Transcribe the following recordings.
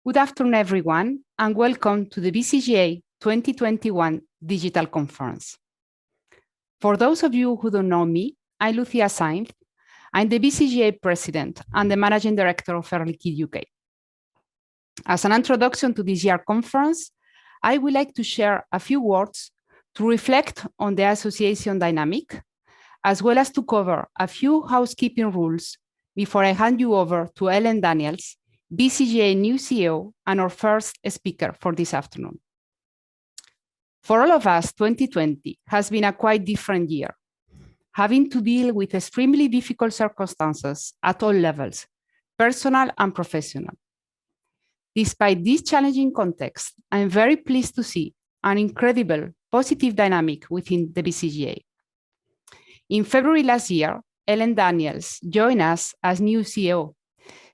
Good afternoon, everyone, and welcome to the BCGA 2021 Digital Conference. For those of you who don't know me, I'm Lucia Sainz. I'm the BCGA President and the Managing Director of Air Liquide UK. As an introduction to this year's conference, I would like to share a few words to reflect on the association dynamic, as well as to cover a few housekeeping rules before I hand you over to Ellen Daniels, BCGA new CEO and our first speaker for this afternoon. For all of us, 2020 has been a quite different year, having to deal with extremely difficult circumstances at all levels, personal and professional. Despite this challenging context, I'm very pleased to see an incredible positive dynamic within the BCGA. In February last year, Ellen Daniels joined us as new CEO,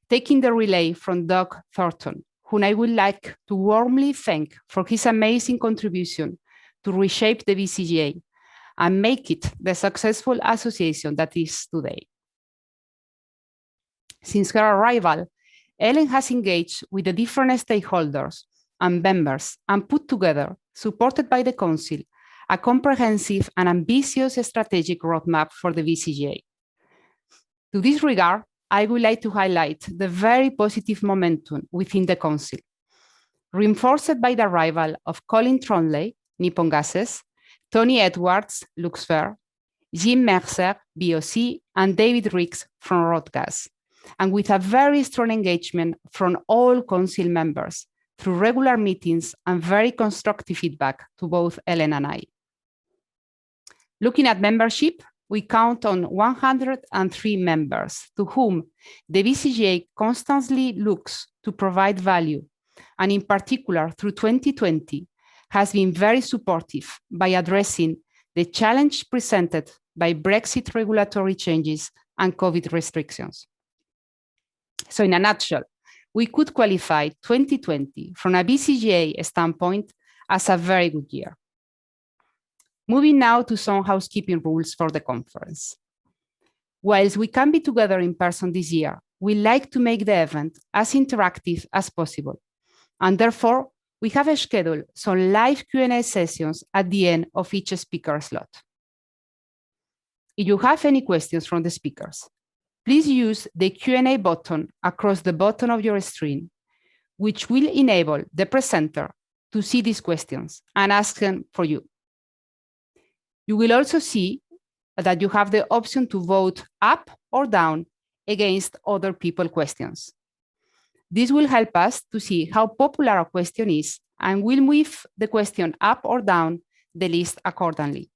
taking the relay from Doug Thornton, whom I would like to warmly thank for his amazing contribution to reshape the BCGA and make it the successful association that is today. Since her arrival, Ellen has engaged with the different stakeholders and members and put together, supported by the Council, a comprehensive and ambitious strategic roadmap for the BCGA. To this regard, I would like to highlight the very positive momentum within the Council, reinforced by the arrival of Colin Trondley, Nippon Gases, Tony Edwards, Luxfer, Jim Mercer, BOC, and David Riggs from Routledge, and with a very strong engagement from all Council members through regular meetings and very constructive feedback to both Ellen and I. Looking at membership, we count on 103 members to whom the BCGA constantly looks to provide value, and in particular through 2020 has been very supportive by addressing the challenge presented by Brexit regulatory changes and COVID restrictions. So in a nutshell, we could qualify 2020 from a BCGA standpoint as a very good year. Moving now to some housekeeping rules for the conference. Whilst we can be together in person this year, we like to make the event as interactive as possible. And therefore, we have scheduled some live Q&A sessions at the end of each speaker slot. If you have any questions from the speakers, please use the Q&A button across the bottom of your screen, which will enable the presenter to see these questions and ask them for you. You will also see that you have the option to vote up or down against other people's questions. This will help us to see how popular a question is and will move the question up or down the list accordingly.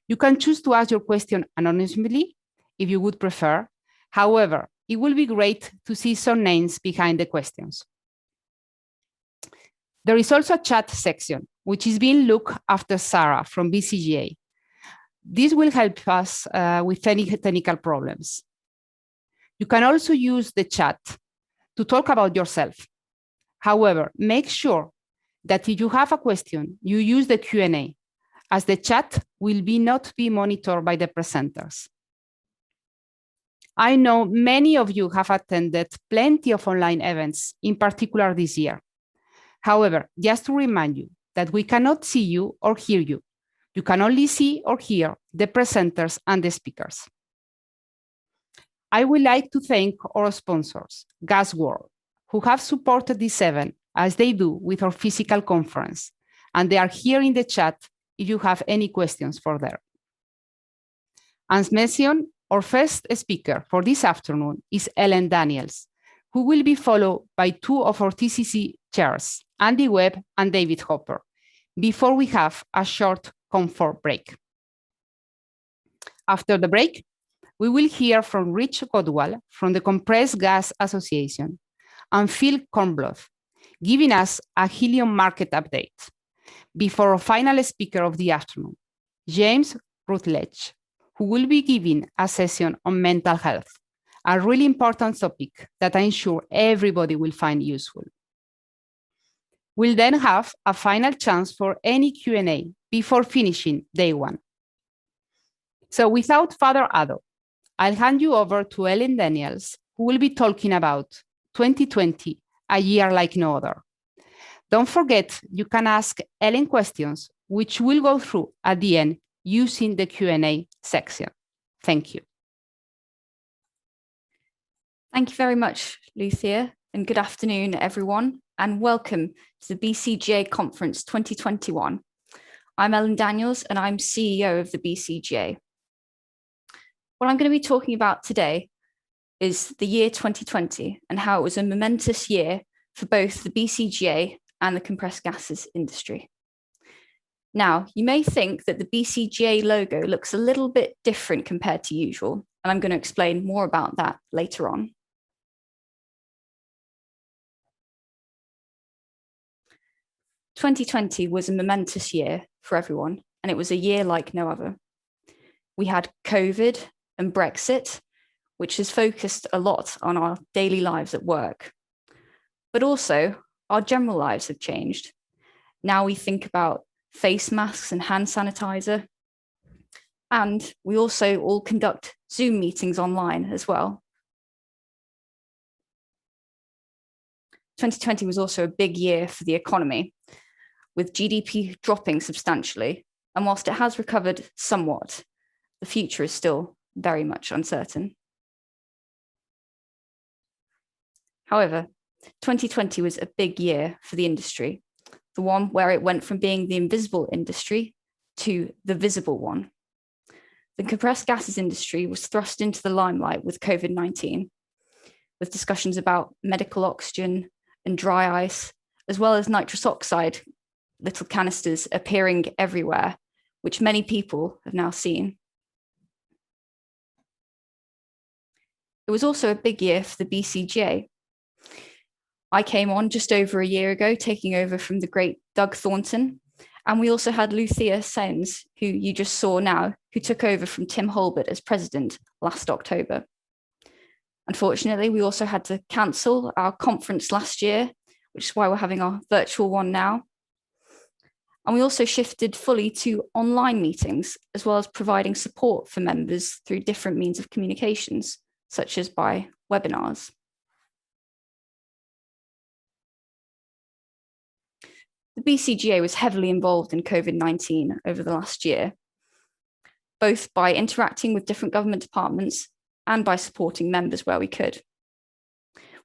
You can choose to ask your question anonymously if you would prefer. However, it will be great to see some names behind the questions. There is also a chat section, which is being looked after Sarah from BCGA. This will help us with any technical problems. You can also use the chat to talk about yourself. However, make sure that if you have a question, you use the Q&A, as the chat will not be monitored by the presenters. I know many of you have attended plenty of online events, in particular this year. However, just to remind you that we cannot see you or hear you. You can only see or hear the presenters and the speakers. I would like to thank our sponsors, Gottwald, who have supported this event as they do with our physical conference, and they are here in the chat if you have any questions for them. As mentioned, our first speaker for this afternoon is Ellen Daniels, who will be followed by two of our TSC chairs, Andy Webb and David Hopper, before we have a short comfort break. After the break, we will hear from Rich Gottwald from the Compressed Gas Association and Phil Kornbluth, giving us a helium market update, before our final speaker of the afternoon, James Routledge, who will be giving a session on mental health, a really important topic that I'm sure everybody will find useful. We'll then have a final chance for any Q&A before finishing day one. So without further ado, I'll hand you over to Ellen Daniels, who will be talking about 2020 a year like no other. Don't forget, you can ask Ellen questions, which we'll go through at the end using the Q&A section. Thank you. Thank you very much, Lucia, and good afternoon, everyone, and welcome to the BCGA Conference 2021. I'm Ellen Daniels, and I'm CEO of the BCGA. What I'm going to be talking about today is the year 2020 and how it was a momentous year for both the BCGA and the compressed gases industry. Now, you may think that the BCGA logo looks a little bit different compared to usual, and I'm going to explain more about that later on. "2020 was a momentous year for everyone, and it was a year like no other. We had COVID and Brexit, which has focused a lot on our daily lives at work. But also, our general lives have changed. Now we think about face masks and hand sanitizer, and we also all conduct Zoom meetings online as well. 2020 was also a big year for the economy, with GDP dropping substantially, and whilst it has recovered somewhat, the future is still very much uncertain. However, 2020 was a big year for the industry, the one where it went from being the invisible industry to the visible one. The compressed gases industry was thrust into the limelight with COVID-19, with discussions about medical oxygen and dry ice, as well as nitrous oxide little canisters appearing everywhere, which many people have now seen. It was also a big year for the BCGA. I came on just over a year ago, taking over from the great Doug Thornton. And we also had Lucia Sainz, who you just saw now, who took over from Tim Holbert as president last October. Unfortunately, we also had to cancel our conference last year, which is why we're having our virtual one now. And we also shifted fully to online meetings, as well as providing support for members through different means of communications, such as by webinars. The BCGA was heavily involved in COVID-19 over the last year, both by interacting with different government departments and by supporting members where we could.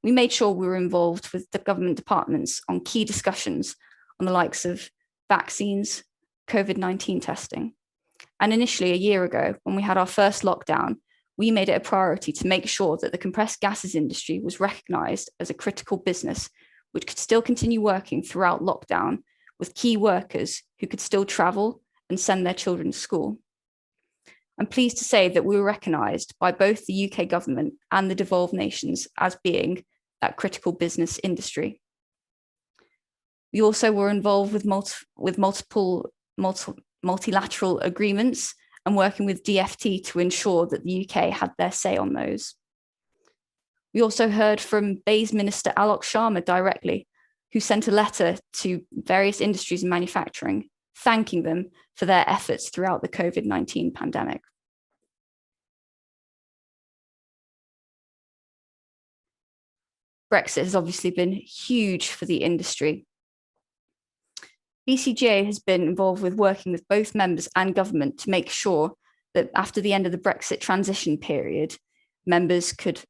We made sure we were involved with the government departments on key discussions on the likes of vaccines, COVID-19 testing. And initially, a year ago, when we had our first lockdown, we made it a priority to make sure that the compressed gases industry was recognised as a critical business which could still continue working throughout lockdown with key workers who could still travel and send their children to school. I'm pleased to say that we were recognised by both the UK government and the devolved nations as being that critical business industry. We also were involved with multilateral agreements and working with DFT to ensure that the UK had their say on those. We also heard from BEIS Minister Alok Sharma directly, who sent a letter to various industries and manufacturing, thanking them for their efforts throughout the COVID-19 pandemic. Brexit has obviously been huge for the industry. BCGA has been involved with working with both members and government to make sure that after the end of the Brexit transition period, members could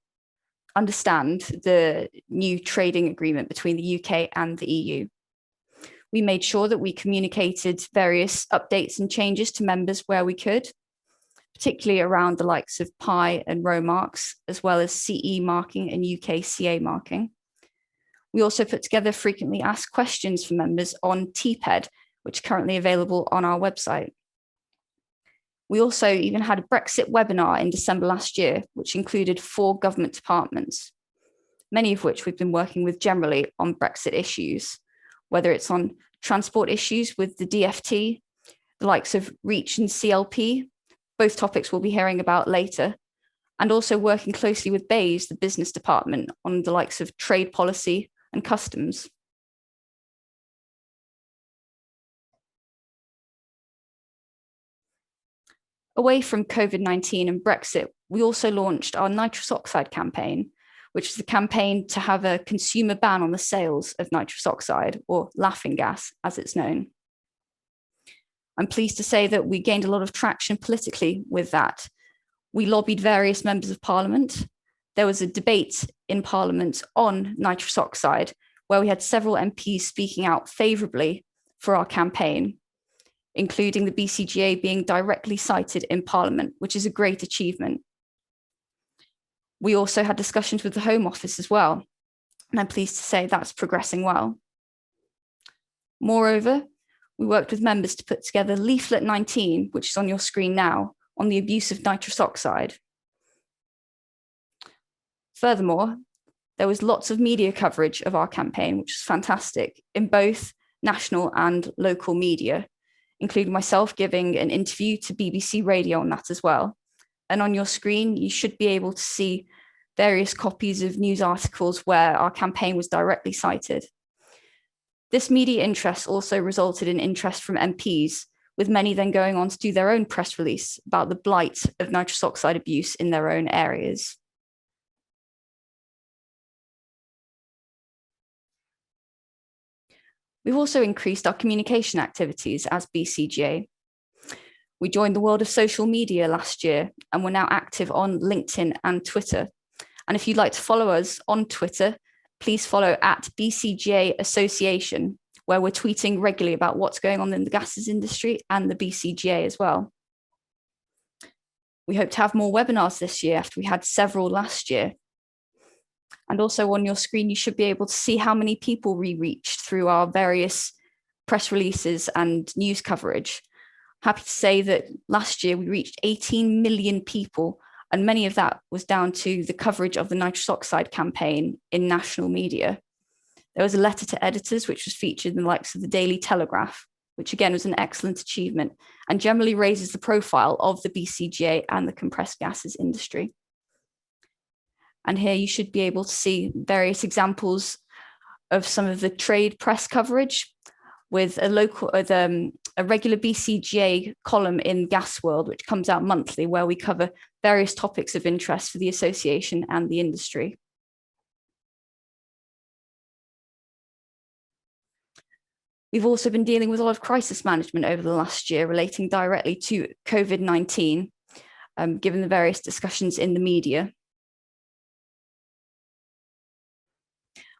understand the new trading agreement between the UK and the EU. We made sure that we communicated various updates and changes to members where we could, particularly around the likes of PI and RO marks, as well as CE marking and UK CA marking. We also put together frequently asked questions for members on TPED, which is currently available on our website. We also even had a Brexit webinar in December last year, which included 4 government departments, many of which we've been working with generally on Brexit issues, whether it's on transport issues with the DFT, the likes of REACH and CLP, both topics we'll be hearing about later, and also working closely with BEIS, the business department, on the likes of trade policy and customs. Away from COVID-19 and Brexit, we also launched our nitrous oxide campaign, which is the campaign to have a consumer ban on the sales of nitrous oxide, or laughing gas, as it's known. I'm pleased to say that we gained a lot of traction politically with that. We lobbied various members of Parliament. There was a debate in Parliament on nitrous oxide, where we had several MPs speaking out favourably for our campaign, including the BCGA being directly cited in Parliament, which is a great achievement. We also had discussions with the Home Office as well, and I'm pleased to say that's progressing well. Moreover, we worked with members to put together leaflet 19, which is on your screen now, on the abuse of nitrous oxide. Furthermore, there was lots of media coverage of our campaign, which is fantastic, in both national and local media, including myself giving an interview to BBC Radio on that as well. And on your screen, you should be able to see various copies of news articles where our campaign was directly cited. This media interest also resulted in interest from MPs, with many then going on to do their own press release about the blight of nitrous oxide abuse in their own areas. We've also increased our communication activities as BCGA. We joined the world of social media last year, and we're now active on LinkedIn and Twitter. And if you'd like to follow us on Twitter, please follow at BCGA Association, where we're tweeting regularly about what's going on in the gases industry and the BCGA as well. We hope to have more webinars this year after we had several last year. And also on your screen, you should be able to see how many people we reached through our various press releases and news coverage. Happy to say that last year we reached 18 million people, and many of that was down to the coverage of the nitrous oxide campaign in national media. There was a letter to editors, which was featured in the likes of the Daily Telegraph, which again was an excellent achievement and generally raises the profile of the BCGA and the compressed gases industry. And here you should be able to see various examples of some of the trade press coverage, with a regular BCGA column in Gas World, which comes out monthly, where we cover various topics of interest for the association and the industry. We've also been dealing with a lot of crisis management over the last year relating directly to COVID-19, given the various discussions in the media.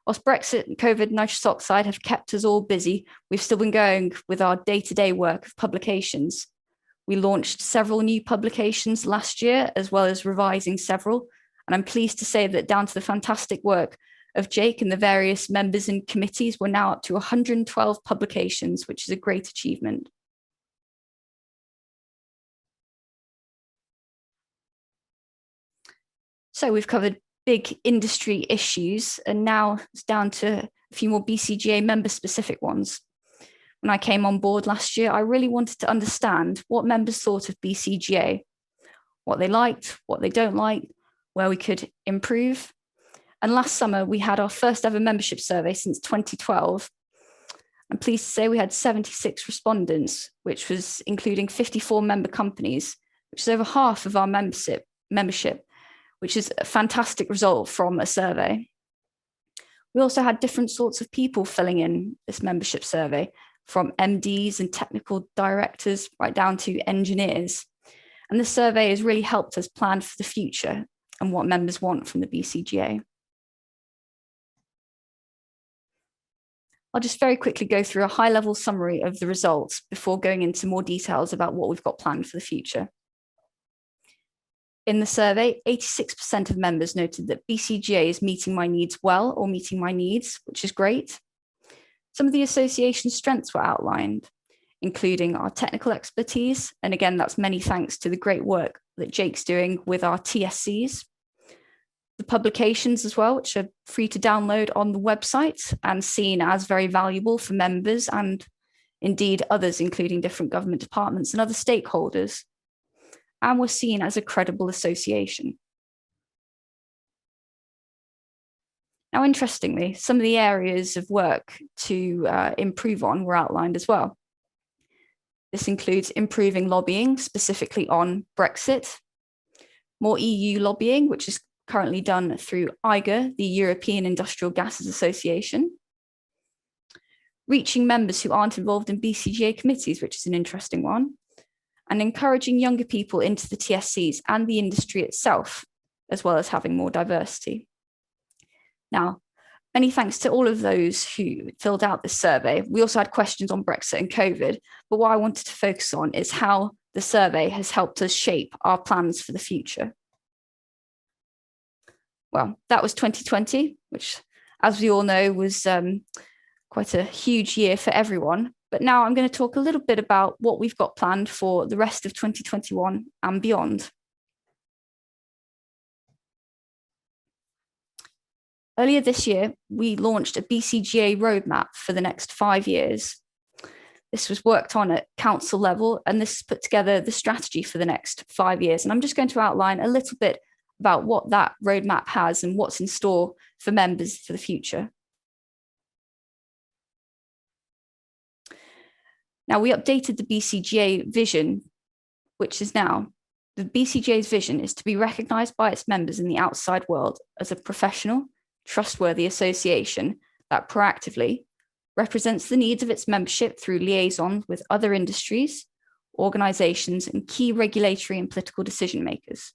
Whilst Brexit and COVID nitrous oxide have kept us all busy, we've still been going with our day-to-day work of publications. We launched several new publications last year, as well as revising several. And I'm pleased to say that down to the fantastic work of Jake and the various members and committees, we're now up to 112 publications, which is a great achievement. So we've covered big industry issues, and now it's down to a few more BCGA member-specific ones. When I came on board last year, I really wanted to understand what members thought of BCGA, what they liked, what they don't like, where we could improve. And last summer, we had our first ever membership survey since 2012. I'm pleased to say we had 76 respondents, which was including 54 member companies, which is over half of our membership, which is a fantastic result from a survey. We also had different sorts of people filling in this membership survey, from MDs and technical directors right down to engineers. And this survey has really helped us plan for the future and what members want from the BCGA. I'll just very quickly go through a high-level summary of the results before going into more details about what we've got planned for the future. In the survey, 86% of members noted that BCGA is meeting my needs well or meeting my needs, which is great. Some of the association's strengths were outlined, including our technical expertise. And again, that's many thanks to the great work that Jake's doing with our TSCs. The publications as well, which are free to download on the website and seen as very valuable for members and indeed others, including different government departments and other stakeholders. And we're seen as a credible association. Now, interestingly, some of the areas of work to improve on were outlined as well. This includes improving lobbying, specifically on Brexit, more EU lobbying, which is currently done through IGA, the European Industrial Gases Association. Reaching members who aren't involved in BCGA committees, which is an interesting one. And encouraging younger people into the TSCs and the industry itself, as well as having more diversity. Now, many thanks to all of those who filled out this survey. We also had questions on Brexit and COVID, but what I wanted to focus on is how the survey has helped us shape our plans for the future. Well, that was 2020, which, as we all know, was quite a huge year for everyone. But now I'm going to talk a little bit about what we've got planned for the rest of 2021 and beyond. Earlier this year, we launched a BCGA roadmap for the next 5 years. This was worked on at council level, and this put together the strategy for the next 5 years. And I'm just going to outline a little bit about what that roadmap has and what's in store for members for the future. Now, we updated the BCGA vision, which is now, the BCGA's vision is to be recognised by its members in the outside world as a professional, trustworthy association that proactively represents the needs of its membership through liaison with other industries, organisations, and key regulatory and political decision makers.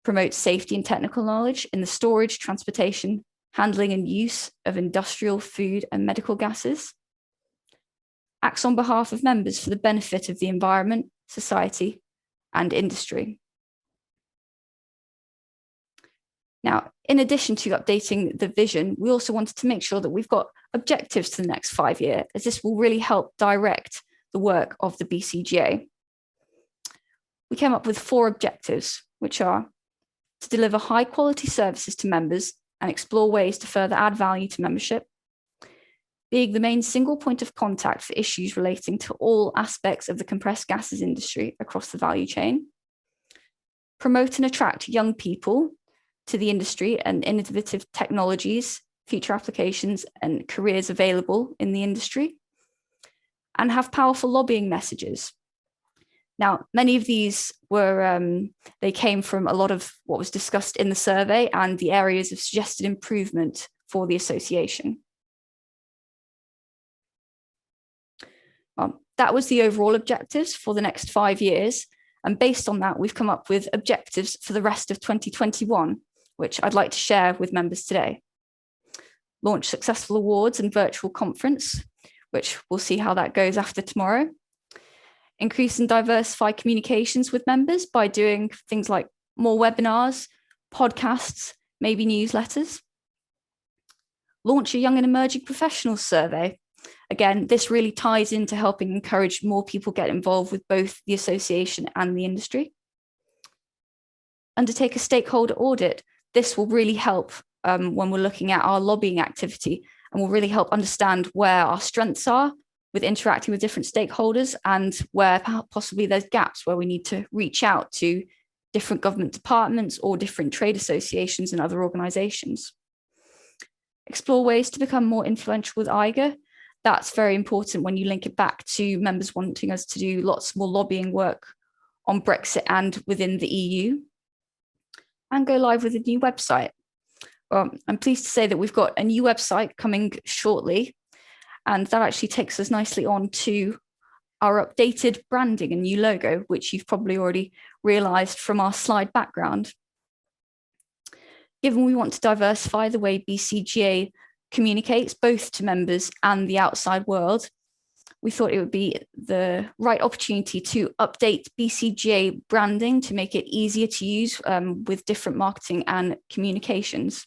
Promotes safety and technical knowledge in the storage, transportation, handling, and use of industrial, food, and medical gases. Acts on behalf of members for the benefit of the environment, society, and industry. Now, in addition to updating the vision, we also wanted to make sure that we've got objectives to the next 5 years, as this will really help direct the work of the BCGA. We came up with 4 objectives, which are to deliver high quality services to members and explore ways to further add value to membership, being the main single point of contact for issues relating to all aspects of the compressed gases industry across the value chain, promote and attract young people to the industry and innovative technologies, future applications, and careers available in the industry, and have powerful lobbying messages. Now, many of these were, they came from a lot of what was discussed in the survey and the areas of suggested improvement for the association. That was the overall objectives for the next 5 years. And based on that, we've come up with objectives for the rest of 2021, which I'd like to share with members today. Launch successful awards and virtual conference, which we'll see how that goes after tomorrow. Increase and diversify communications with members by doing things like more webinars, podcasts, maybe newsletters. Launch a young and emerging professionals survey. Again, this really ties into helping encourage more people get involved with both the association and the industry. Undertake a stakeholder audit. This will really help when we're looking at our lobbying activity, and will really help understand where our strengths are with interacting with different stakeholders and where possibly there's gaps where we need to reach out to different government departments or different trade associations and other organisations. Explore ways to become more influential with IGA. That's very important when you link it back to members wanting us to do lots more lobbying work on Brexit and within the EU. And go live with a new website. I'm pleased to say that we've got a new website coming shortly, and that actually takes us nicely on to our updated branding and new logo, which you've probably already realised from our slide background. Given we want to diversify the way BCGA communicates both to members and the outside world, we thought it would be the right opportunity to update BCGA branding to make it easier to use with different marketing and communications.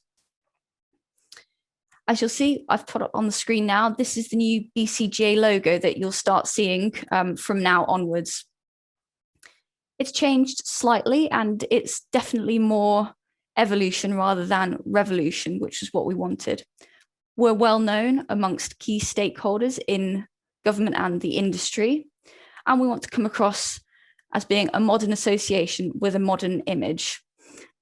As you'll see, I've put up on the screen now, this is the new BCGA logo that you'll start seeing from now onwards. It's changed slightly, and it's definitely more evolution rather than revolution, which is what we wanted. We're well known amongst key stakeholders in government and the industry, and we want to come across as being a modern association with a modern image.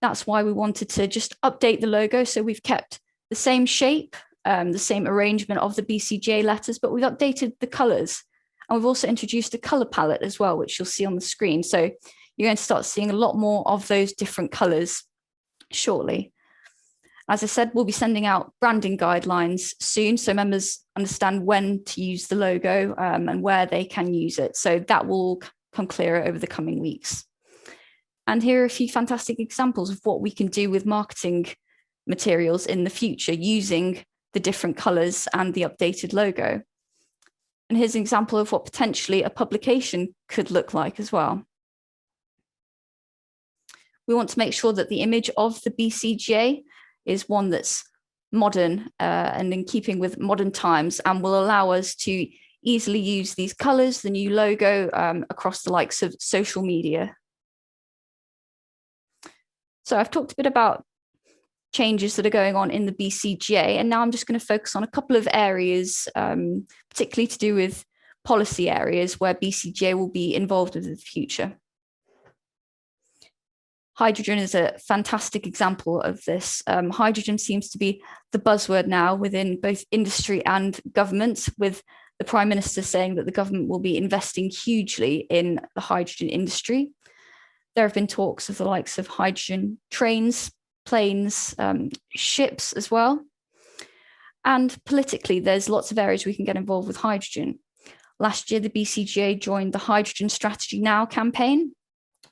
That's why we wanted to just update the logo. So we've kept the same shape, the same arrangement of the BCGA letters, but we've updated the colours. And we've also introduced a colour palette as well, which you'll see on the screen. So you're going to start seeing a lot more of those different colours shortly. As I said, we'll be sending out branding guidelines soon, so members understand when to use the logo and where they can use it. So that will come clearer over the coming weeks. And here are a few fantastic examples of what we can do with marketing materials in the future using the different colors and the updated logo. And here's an example of what potentially a publication could look like as well. We want to make sure that the image of the BCGA is one that's modern and in keeping with modern times, and will allow us to easily use these colors, the new logo, across the likes of social media. So I've talked a bit about changes that are going on in the BCGA, and now I'm just going to focus on a couple of areas, particularly to do with policy areas where BCGA will be involved in the future. Hydrogen is a fantastic example of this. Hydrogen seems to be the buzzword now within both industry and government, with the Prime Minister saying that the government will be investing hugely in the hydrogen industry. There have been talks of the likes of hydrogen trains, planes, ships as well. And politically, there's lots of areas we can get involved with hydrogen. Last year, the BCGA joined the Hydrogen Strategy Now campaign,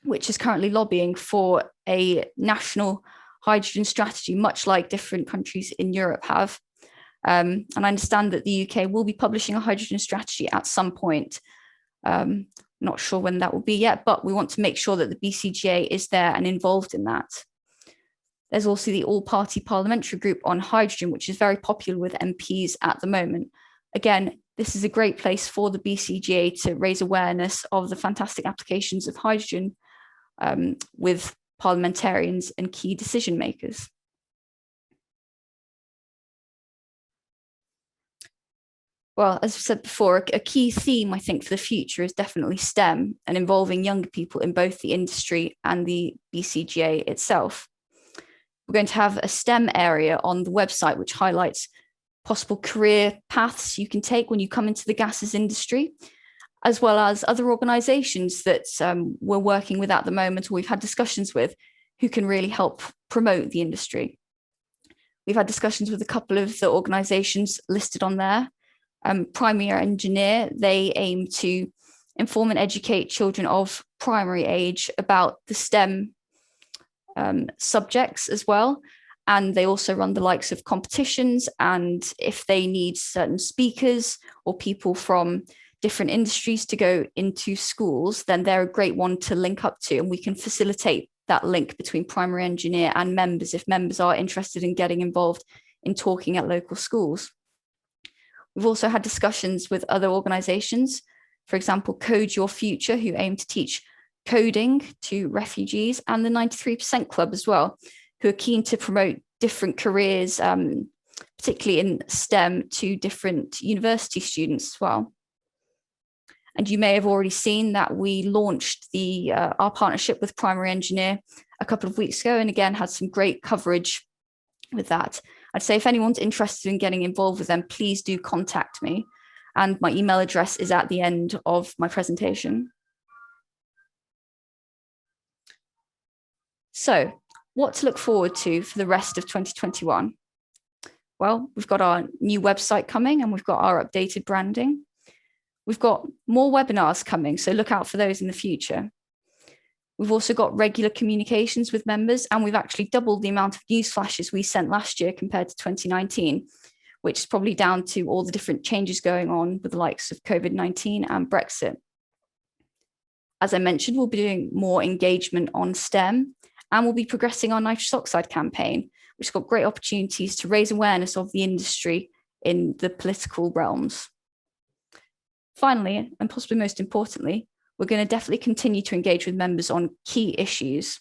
which is currently lobbying for a national hydrogen strategy, much like different countries in Europe have. And I understand that the UK will be publishing a hydrogen strategy at some point. Not sure when that will be yet, but we want to make sure that the BCGA is there and involved in that. There's also the all-party parliamentary group on hydrogen, which is very popular with MPs at the moment. Again, this is a great place for the BCGA to raise awareness of the fantastic applications of hydrogen with parliamentarians and key decision makers. Well, as I said before, a key theme, I think, for the future is definitely STEM and involving younger people in both the industry and the BCGA itself. We're going to have a STEM area on the website, which highlights possible career paths you can take when you come into the gases industry, as well as other organisations that we're working with at the moment, or we've had discussions with, who can really help promote the industry. We've had discussions with a couple of the organisations listed on there. Primary Engineer, they aim to inform and educate children of primary age about the STEM subjects as well. And they also run the likes of competitions, and if they need certain speakers or people from different industries to go into schools, then they're a great one to link up to, and we can facilitate that link between Primary Engineer and members if members are interested in getting involved in talking at local schools. We've also had discussions with other organisations, for example, Code Your Future, who aim to teach coding to refugees, and the 93% Club as well, who are keen to promote different careers, particularly in STEM, to different university students as well. And you may have already seen that we launched our partnership with Primary Engineer a couple of weeks ago, and again had some great coverage with that. I'd say if anyone's interested in getting involved with them, please do contact me. And my email address is at the end of my presentation. So what to look forward to for the rest of 2021? Well, we've got our new website coming, and we've got our updated branding. We've got more webinars coming, so look out for those in the future. We've also got regular communications with members, and we've actually doubled the amount of news flashes we sent last year compared to 2019, which is probably down to all the different changes going on with the likes of COVID-19 and Brexit. As I mentioned, we'll be doing more engagement on STEM, and we'll be progressing our nitrous oxide campaign, which has got great opportunities to raise awareness of the industry in the political realms. Finally, and possibly most importantly, we're going to definitely continue to engage with members on key issues.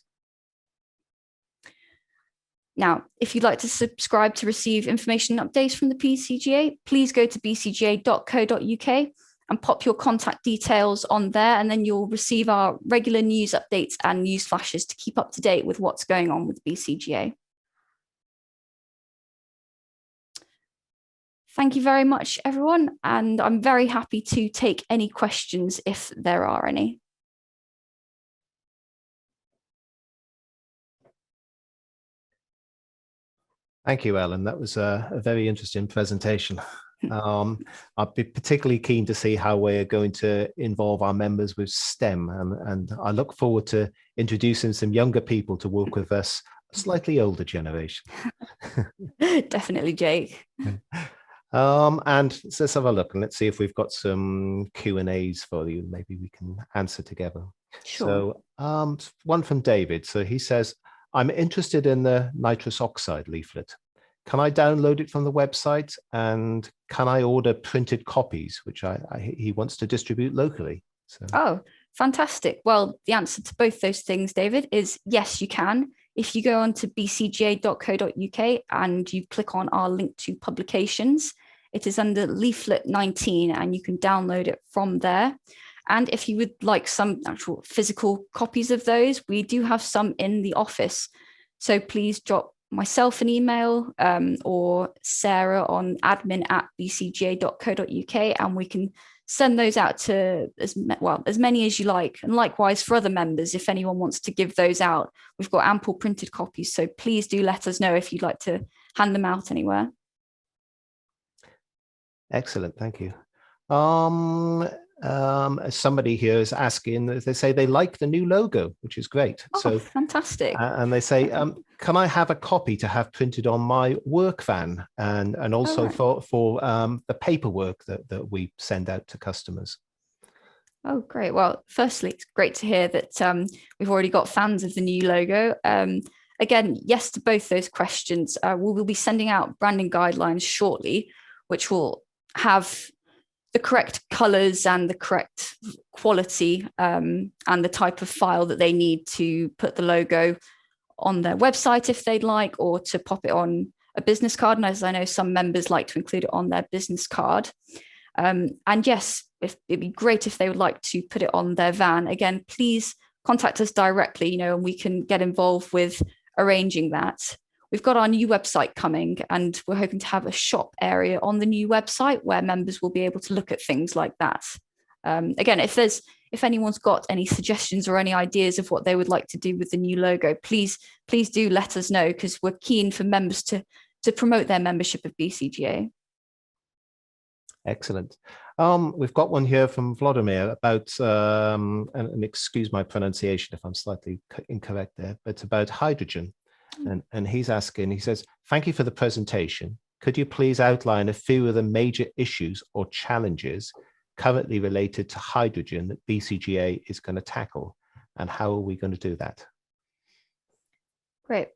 Now, if you'd like to subscribe to receive information and updates from the BCGA, please go to bcga.co.uk and pop your contact details on there, and then you'll receive our regular news updates and news flashes to keep up to date with what's going on with BCGA. Thank you very much, everyone, and I'm very happy to take any questions if there are any. Thank you, Ellen. That was a very interesting presentation. I'd be particularly keen to see how we're going to involve our members with STEM, and I look forward to introducing some younger people to work with us, a slightly older generation. Definitely, Jake. And so let's have a look and let's see if we've got some Q&As for you. Maybe we can answer together. Sure. So one from David. So he says, I'm interested in the nitrous oxide leaflet. Can I download it from the website, and can I order printed copies, which he wants to distribute locally? So. Oh, fantastic. Well, the answer to both those things, David, is yes, you can. If you go on to bcga.co.uk and you click on our link to publications, it is under leaflet 19 and you can download it from there. And if you would like some actual physical copies of those, we do have some in the office. So please drop myself an email or Sarah on admin@bcga.co.uk, and we can send those out to as many as you like. And likewise for other members, if anyone wants to give those out, we've got ample printed copies. So please do let us know if you'd like to hand them out anywhere. Excellent, thank you. Somebody here is asking, they say they like the new logo, which is great. Oh, so fantastic. And they say, can I have a copy to have printed on my work van, and also for the paperwork that we send out to customers? Oh, great. Well, firstly, it's great to hear that we've already got fans of the new logo. Again, yes to both those questions. We will be sending out branding guidelines shortly, which will have the correct colors and the correct quality and the type of file that they need to put the logo on their website if they'd like, or to pop it on a business card. And as I know, some members like to include it on their business card. And yes, it'd be great if they would like to put it on their van. Again, please contact us directly, and we can get involved with arranging that. We've got our new website coming, and we're hoping to have a shop area on the new website where members will be able to look at things like that. Again, if anyone's got any suggestions or any ideas of what they would like to do with the new logo, please do let us know, because we're keen for members to promote their membership of BCGA. Excellent. We've got one here from Vladimir about, and excuse my pronunciation if I'm slightly incorrect there, but about hydrogen. And he's asking, he says, thank you for the presentation. Could you please outline a few of the major issues or challenges currently related to hydrogen that BCGA is going to tackle, and how are we going to do that? Great.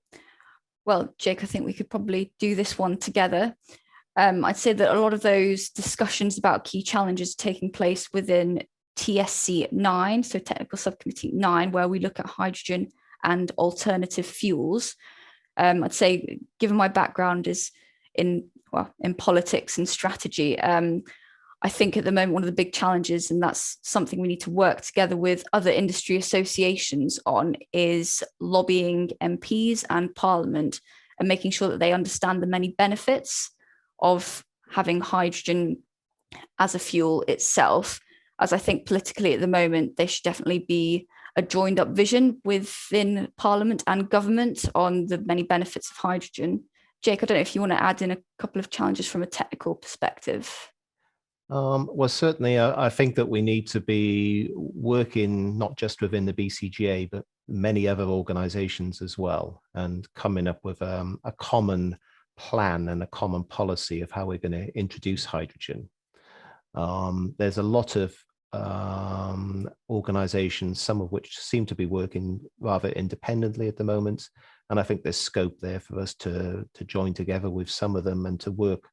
Well, Jake, I think we could probably do this one together. I'd say that a lot of those discussions about key challenges are taking place within TSC9, so Technical Subcommittee 9, where we look at hydrogen and alternative fuels. I'd say, given my background is in politics and strategy, I think at the moment one of the big challenges, and that's something we need to work together with other industry associations on, is lobbying MPs and Parliament and making sure that they understand the many benefits of having hydrogen as a fuel itself. As I think politically at the moment, there should definitely be a joined up vision within Parliament and government on the many benefits of hydrogen. Jake, I don't know if you want to add in a couple of challenges from a technical perspective. Well, certainly, I think that we need to be working not just within the BCGA, but many other organizations as well, and coming up with a common plan and a common policy of how we're going to introduce hydrogen. There's a lot of organizations, some of which seem to be working rather independently at the moment. And I think there's scope there for us to join together with some of them and to work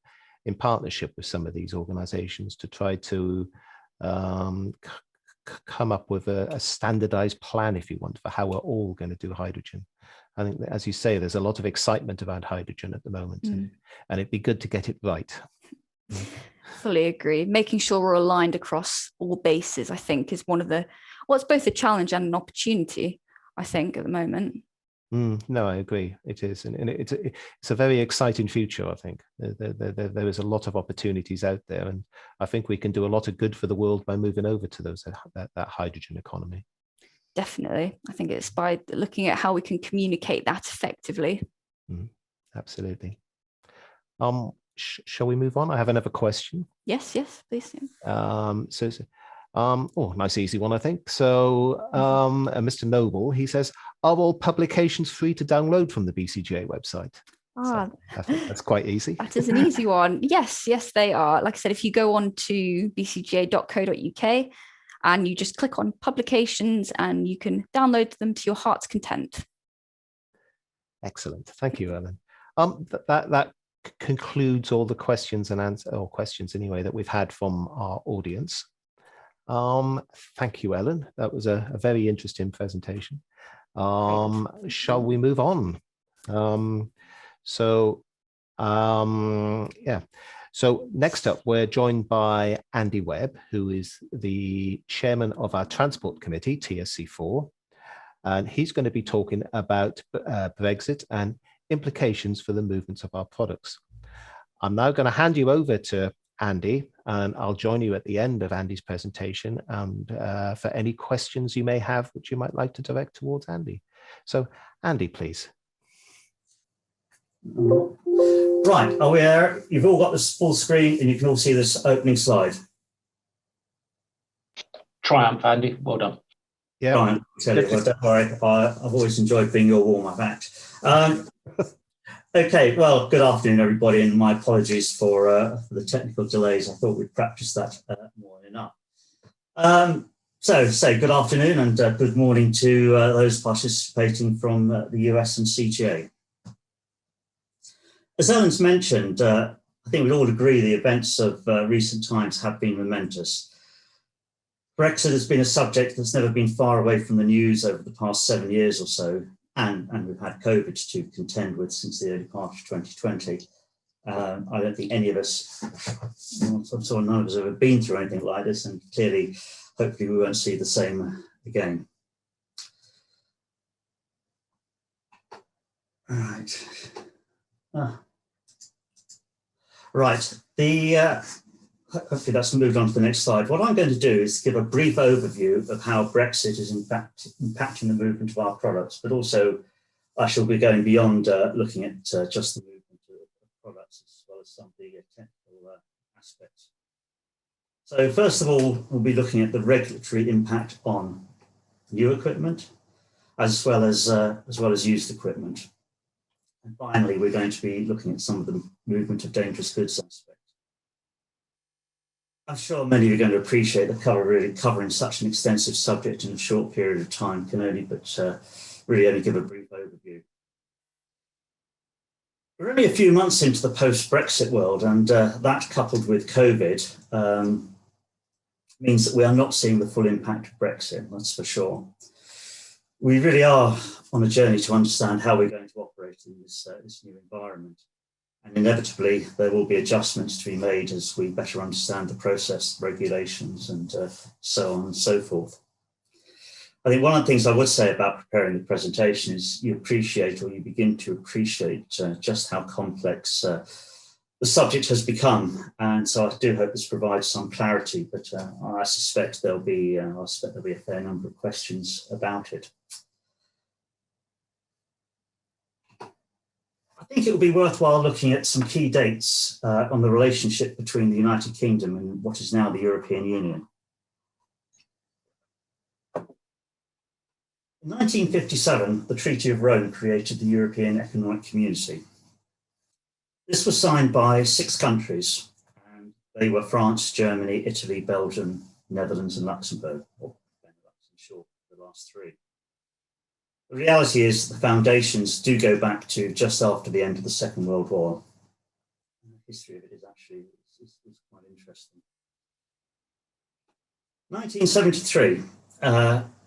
in partnership with some of these organizations to try to come up with a standardized plan, if you want, for how we're all going to do hydrogen. I think, as you say, there's a lot of excitement about hydrogen at the moment, and it'd be good to get it right. Fully agree. Making sure we're aligned across all bases, I think, is one of the, well, it's both a challenge and an opportunity, I think, at the moment. No, I agree. It is, and it's a very exciting future. I think there is a lot of opportunities out there, and I think we can do a lot of good for the world by moving over to that hydrogen economy. Definitely, I think it's by looking at how we can communicate that effectively. Absolutely. Shall we move on? I have another question. Yes, please. Nice easy one, I think. So Mr. Noble, he says, are all publications free to download from the BCGA website? So I think that's quite easy. That is an easy one. Yes, they are. Like I said, if you go on to bcga.co.uk and you just click on publications and you can download them to your heart's content. Excellent. Thank you, Ellen. That concludes all the questions and answers, or questions anyway, that we've had from our audience. Thank you, Ellen. That was a very interesting presentation. Shall we move on? So next up, we're joined by Andy Webb, who is the chairman of our transport committee, TSC4, and he's going to be talking about Brexit and implications for the movements of our products. I'm now going to hand you over to Andy, and I'll join you at the end of Andy's presentation and for any questions you may have which you might like to direct towards Andy. So Andy, please. Right, are we there? You've all got this full screen and you can all see this opening slide. Triumph, Andy, well done. Yeah, Right, well, don't worry, I've always enjoyed being your warm-up act. Okay, well, good afternoon, everybody, and my apologies for the technical delays. I thought we'd practice that more than enough. So good afternoon and good morning to those participating from the US and CGA. As Ellen's mentioned, I think we'd all agree the events of recent times have been momentous. Brexit has been a subject that's never been far away from the news over the past 7 years or so, and we've had COVID to contend with since the early part of 2020. I don't think any of us, none of us have ever been through anything like this, and clearly, hopefully we won't see the same again. All right. Right, hopefully that's moved on to the next slide. What I'm going to do is give a brief overview of how Brexit is in fact impacting the movement of our products, but also I shall be going beyond looking at just the movement of products as well as some of the technical aspects. So first of all, we'll be looking at the regulatory impact on new equipment as well as used equipment. And finally, we're going to be looking at some of the movement of dangerous goods aspects. I'm sure many of you are going to appreciate that covering such an extensive subject in a short period of time can only give a brief overview. We're only a few months into the post-Brexit world, and that coupled with COVID means that we are not seeing the full impact of Brexit, that's for sure. We really are on a journey to understand how we're going to operate in this new environment. And inevitably, there will be adjustments to be made as we better understand the process, regulations, and so on and so forth. I think one of the things I would say about preparing the presentation is you begin to appreciate just how complex the subject has become. And so I do hope this provides some clarity, but I suspect there'll be a fair number of questions about it. I think it would be worthwhile looking at some key dates on the relationship between the United Kingdom and what is now the European Union. In 1957, the Treaty of Rome created the European Economic Community. This was signed by 6 countries, and they were France, Germany, Italy, Belgium, Netherlands, and Luxembourg, or Benelux in short, the last 3. The reality is the foundations do go back to just after the end of the Second World War. And the history of it is actually quite interesting. 1973,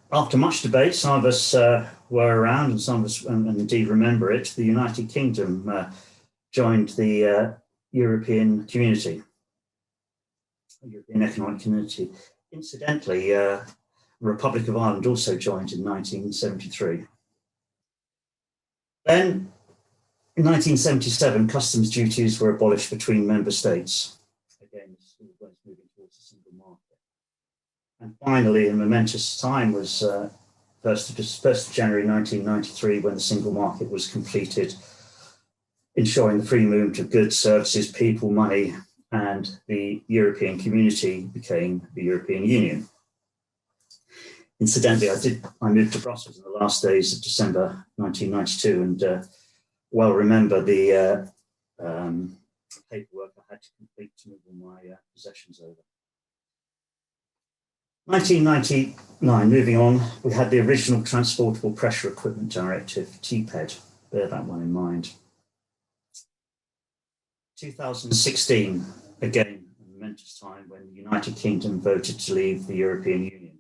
after much debate, some of us were around and some of us and indeed remember it, the United Kingdom joined the European Community, European Economic Community. Incidentally, the Republic of Ireland also joined in 1973. Then, in 1977, customs duties were abolished between member states. Again, this was moving towards a single market. And finally, a momentous time was 1st of January 1993, when the single market was completed ensuring the free movement of goods, services, people, money, and the European community became the European Union. Incidentally, I moved to Brussels in the last days of December 1992, and well remember the paperwork I had to complete to move all my possessions over. 1999, moving on, we had the original Transportable Pressure Equipment Directive, TPED, bear that one in mind. 2016, again, a momentous time when the United Kingdom voted to leave the European Union,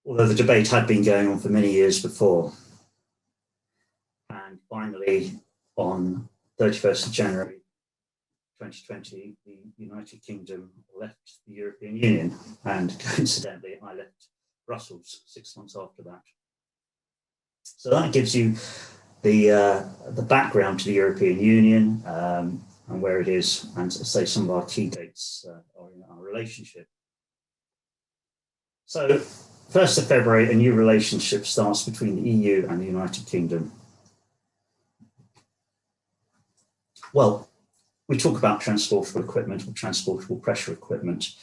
although the debate had been going on for many years before. And finally, on 31st of January 2020, the United Kingdom left the European Union, and coincidentally, I left Brussels 6 months after that. So that gives you the background to the European Union and where it is, and say some of our key dates are in our relationship. So 1st of February, a new relationship starts between the EU and the United Kingdom. Well, we talk about transportable equipment or transportable pressure equipment.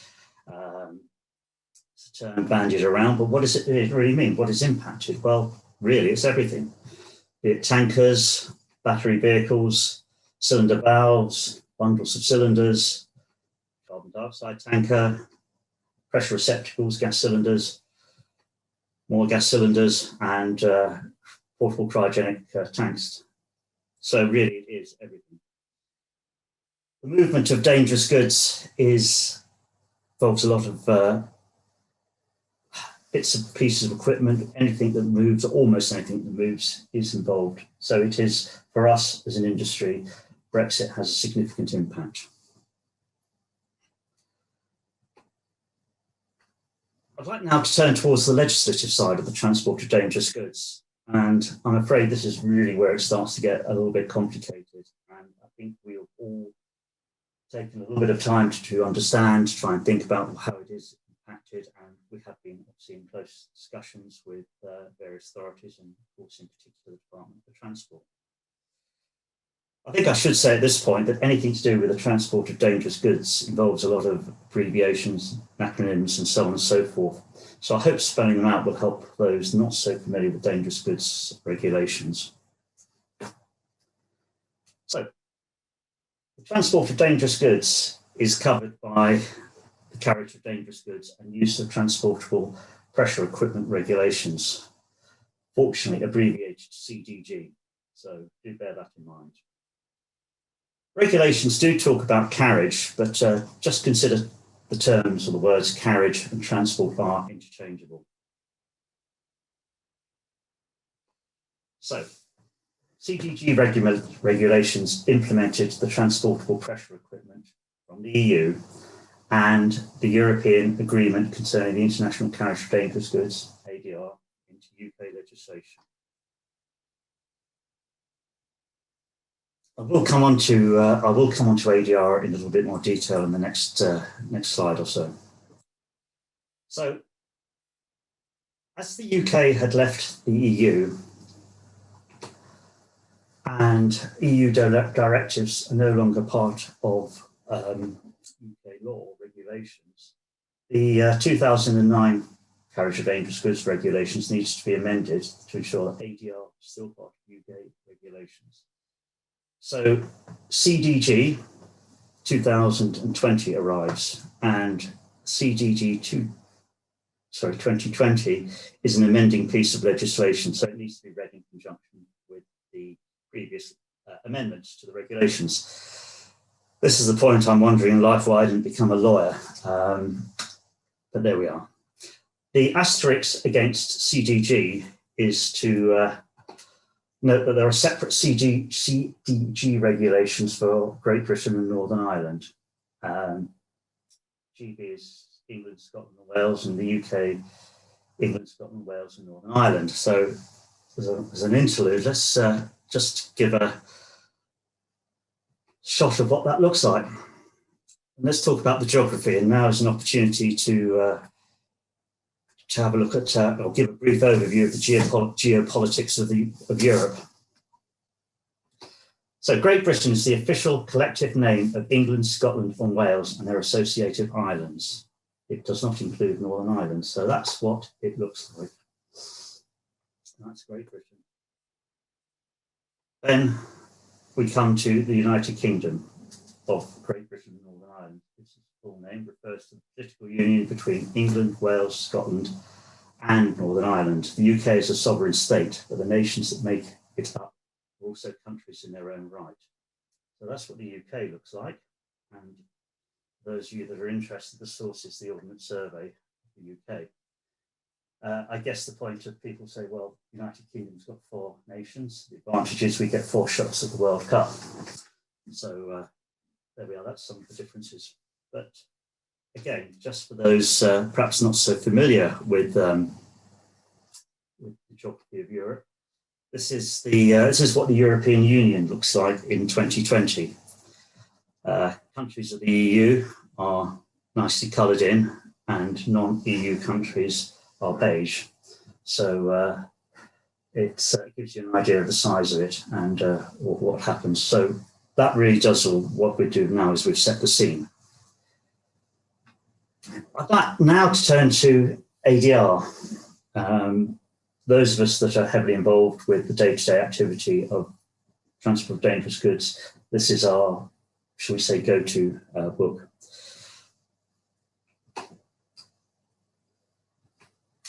It's a term bandied around, but what does it really mean? What is impacted? Well, really, it's everything. Be it tankers, battery vehicles, cylinder valves, bundles of cylinders, carbon dioxide tanker, pressure receptacles, gas cylinders, more gas cylinders, and portable cryogenic tanks. So really, it is everything. The movement of dangerous goods involves a lot of bits and pieces of equipment. Anything that moves, or almost anything that moves, is involved. So it is, for us as an industry, Brexit has a significant impact. I'd like now to turn towards the legislative side of the transport of dangerous goods. And I'm afraid this is really where it starts to get a little bit complicated. And I think we've all taken a little bit of time to understand, to try and think about how it is impacted. And we have been obviously in close discussions with various authorities and, of course, in particular, the Department for Transport. I think I should say at this point that anything to do with the transport of dangerous goods involves a lot of abbreviations, acronyms, and so on and so forth. So I hope spelling them out will help those not so familiar with dangerous goods regulations. So, the transport of dangerous goods is covered by the carriage of dangerous goods and use of transportable pressure equipment regulations, fortunately abbreviated to CDG. So do bear that in mind. Regulations do talk about carriage, but just consider the terms or the words carriage and transport are interchangeable. So, CDG regulations implemented the transportable pressure equipment from the EU and the European Agreement concerning the International Carriage of Dangerous Goods, ADR, into UK legislation. I will come on to ADR in a little bit more detail in the next slide or so. So, as the UK had left the EU and EU directives are no longer part of UK law regulations, the 2009 Carriage of Dangerous Goods regulations needs to be amended to ensure that ADR is still part of UK regulations. So CDG 2020 arrives, and CDG 2020 is an amending piece of legislation, so it needs to be read in conjunction with the previous amendments to the regulations. This is the point I'm wondering in life why I didn't become a lawyer, but there we are. The asterisk against CDG is to note that there are separate CDG regulations for Great Britain and Northern Ireland. GB is England, Scotland and Wales, and the UK, England, Scotland, Wales and Northern Ireland. So as an interlude, let's just give a shot of what that looks like. And let's talk about the geography, and now is an opportunity to have a look at, or give a brief overview of the geopolitics of Europe. So Great Britain is the official collective name of England, Scotland and Wales and their associated islands. It does not include Northern Ireland. So that's what it looks like. That's Great Britain. Then we come to the United Kingdom of Great Britain and Northern Ireland. This is full name, refers to the political union between England, Wales, Scotland and Northern Ireland. The UK is a sovereign state, but the nations that make it up are also countries in their own right. So that's what the UK looks like. And those of you that are interested, the source is the Ordnance Survey of the UK. I guess the point of people say, well, the United Kingdom's got 4 nations. The advantage is we get 4 shots at the World Cup. So there we are, that's some of the differences. But again, just for those perhaps not so familiar with the geography of Europe, this is what the European Union looks like in 2020. Countries of the EU are nicely coloured in, and non-EU countries are beige. So it gives you an idea of the size of it and what happens. So that really does all. What we do now is we've set the scene. I'd like now to turn to ADR. Those of us that are heavily involved with the day-to-day activity of transport of dangerous goods, this is our, shall we say, go-to book.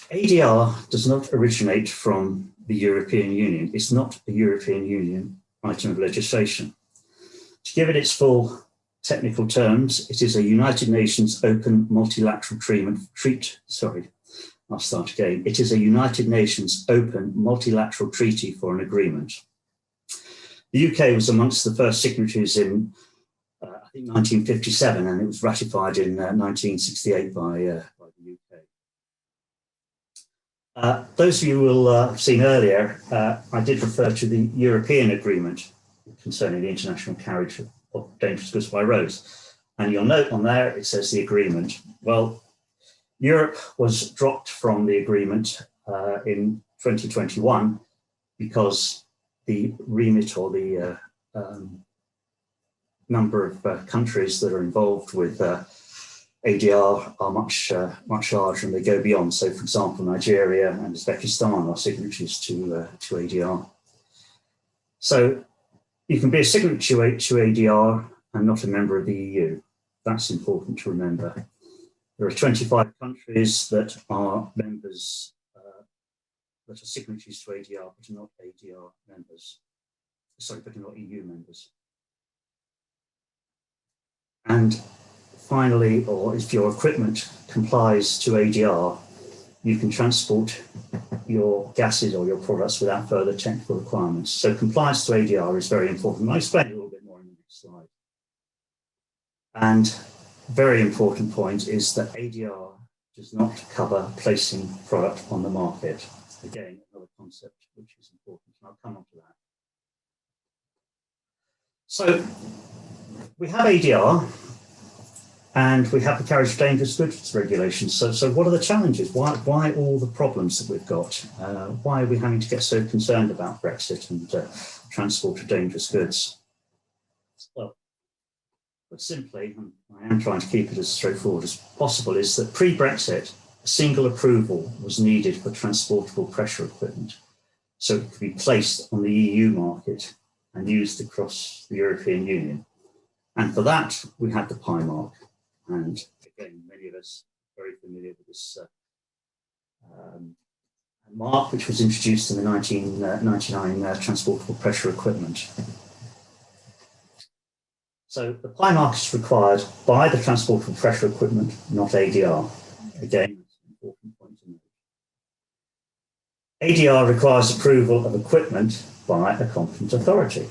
ADR does not originate from the European Union. It's not a European Union item of legislation. To give it its full technical terms, it is a United Nations open multilateral It is a United Nations open multilateral treaty for an agreement. The UK was amongst the first signatories in, I think, 1957, and it was ratified in 1968 by the UK. Those of you who will have seen earlier, I did refer to the European Agreement concerning the international carriage of dangerous goods by road. And you'll note on there, it says the agreement. Well, Europe was dropped from the agreement in 2021 because the remit or the number of countries that are involved with ADR are much larger and they go beyond. So, for example, Nigeria and Uzbekistan are signatories to ADR. So you can be a signatory to ADR and not a member of the EU. That's important to remember. There are 25 countries that are members, that are signatories to ADR, but are not ADR members. Sorry, but are not EU members. And finally, or if your equipment complies to ADR, you can transport your gases or your products without further technical requirements. So compliance to ADR is very important. I'll explain a little bit more in the next slide. And very important point is that ADR does not cover placing product on the market. Again, another concept which is important, and I'll come on to that. So we have ADR, and we have the carriage of dangerous goods regulations. So what are the challenges? Why all the problems that we've got? Why are we having to get so concerned about Brexit and transport of dangerous goods? Well, but simply, and I am trying to keep it as straightforward as possible, is that pre-Brexit, a single approval was needed for transportable pressure equipment. So it could be placed on the EU market and used across the European Union. And for that, we had the PI mark. And again, many of us are very familiar with this mark, which was introduced in the 1999 transportable pressure equipment. So the PI mark is required by the transportable pressure equipment, not ADR. Again, that's an important point to note. ADR requires approval of equipment by a competent authority,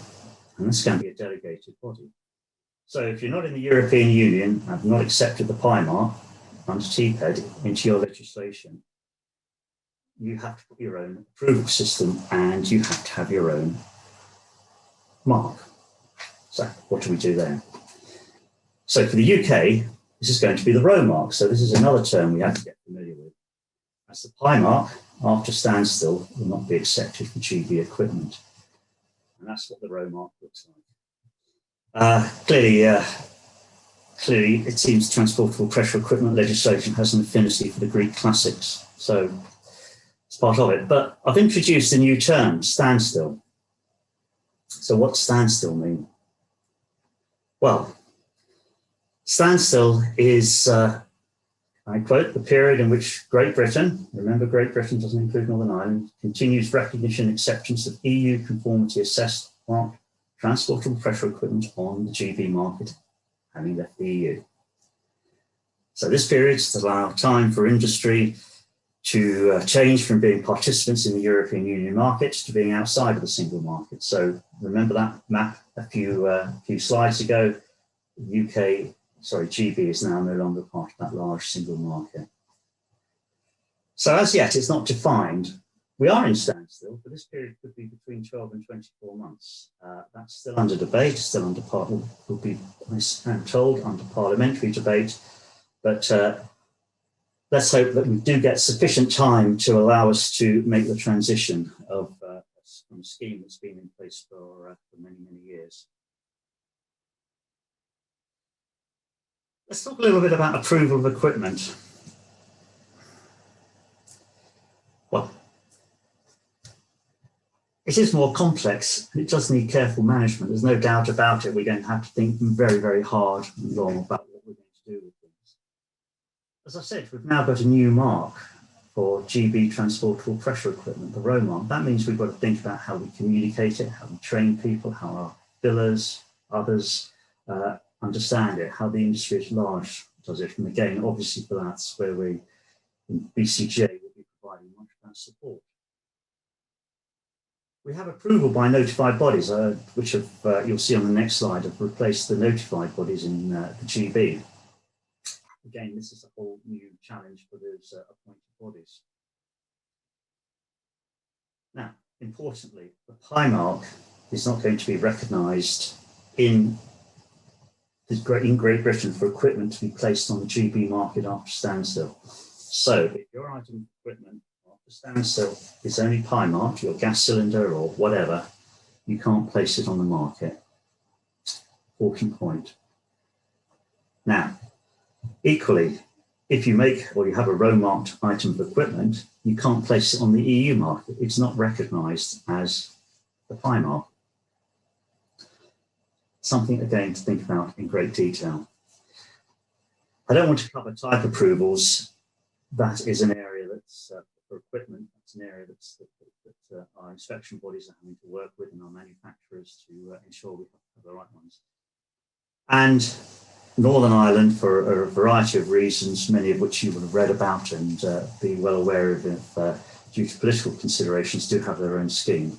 and this can be a delegated body. So if you're not in the European Union and have not accepted the PI mark under TPED into your legislation, you have to put your own approval system and you have to have your own mark. So what do we do there? So for the UK, this is going to be the row mark. So this is another term we have to get familiar with. As the PI mark, after standstill, will not be accepted for GB equipment. And that's what the row mark looks like. Clearly, it seems transportable pressure equipment legislation has an affinity for the Greek classics, so it's part of it. But I've introduced a new term, standstill. So what does standstill mean? Well, standstill is, I quote, the period in which Great Britain, remember Great Britain doesn't include Northern Ireland, continues recognition and acceptance of EU conformity assessed transportable pressure equipment on the GB market, having left the EU. So this period is to allow time for industry to change from being participants in the European Union market to being outside of the single market. So remember that map a few slides ago. GB is now no longer part of that large single market. So as yet, it's not defined. We are in standstill, but this period could be between 12 and 24 months. That's still under debate, still under will be, I'm told, under parliamentary debate. But let's hope that we do get sufficient time to allow us to make the transition of from a scheme that's been in place for many, many years. Let's talk a little bit about approval of equipment. Well, it is more complex. It does need careful management. There's no doubt about it. We're going to have to think very, very hard and long about what we're going to do with things. As I said, we've now got a new mark for GB transportable pressure equipment, the RO mark. That means we've got to think about how we communicate it, how we train people, how our billers, others understand it, how the industry at large does it. And again, obviously for that's where we in BCGA will be providing much of that support. We have approval by notified bodies, which have, you'll see on the next slide, have replaced the notified bodies in the GB. Again, this is a whole new challenge for those appointed bodies. Now, importantly, the PI mark is not going to be recognised in Great Britain for equipment to be placed on the GB market after standstill. So if your item of equipment after standstill is only PI marked, your gas cylinder or whatever, you can't place it on the market. Important point. Now, equally, if you make or you have a RO marked item of equipment, you can't place it on the EU market. It's not recognised as the PI mark. Something again to think about in great detail. I don't want to cover type approvals. That is an area that's for equipment. That's an area that our inspection bodies are having to work with and our manufacturers to ensure we have the right ones. And Northern Ireland, for a variety of reasons, many of which you will have read about and be well aware of if, due to political considerations, do have their own scheme.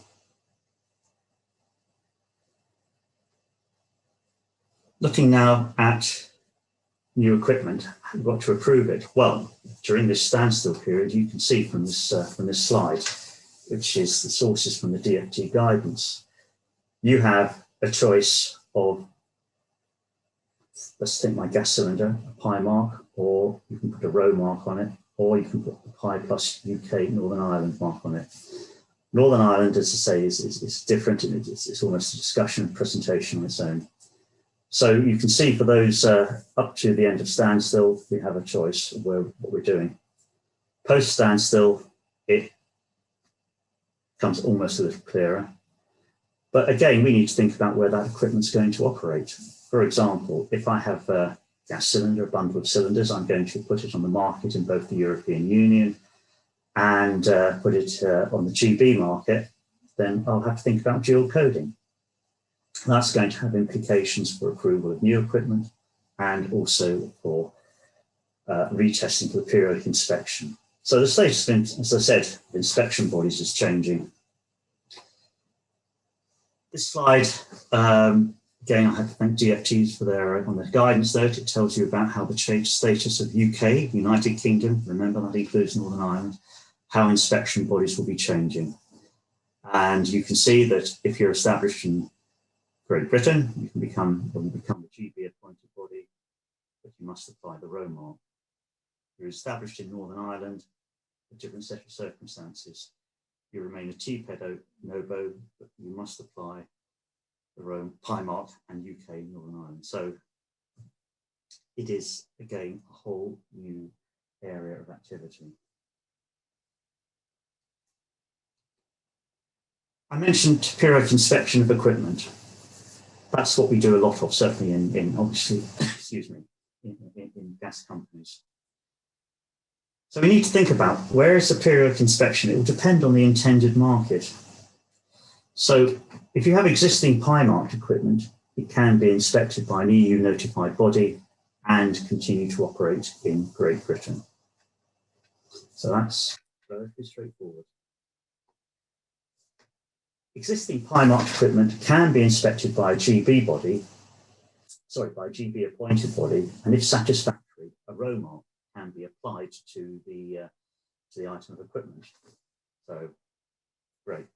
Looking now at new equipment, we've got to approve it. Well, during this standstill period, you can see from this slide, which is the sources from the DFT guidance, you have a choice of, let's think my gas cylinder, a PI mark, or you can put a RO mark on it, or you can put the PI plus UK Northern Ireland mark on it. Northern Ireland, as I say, is different, and it's almost a discussion and presentation on its own. So you can see for those up to the end of standstill, we have a choice of what we're doing. Post standstill, it becomes almost a little clearer. But again, we need to think about where that equipment's going to operate. For example, if I have a gas cylinder, a bundle of cylinders, I'm going to put it on the market in both the European Union and put it on the GB market, then I'll have to think about dual coding. That's going to have implications for approval of new equipment and also for retesting for the periodic inspection. So the status, as I said, of inspection bodies is changing. This slide, again, I have to thank DFTs for their guidance note. It tells you about how the change status of UK, United Kingdom, remember that includes Northern Ireland, how inspection bodies will be changing. And you can see that if you're established in Great Britain, you can become the GB appointed body, but you must apply the RO mark. If you're established in Northern Ireland, a different set of circumstances. You remain a TPED NOBO, but you must apply the Rome, Primark, and UK Northern Ireland. So it is, again, a whole new area of activity. I mentioned periodic inspection of equipment. That's what we do a lot of, certainly in obviously, excuse me, in gas companies. So we need to think about where is the periodic inspection? It will depend on the intended market. So if you have existing PI-marked equipment, it can be inspected by an EU notified body and continue to operate in Great Britain. So that's relatively straightforward. Existing PI-marked equipment can be inspected by a GB body, by a GB appointed body, and if satisfactory, a row mark can be applied to the item of equipment. So, great.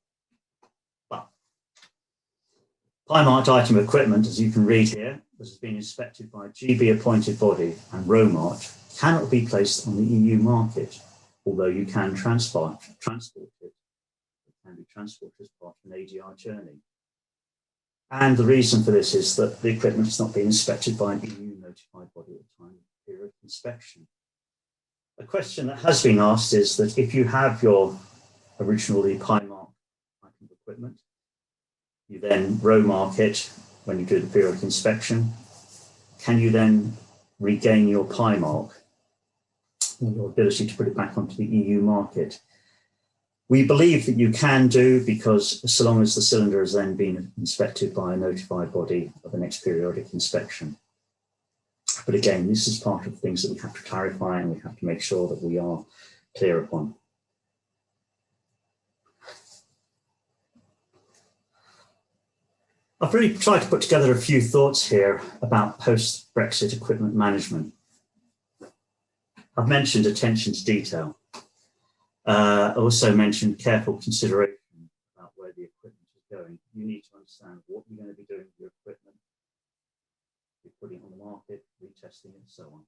But PI-marked item of equipment, as you can read here, that has been inspected by a GB appointed body and row marked, cannot be placed on the EU market, although you can transport it. It can be transported as part of an AGI journey. And the reason for this is that the equipment has not been inspected by an EU notified body at the time of periodic inspection. A question that has been asked is that if you have your originally PI-marked item of equipment, you then row mark it when you do the periodic inspection, can you then regain your PI mark or your ability to put it back onto the EU market? We believe that you can do, because so long as the cylinder has then been inspected by a notified body of the next periodic inspection. But again, this is part of things that we have to clarify and we have to make sure that we are clear upon. I've really tried to put together a few thoughts here about post-Brexit equipment management. I've mentioned attention to detail. I also mentioned careful consideration about where the equipment is going. You need to understand what you're going to be doing with your equipment. You're putting it on the market, retesting it, and so on.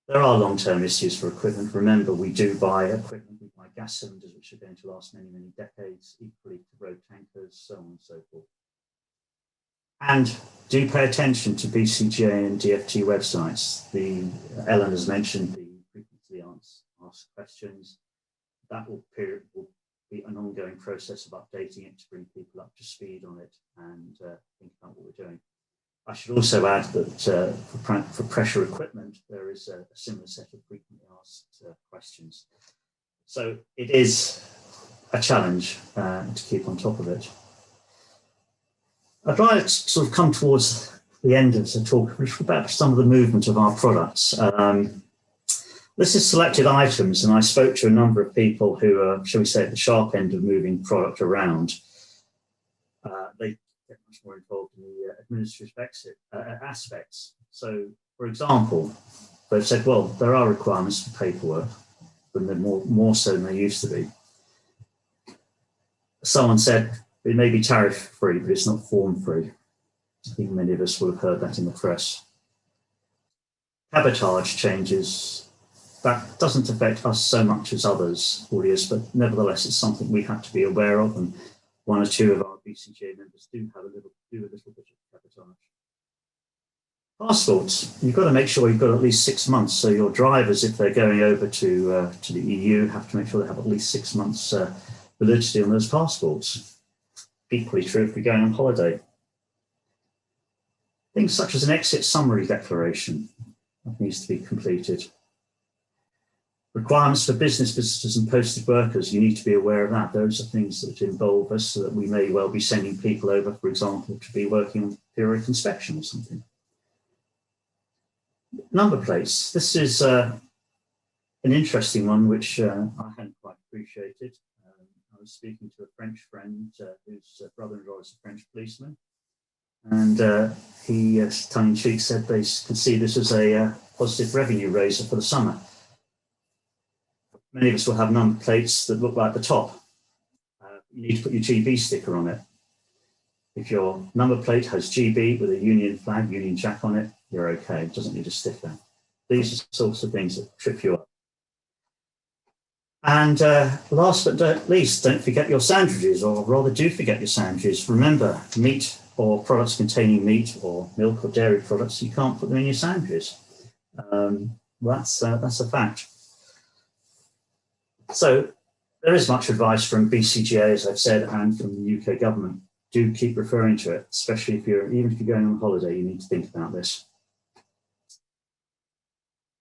There are long-term issues for equipment. Remember, we do buy equipment, we buy gas cylinders, which are going to last many, many decades, equally to road tankers, so on and so forth. And do pay attention to BCGA and DFT websites. Ellen has mentioned the frequently asked questions. That will be an ongoing process of updating it to bring people up to speed on it and think about what we're doing. I should also add that for pressure equipment, there is a similar set of frequently asked questions. So it is a challenge to keep on top of it. I'd like to sort of come towards the end of the talk about some of the movement of our products. This is selected items, and I spoke to a number of people who are, shall we say, at the sharp end of moving product around. They get much more involved in the administrative aspects. So, for example, they've said, well, there are requirements for paperwork, but they're more so than they used to be. Someone said, it may be tariff-free, but it's not form-free. I think many of us will have heard that in the press. Cabotage changes, that doesn't affect us so much as others, audience, but nevertheless, it's something we have to be aware of, and one or two of our BCGA members do have a little bit of cabotage. Passports, you've got to make sure you've got at least 6 months. So your drivers, if they're going over to the EU, have to make sure they have at least 6 months validity on those passports. Equally true if we're going on holiday. Things such as an exit summary declaration that needs to be completed. Requirements for business visitors and posted workers, you need to be aware of that. Those are things that involve us, so that we may well be sending people over, for example, to be working on periodic inspection or something. Number plates. This is an interesting one, which I hadn't quite appreciated. I was speaking to a French friend whose brother-in-law is a French policeman, and he, tongue-in-cheek, said they could see this as a positive revenue raiser for the summer. Many of us will have number plates that look like the top. You need to put your GB sticker on it. If your number plate has GB with a Union flag, Union Jack on it, you're okay. It doesn't need a sticker. These are the sorts of things that trip you up. And last but not least, don't forget your sandwiches, or rather do forget your sandwiches. Remember, meat or products containing meat or milk or dairy products, you can't put them in your sandwiches. That's a fact. So there is much advice from BCGA, as I've said, and from the UK government. Do keep referring to it, especially even if you're going on holiday, you need to think about this.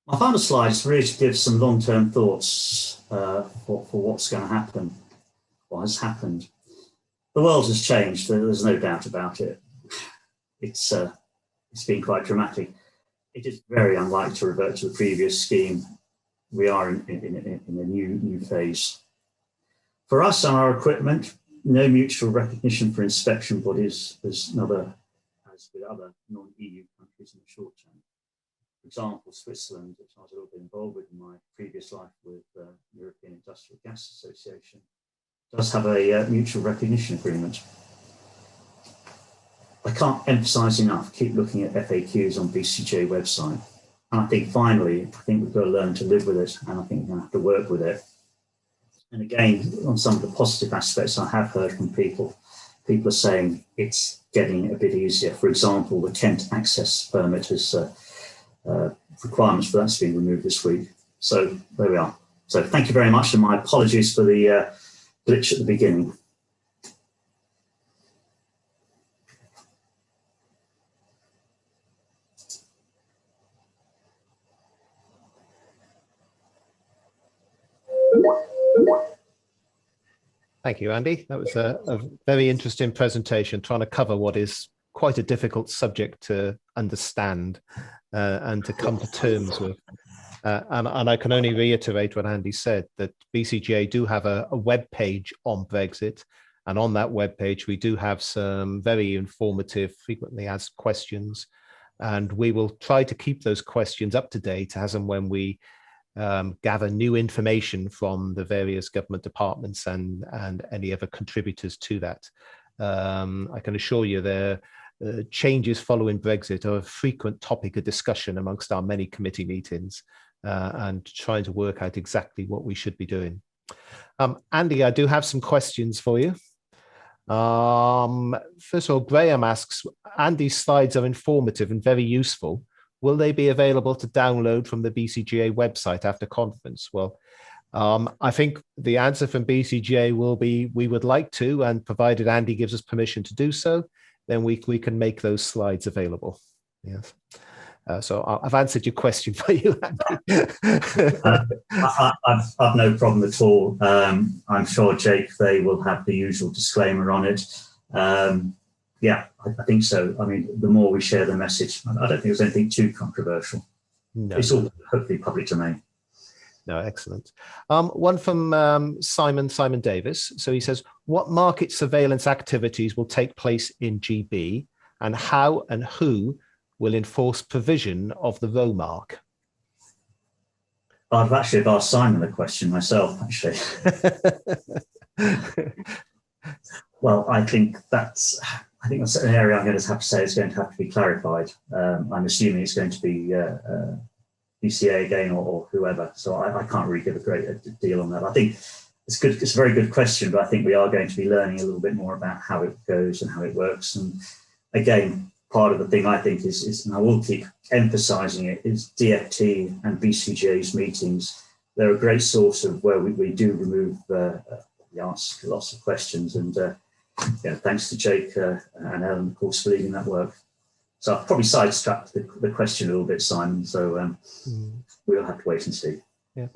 My final slide is really to give some long-term thoughts for what's going to happen, what has happened. The world has changed, there's no doubt about it. It's been quite dramatic. It is very unlikely to revert to the previous scheme. We are in a new phase. For us and our equipment, no mutual recognition for inspection bodies as with other non-EU countries in the short term. For example, Switzerland, which I was a little bit involved with in my previous life with the European Industrial Gas Association, does have a mutual recognition agreement. I can't emphasize enough, keep looking at FAQs on BCGA website. And I think finally, we've got to learn to live with it, and I think we're going to have to work with it. And again, on some of the positive aspects I have heard from people are saying it's getting a bit easier. For example, the Kent access permit has requirements for that's been removed this week. So there we are. So thank you very much, and my apologies for the glitch at the beginning. Thank you, Andy. That was a very interesting presentation, trying to cover what is quite a difficult subject to understand and to come to terms with. And I can only reiterate what Andy said, that BCGA do have a web page on Brexit. And on that web page, we do have some very informative, frequently asked questions. And we will try to keep those questions up to date as and when we gather new information from the various government departments and any other contributors to that. I can assure you the changes following Brexit are a frequent topic of discussion amongst our many committee meetings and trying to work out exactly what we should be doing. Andy, I do have some questions for you. First of all, Graham asks, Andy's slides are informative and very useful. Will they be available to download from the BCGA website after conference? Well, I think the answer from BCGA will be, we would like to, and provided Andy gives us permission to do so, then we can make those slides available. Yes. So I've answered your question for you, Andy. I've no problem at all. I'm sure, Jake, they will have the usual disclaimer on it. Yeah, I think so. I mean, the more we share the message, I don't think there's anything too controversial. No. It's all hopefully public domain. No, excellent. One from Simon Davis. So he says, what market surveillance activities will take place in GB, and how and who will enforce provision of the row mark? I've actually asked Simon the question myself, actually. Well, I think that's an area I'm going to have to say is going to have to be clarified. I'm assuming it's going to be BCA again or whoever. So I can't really give a great deal on that. I think it's good. It's a very good question, but I think we are going to be learning a little bit more about how it goes and how it works. And again, part of the thing I think is, and I will keep emphasising it, is DFT and BCGA's meetings. They're a great source of where we do remove, we ask lots of questions, and yeah, thanks to Jake and Ellen, of course, for leading that work. So I've probably sidetracked the question a little bit, Simon. So we'll have to wait and see. Yeah,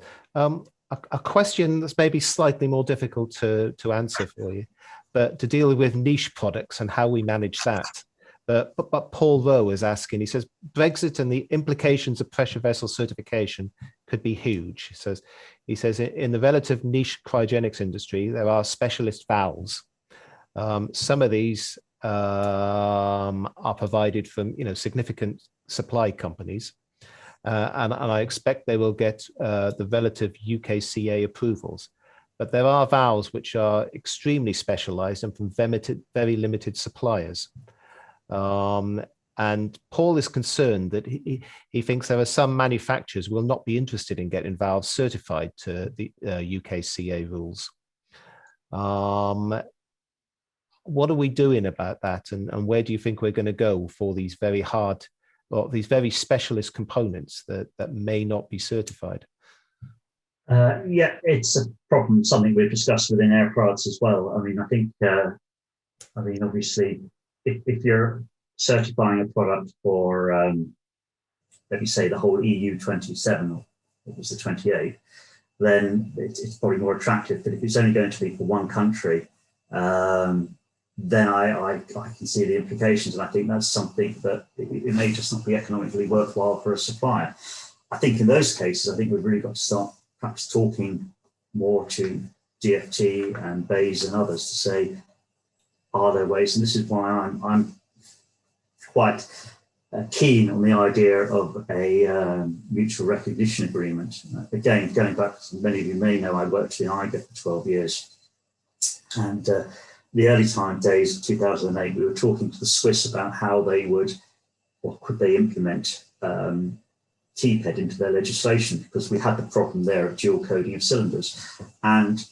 a question that's maybe slightly more difficult to answer for you, but to deal with niche products and how we manage that. But Paul Rowe is asking, he says, Brexit and the implications of pressure vessel certification could be huge. He says, in the relative niche cryogenics industry, there are specialist valves. Some of these are provided from significant supply companies, and I expect they will get the relative UKCA approvals. But there are valves which are extremely specialized and from very limited suppliers. And Paul is concerned that he thinks there are some manufacturers will not be interested in getting valves certified to the UKCA rules. What are we doing about that? And where do you think we're going to go for these very hard, or these very specialist components that may not be certified? Yeah, it's a problem, something we've discussed within Aircrads as well. I mean, I think, obviously, if you're certifying a product for, let me say, the whole EU 27, or it was the 28, then it's probably more attractive. But if it's only going to be for one country, then I can see the implications. And I think that's something that it may just not be economically worthwhile for a supplier. I think in those cases, I think we've really got to start perhaps talking more to DFT and BEIS and others to say, are there ways? And this is why I'm quite keen on the idea of a mutual recognition agreement. Again, going back, many of you may know, I worked in IGA for 12 years. And the early days of 2008, we were talking to the Swiss about how they would, or could they implement TPED into their legislation, because we had the problem there of dual coding of cylinders. And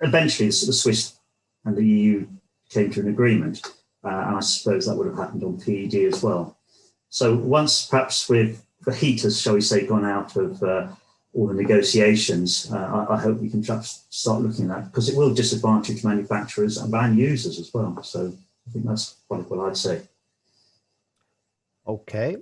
eventually the Swiss and the EU came to an agreement. And I suppose that would have happened on PED as well. So once perhaps with the heaters, shall we say, gone out of all the negotiations, I hope we can start looking at that, because it will disadvantage manufacturers and users as well. So I think that's probably what I'd say. Okay.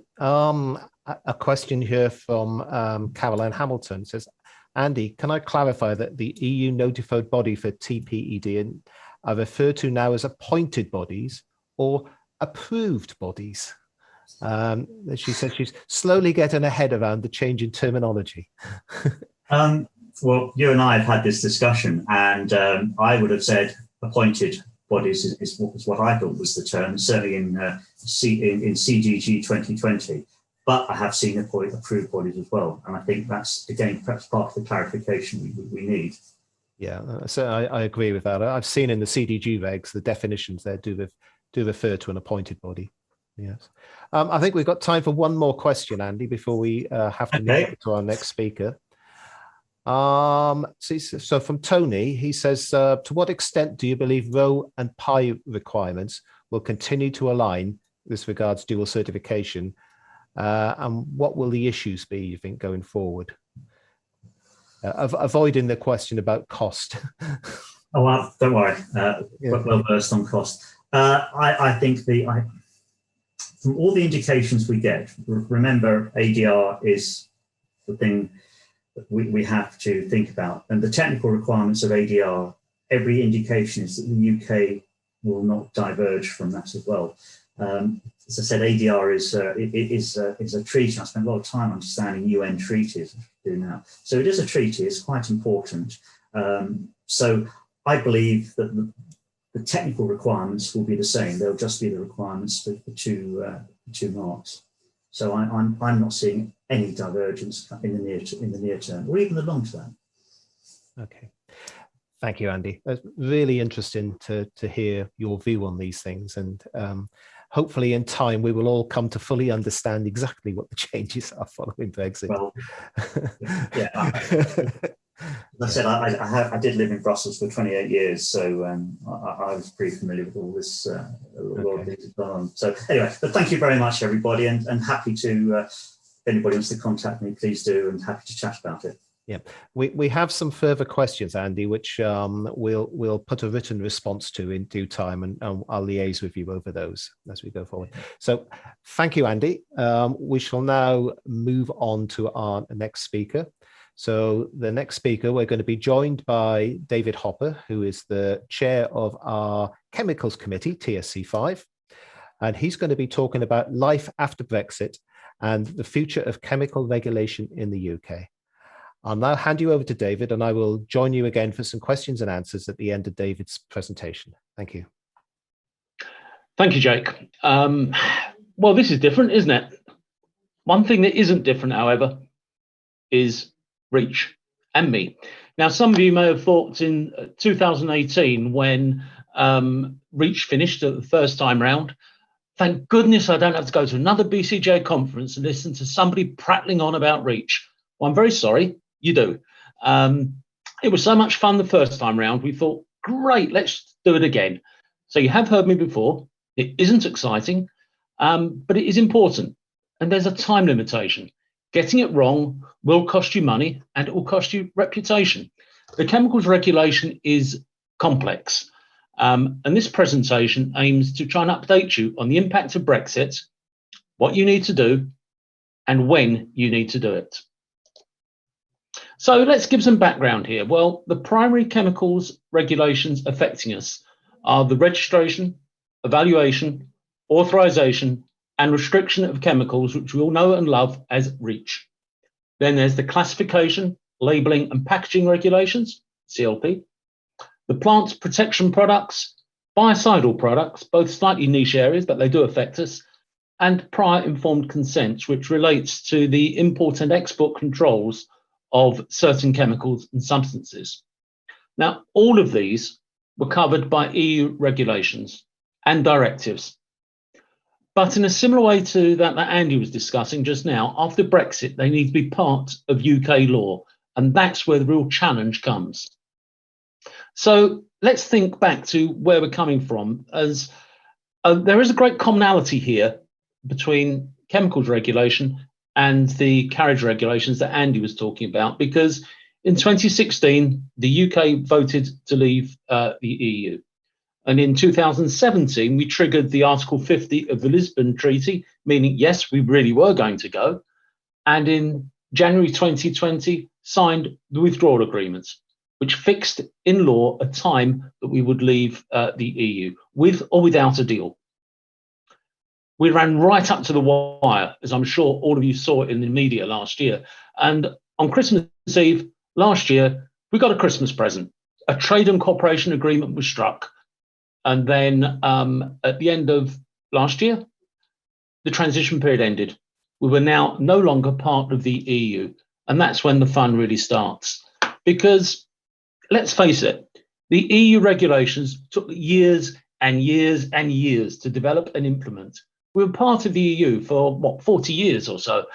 A question here from Caroline Hamilton says, Andy, can I clarify that the EU notified body for TPED are referred to now as appointed bodies or approved bodies? She said she's slowly getting her head around the change in terminology. Well, you and I have had this discussion, and I would have said appointed bodies is what I thought was the term, certainly in CGG 2020. But I have seen approved bodies as well, and I think that's, again, perhaps part of the clarification we need. Yeah, so I agree with that. I've seen in the CDG regs the definitions there do refer to an appointed body. Yes. I think we've got time for one more question, Andy, before we have to move to our next speaker. So from Tony, he says, to what extent do you believe row and pie requirements will continue to align with regards dual certification? And what will the issues be, you think, going forward? Avoiding the question about cost. Oh, well, don't worry. Well versed on cost. I think from all the indications we get, remember ADR is the thing that we have to think about. And the technical requirements of ADR, every indication is that the UK will not diverge from that as well. As I said, ADR is a treaty. I spent a lot of time understanding UN treaties now. So it is a treaty. It's quite important. So I believe that the technical requirements will be the same. They'll just be the requirements for the two marks. So I'm not seeing any divergence in the near term or even the long term. Okay. Thank you, Andy. It's really interesting to hear your view on these things, and hopefully in time we will all come to fully understand exactly what the changes are following Brexit. Well, yeah. As I said, I did live in Brussels for 28 years, so I was pretty familiar with all this. So anyway, but thank you very much, everybody, and happy to, if anybody wants to contact me, please do, and happy to chat about it. Yeah, we have some further questions, Andy, which we'll put a written response to in due time, and I'll liaise with you over those as we go forward. So thank you, Andy. We shall now move on to our next speaker. So the next speaker, we're going to be joined by David Hopper, who is the chair of our Chemicals Committee, TSC5, and he's going to be talking about life after Brexit and the future of chemical regulation in the UK. I'll now hand you over to David, and I will join you again for some questions and answers at the end of David's presentation. Thank you. Thank you, Jake. Well, this is different, isn't it? One thing that isn't different, however, is REACH and me. Now, some of you may have thought in 2018, when REACH finished at the first time round, Thank goodness I don't have to go to another BCGA conference and listen to somebody prattling on about REACH. Well, I'm very sorry, you do. It was so much fun the first time round, we thought, great, let's do it again. So you have heard me before. It isn't exciting, but it is important. And there's a time limitation. Getting it wrong will cost you money and it will cost you reputation. The chemicals regulation is complex. And this presentation aims to try and update you on the impact of Brexit, what you need to do, and when you need to do it. So let's give some background here. Well, the primary chemicals regulations affecting us are the registration, evaluation, authorization, and restriction of chemicals, which we all know and love as REACH. Then there's the classification, labeling, and packaging regulations, CLP. The plant protection products, biocidal products, both slightly niche areas, but they do affect us, and prior informed consent, which relates to the import and export controls of certain chemicals and substances. Now, all of these were covered by EU regulations and directives. But in a similar way to that Andy was discussing just now, after Brexit, they need to be part of UK law, and that's where the real challenge comes. So let's think back to where we're coming from, as there is a great commonality here between chemicals regulation and the carriage regulations that Andy was talking about, because in 2016, the UK voted to leave the EU. And in 2017, we triggered the Article 50 of the Lisbon Treaty, meaning, yes, we really were going to go. And in January 2020, signed the withdrawal agreement, which fixed in law a time that we would leave the EU, with or without a deal. We ran right up to the wire, as I'm sure all of you saw in the media last year. And on Christmas Eve last year, we got a Christmas present. A trade and cooperation agreement was struck. And then at the end of last year, the transition period ended. We were now no longer part of the EU. And that's when the fun really starts. Because let's face it, the EU regulations took years and years and years to develop and implement. We were part of the EU for, what, 40 years or so.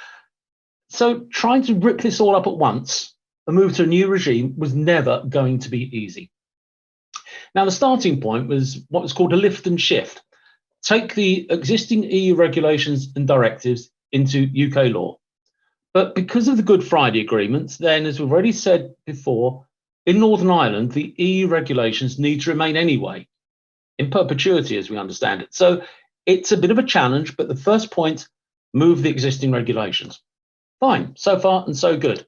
So trying to rip this all up at once and move to a new regime was never going to be easy. Now, the starting point was what was called a lift and shift. Take the existing EU regulations and directives into UK law. But because of the Good Friday Agreement, then, as we've already said before, in Northern Ireland, the EU regulations need to remain anyway, in perpetuity, as we understand it. So it's a bit of a challenge, but the first point, move the existing regulations. Fine, so far and so good.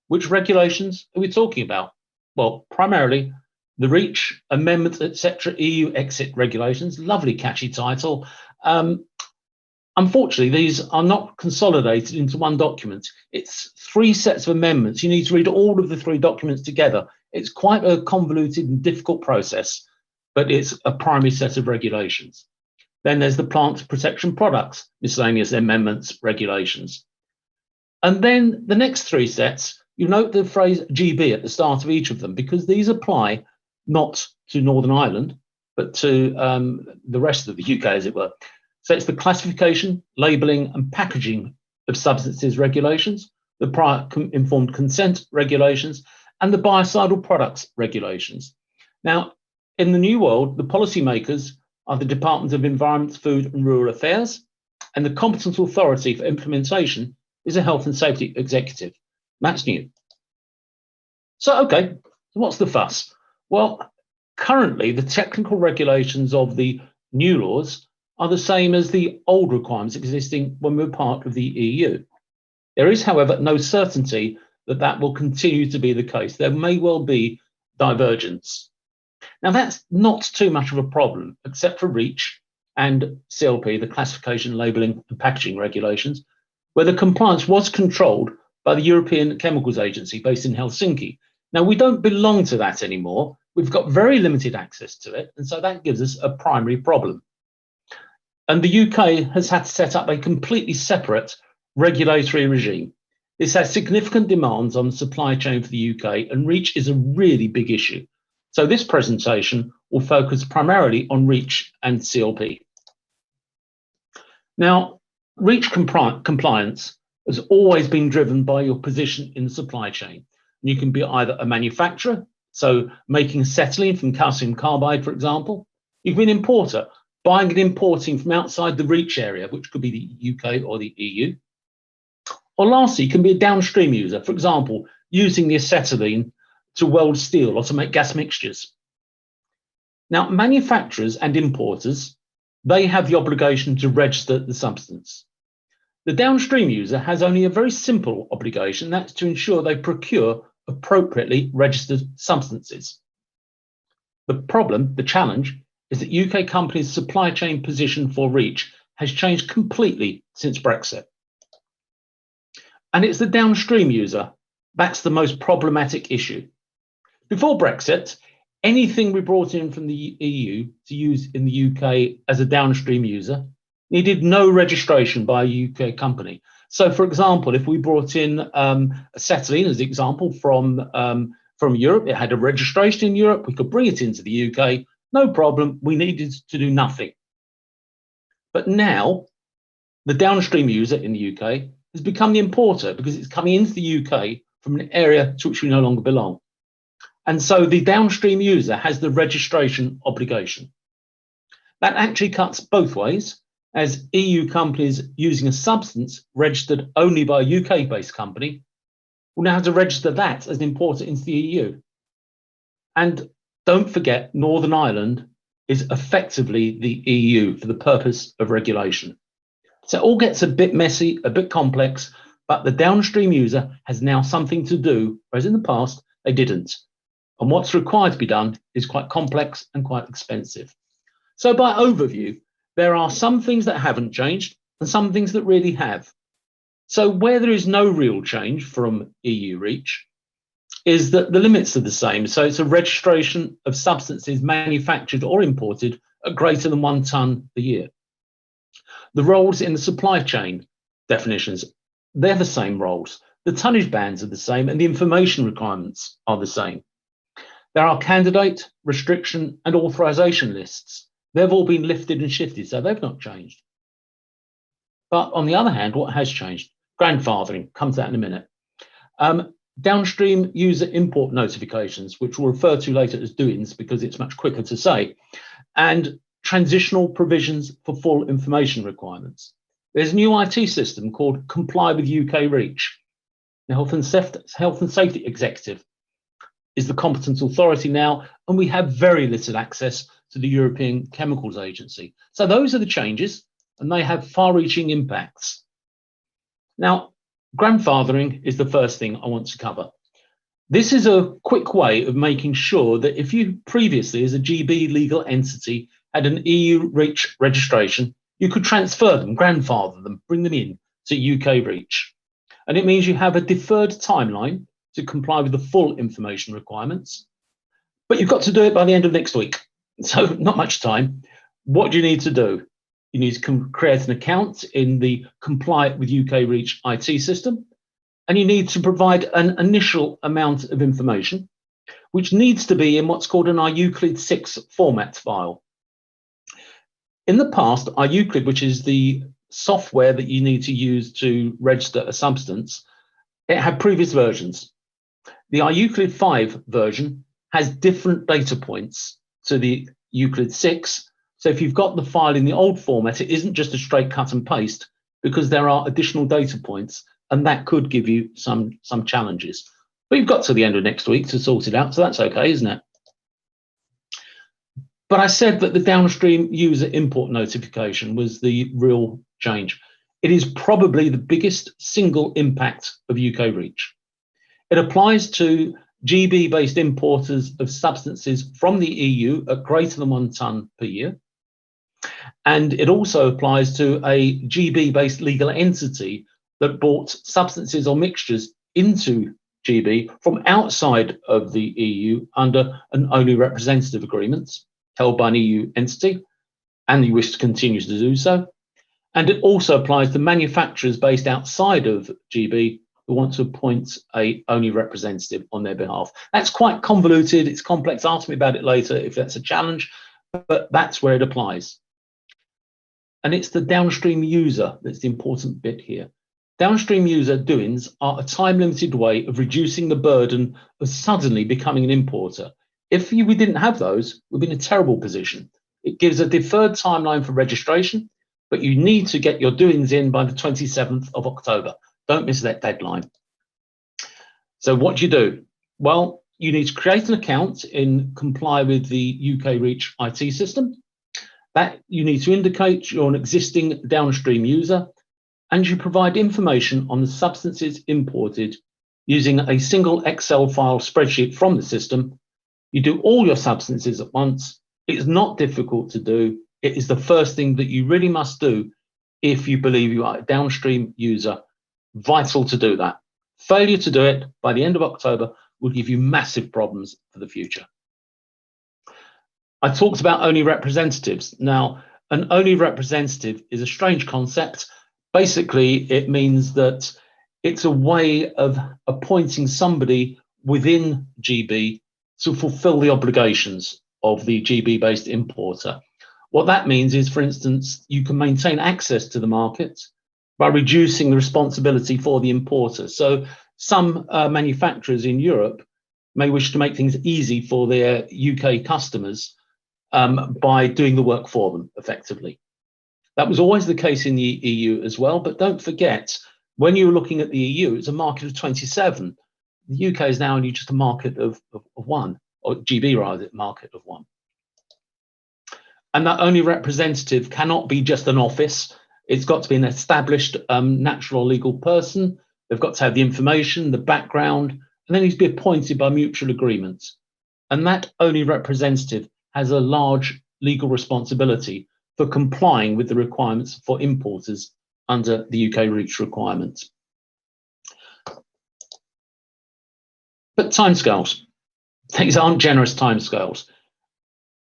Which regulations are we talking about? Well, primarily the REACH, Amendment, etc. EU exit regulations. Lovely, catchy title. Unfortunately, these are not consolidated into one document. It's 3 sets of amendments. You need to read all of the 3 documents together. It's quite a convoluted and difficult process, but it's a primary set of regulations. Then there's the plant protection products, miscellaneous amendments, regulations. And then the next 3 sets, you note the phrase GB at the start of each of them, because these apply not to Northern Ireland, but to the rest of the UK, as it were. So it's the classification, labelling and packaging of substances regulations, the prior informed consent regulations, and the biocidal products regulations. Now, in the new world, the policymakers are the Department of Environment, Food and Rural Affairs, and the competent authority for implementation is a Health and Safety Executive. That's new. So, okay, what's the fuss? Well, currently, the technical regulations of the new laws are the same as the old requirements existing when we were part of the EU. There is, however, no certainty that that will continue to be the case. There may well be divergence. Now, that's not too much of a problem, except for REACH and CLP, the classification, labelling and packaging regulations, where the compliance was controlled by the European Chemicals Agency based in Helsinki. Now, we don't belong to that anymore. We've got very limited access to it, and so that gives us a primary problem. And the UK has had to set up a completely separate regulatory regime. This has significant demands on the supply chain for the UK, and REACH is a really big issue. So this presentation will focus primarily on REACH and CLP. Now, REACH compliance has always been driven by your position in the supply chain. You can be either a manufacturer, so making acetylene from calcium carbide, for example. You can be an importer, buying and importing from outside the REACH area, which could be the UK or the EU. Or lastly, you can be a downstream user, for example, using the acetylene to weld steel or to make gas mixtures. Now, manufacturers and importers, they have the obligation to register the substance. The downstream user has only a very simple obligation, that's to ensure they procure appropriately registered substances. The challenge, is that UK companies' supply chain position for REACH has changed completely since Brexit. And it's the downstream user that's the most problematic issue. Before Brexit, anything we brought in from the EU to use in the UK as a downstream user needed no registration by a UK company. So, for example, if we brought in acetylene as an example from Europe, it had a registration in Europe, we could bring it into the UK, no problem, we needed to do nothing. But now, the downstream user in the UK has become the importer because it's coming into the UK from an area to which we no longer belong. And so the downstream user has the registration obligation. That actually cuts both ways, as EU companies using a substance registered only by a UK-based company will now have to register that as an importer into the EU. And don't forget, Northern Ireland is effectively the EU for the purpose of regulation. So it all gets a bit messy, a bit complex, but the downstream user has now something to do, whereas in the past, they didn't. And what's required to be done is quite complex and quite expensive. So by overview, there are some things that haven't changed and some things that really have. So where there is no real change from EU REACH is that the limits are the same. So it's a registration of substances manufactured or imported at greater than 1 tonne a year. The roles in the supply chain definitions, they're the same roles. The tonnage bands are the same and the information requirements are the same. There are candidate, restriction and authorization lists. They've all been lifted and shifted, so they've not changed. But on the other hand, what has changed? Grandfathering, comes out in a minute. Downstream user import notifications, which we'll refer to later as doings because it's much quicker to say, and transitional provisions for full information requirements. There's a new IT system called Comply with UK REACH. The Health and Safety Executive is the competent authority now, and we have very little access to the European Chemicals Agency. So those are the changes, and they have far-reaching impacts. Now, grandfathering is the first thing I want to cover. This is a quick way of making sure that if you previously, as a GB legal entity, had an EU REACH registration, you could transfer them, grandfather them, bring them in to UK REACH. And it means you have a deferred timeline to comply with the full information requirements, but you've got to do it by the end of next week. So not much time. What do you need to do? You need to create an account in the Comply with UK REACH IT system, and you need to provide an initial amount of information, which needs to be in what's called an IUCLID6 format file. In the past, IUCLID, which is the software that you need to use to register a substance, it had previous versions. The IUCLID 5 version has different data points to the Euclid 6. So if you've got the file in the old format, it isn't just a straight cut and paste because there are additional data points, and that could give you some challenges. But you've got to the end of next week to sort it out, so that's okay, isn't it? But I said that the downstream user import notification was the real change. It is probably the biggest single impact of UK REACH. It applies to GB-based importers of substances from the EU at greater than 1 tonne per year. And it also applies to a GB-based legal entity that brought substances or mixtures into GB from outside of the EU under an only representative agreement held by an EU entity, and you wish to continue to do so. And it also applies to manufacturers based outside of GB who want to appoint a only representative on their behalf. That's quite convoluted, it's complex. Ask me about it later if that's a challenge, but that's where it applies. and it's the downstream user that's the important bit here. Downstream user doings are a time-limited way of reducing the burden of suddenly becoming an importer. If we didn't have those, we'd be in a terrible position. It gives a deferred timeline for registration, but you need to get your doings in by the 27th of October. Don't miss that deadline. So what do? Well, you need to create an account and comply with the UK REACH IT system. That you need to indicate you're an existing downstream user, and you provide information on the substances imported using a single Excel file spreadsheet from the system. You do all your substances at once. It's not difficult to do. It is the first thing that you really must do if you believe you are a downstream user. Vital to do that. Failure to do it by the end of October will give you massive problems for the future. I talked about only representatives. Now, an only representative is a strange concept. Basically, it means that it's a way of appointing somebody within GB to fulfill the obligations of the GB-based importer. What that means is, for instance, you can maintain access to the market by reducing the responsibility for the importer. So some manufacturers in Europe may wish to make things easy for their UK customers by doing the work for them effectively. That was always the case in the EU as well, but don't forget, when you're looking at the EU, it's a market of 27. The UK is now only just a market of one, or GB rather, market of one. And that only representative cannot be just an office. It's got to be an established natural legal person. They've got to have the information, the background, and then needs to be appointed by mutual agreement. And that only representative has a large legal responsibility for complying with the requirements for importers under the UK REACH requirements. But timescales, these aren't generous timescales.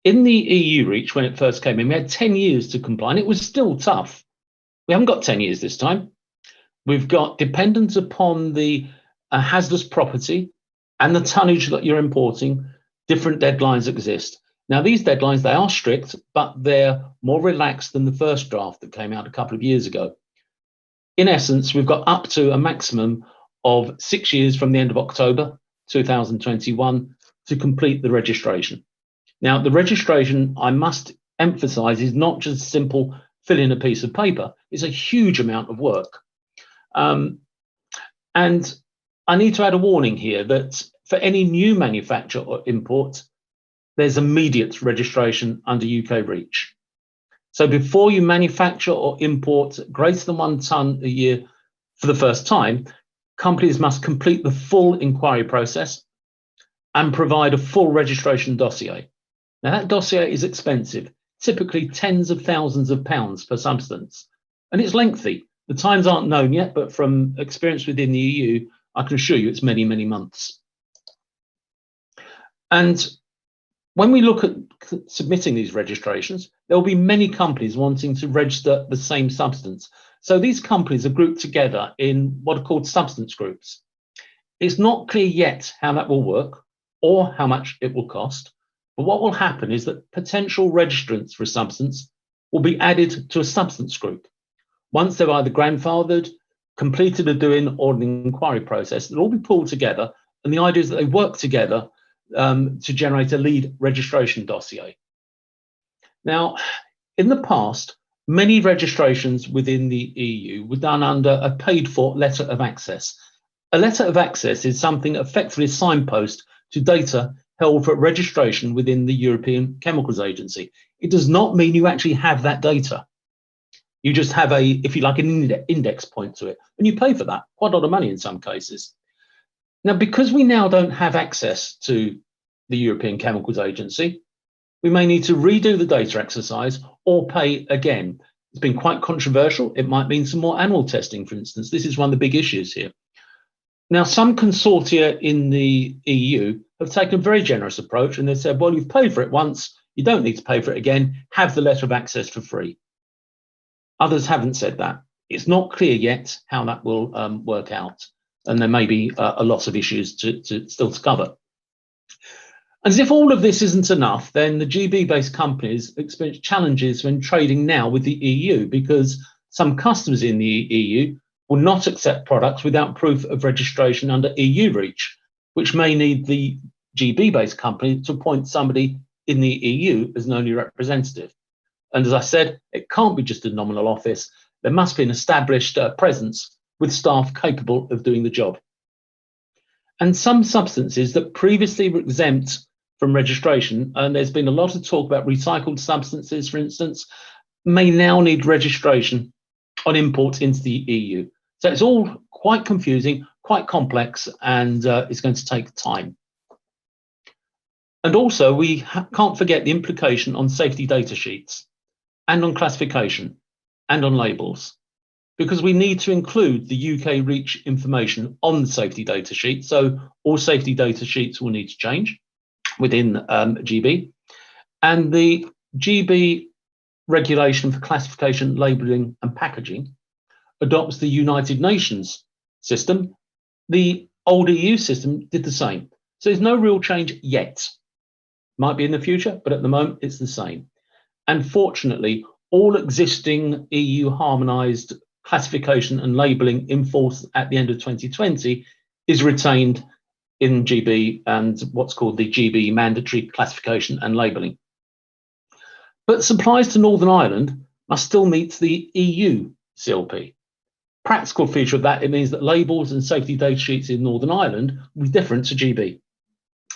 In the EU REACH, when it first came in, we had 10 years to comply, and it was still tough. We haven't got 10 years this time. We've got, dependent upon the hazardous property and the tonnage that you're importing, different deadlines exist. Now, these deadlines, they are strict, but they're more relaxed than the first draft that came out a couple of years ago. In essence, we've got up to a maximum of 6 years from the end of October 2021 to complete the registration. Now, the registration, I must emphasize, is not just simple fill in a piece of paper. It's a huge amount of work. And I need to add a warning here that for any new manufacture or import, there's immediate registration under UK REACH. So before you manufacture or import greater than 1 tonne a year for the first time, companies must complete the full inquiry process and provide a full registration dossier. Now, that dossier is expensive, typically tens of thousands of pounds per substance, and it's lengthy. The times aren't known yet, but from experience within the EU, I can assure you it's many, many months. And when we look at submitting these registrations, there will be many companies wanting to register the same substance. So these companies are grouped together in what are called substance groups. It's not clear yet how that will work or how much it will cost. But what will happen is that potential registrants for a substance will be added to a substance group. Once they're either grandfathered, completed a doing or an inquiry process, they'll all be pulled together. And the idea is that they work together to generate a lead registration dossier. Now, in the past, many registrations within the EU were done under a paid-for letter of access. A letter of access is something effectively a signpost to data held for registration within the European Chemicals Agency. It does not mean you actually have that data. You just have a, if you like, an index point to it, and you pay for that, quite a lot of money in some cases. Now, because we now don't have access to the European Chemicals Agency, we may need to redo the data exercise or pay again. It's been quite controversial. It might mean some more animal testing, for instance. This is one of the big issues here. Now, some consortia in the EU have taken a very generous approach, and they've said, well, you've paid for it once, you don't need to pay for it again, have the letter of access for free. Others haven't said that. It's not clear yet how that will work out, and there may be a lot of issues still to cover. As if all of this isn't enough, then the GB-based companies experience challenges when trading now with the EU, because some customers in the EU will not accept products without proof of registration under EU REACH, which may need the GB-based company to appoint somebody in the EU as an only representative. And as I said, it can't be just a nominal office. There must be an established presence with staff capable of doing the job. And some substances that previously were exempt from registration, and there's been a lot of talk about recycled substances, for instance, may now need registration on imports into the EU. So it's all quite confusing, quite complex, and it's going to take time. And also, we can't forget the implication on safety data sheets and on classification and on labels, because we need to include the UK REACH information on the safety data sheet. So all safety data sheets will need to change within GB. And the GB regulation for classification, labelling and packaging adopts the United Nations system. The old EU system did the same. So there's no real change yet. Might be in the future, but at the moment it's the same. And fortunately, all existing EU harmonised classification and labelling in force at the end of 2020 is retained in GB and what's called the GB mandatory classification and labelling. But supplies to Northern Ireland must still meet the EU CLP. Practical feature of that, it means that labels and safety data sheets in Northern Ireland will be different to GB.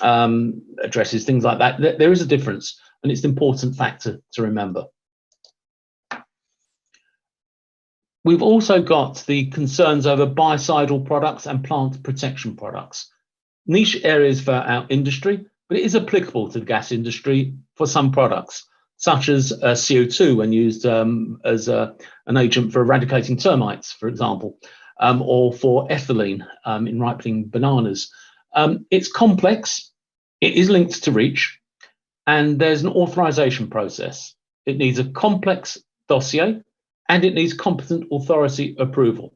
Addresses, things like that. There is a difference, and it's an important factor to remember. We've also got the concerns over biocidal products and plant protection products. Niche areas for our industry, but it is applicable to the gas industry for some products, such as CO2 when used as an agent for eradicating termites, for example, or for ethylene in ripening bananas. It's complex, it is linked to REACH, and there's an authorization process. It needs a complex dossier, and it needs competent authority approval.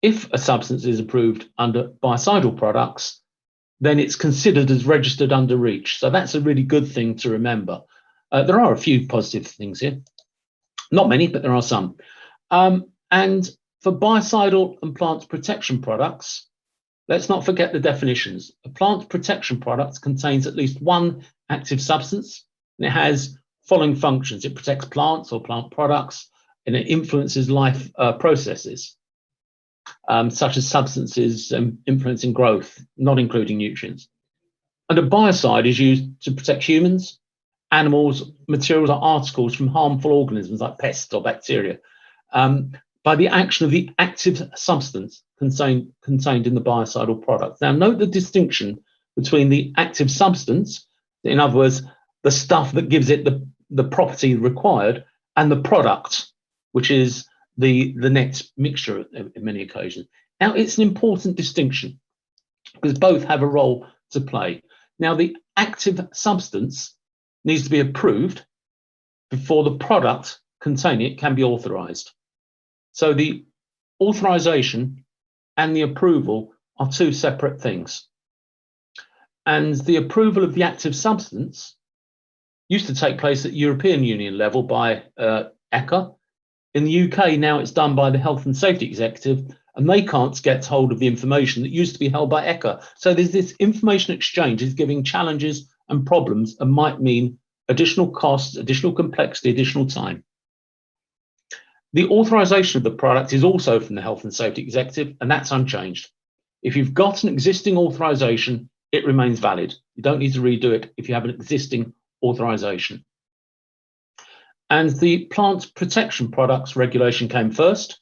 If a substance is approved under biocidal products, then it's considered as registered under REACH. So that's a really good thing to remember. There are a few positive things here. Not many, but there are some. And for biocidal and plant protection products, let's not forget the definitions. A plant protection product contains at least one active substance, and it has following functions. It protects plants or plant products, and it influences life processes, such as substances influencing growth, not including nutrients. And a biocide is used to protect humans, animals, materials or articles from harmful organisms like pests or bacteria by the action of the active substance contained in the biocidal product. Now, note the distinction between the active substance, in other words, the stuff that gives it the property required, and the product, which is the net mixture in many occasions. Now, it's an important distinction because both have a role to play. Now, the active substance needs to be approved before the product containing it can be authorized. So the authorization and the approval are two separate things. And the approval of the active substance used to take place at European Union level by ECHA. In the UK, now it's done by the Health and Safety Executive, and they can't get hold of the information that used to be held by ECHA. So there's this information exchange is giving challenges and problems and might mean additional costs, additional complexity, additional time. The authorization of the product is also from the Health and Safety Executive, and that's unchanged. If you've got an existing authorization, it remains valid. You don't need to redo it if you have an existing authorization. And the plant protection products regulation came first,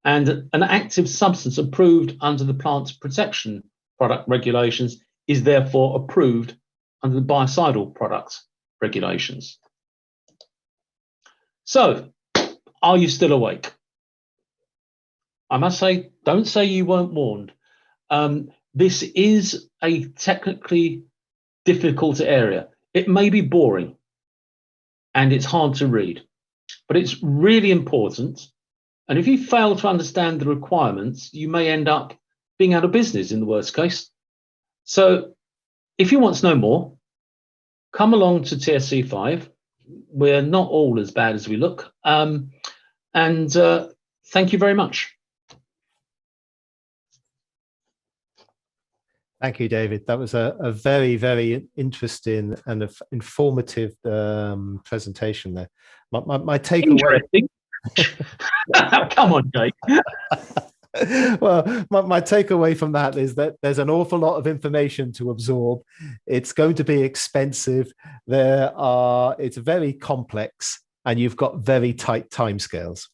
and an active substance approved under the plant protection product regulations is therefore approved under the biocidal products regulations. So, are you still awake? I must say, don't say you weren't warned. This is a technically difficult area. It may be boring and it's hard to read, but it's really important. And if you fail to understand the requirements, you may end up being out of business in the worst case. So if you want to know more, come along to TSC5. We're not all as bad as we look. And thank you very much. Thank you, David. That was a very, very interesting and informative presentation there. My takeaway. Come on, Jake. Well, my takeaway from that is that there's an awful lot of information to absorb. It's going to be expensive. It's very complex, and you've got very tight timescales.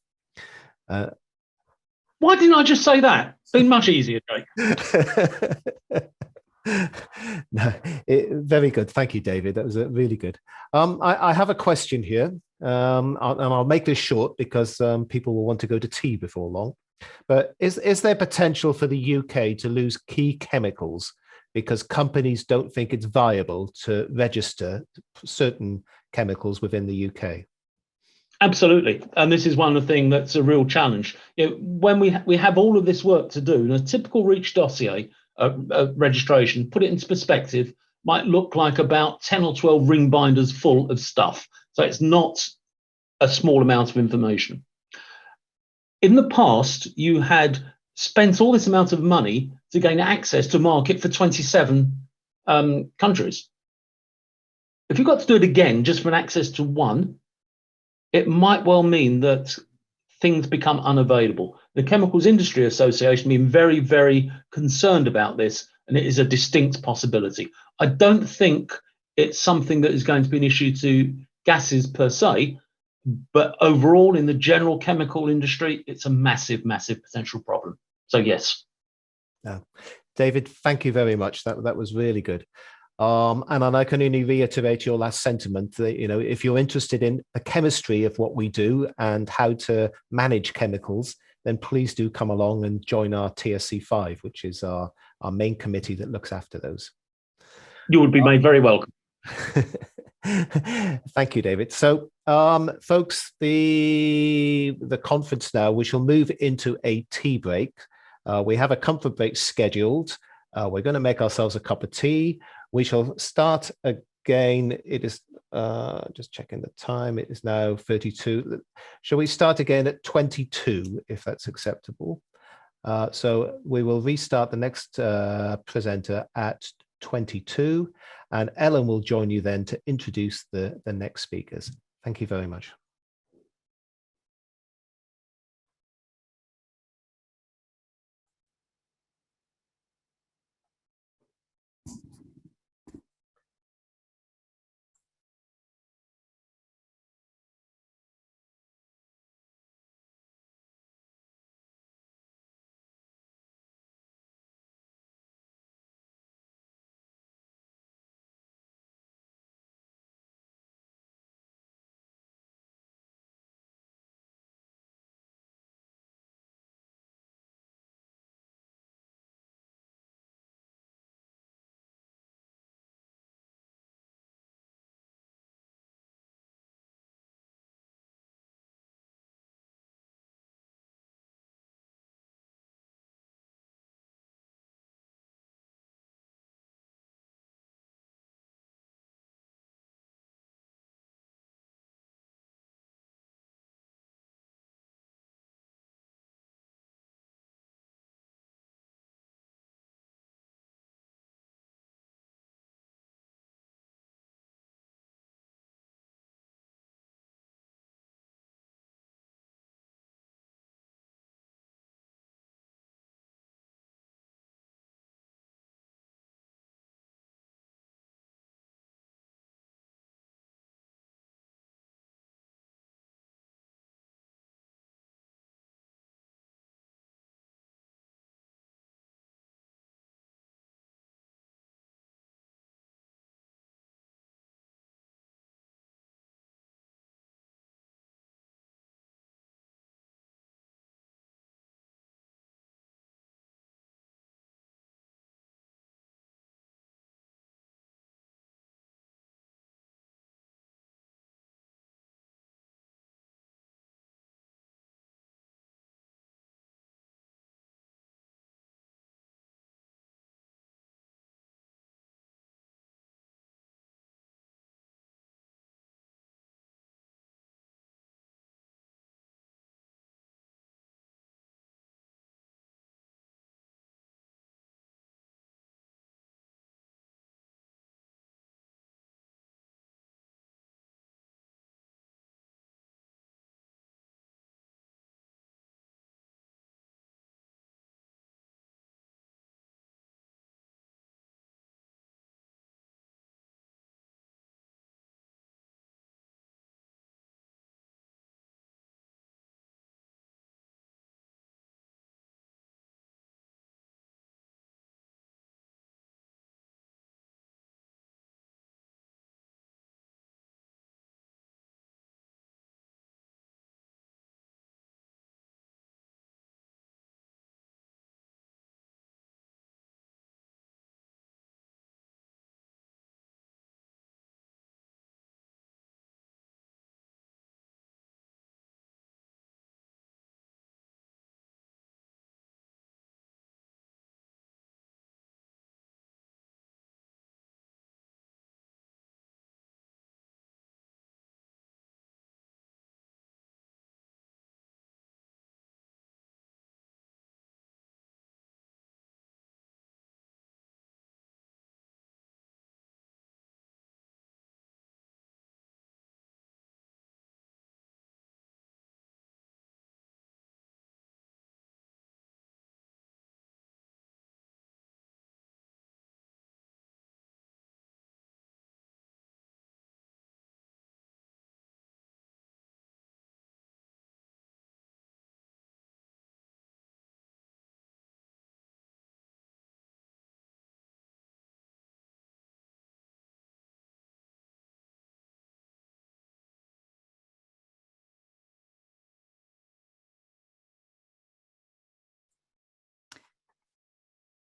Why didn't I just say that? It's been much easier, Jake. No, very good. Thank you, David. That was really good. I have a question here, and I'll make this short because people will want to go to tea before long. But is there potential for the UK to lose key chemicals because companies don't think it's viable to register certain chemicals within the UK? Absolutely, and this is one of the things that's a real challenge. When we have all of this work to do, and a typical REACH dossier registration, put it into perspective, might look like about 10 or 12 ring binders full of stuff. So it's not a small amount of information. In the past, you had spent all this amount of money to gain access to market for 27 countries. If you've got to do it again just for an access to one, it might well mean that things become unavailable. The Chemicals Industry Association has been very, very concerned about this, and it is a distinct possibility. I don't think it's something that is going to be an issue to gases per se, but overall in the general chemical industry, it's a massive, massive potential problem. So yes. David, thank you very much. That was really good. And I can only reiterate your last sentiment that, if you're interested in the chemistry of what we do and how to manage chemicals, then please do come along and join our TSC5, which is our main committee that looks after those. You would be made very welcome. Thank you, David. So, folks, the conference now, we shall move into a tea break. We have a comfort break scheduled. We're going to make ourselves a cup of tea. We shall start again. It is just checking the time. It is now 32. Shall we start again at 22, if that's acceptable? So we will restart the next presenter at 22, and Ellen will join you then to introduce the next speakers. Thank you very much.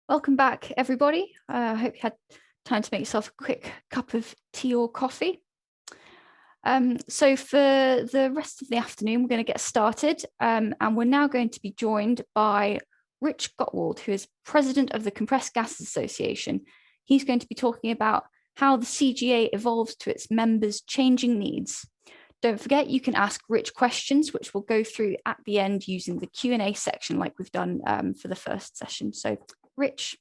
Welcome back, everybody. I hope you had time to make yourself a quick cup of tea or coffee. So for the rest of the afternoon, we're going to get started, and we're now going to be joined by Rich Gottwald, who is president of the Compressed Gases Association. He's going to be talking about how the CGA evolves to its members' changing needs. Don't forget, you can ask Rich questions, which we'll go through at the end using the Q&A section like we've done for the first session. So, Rich.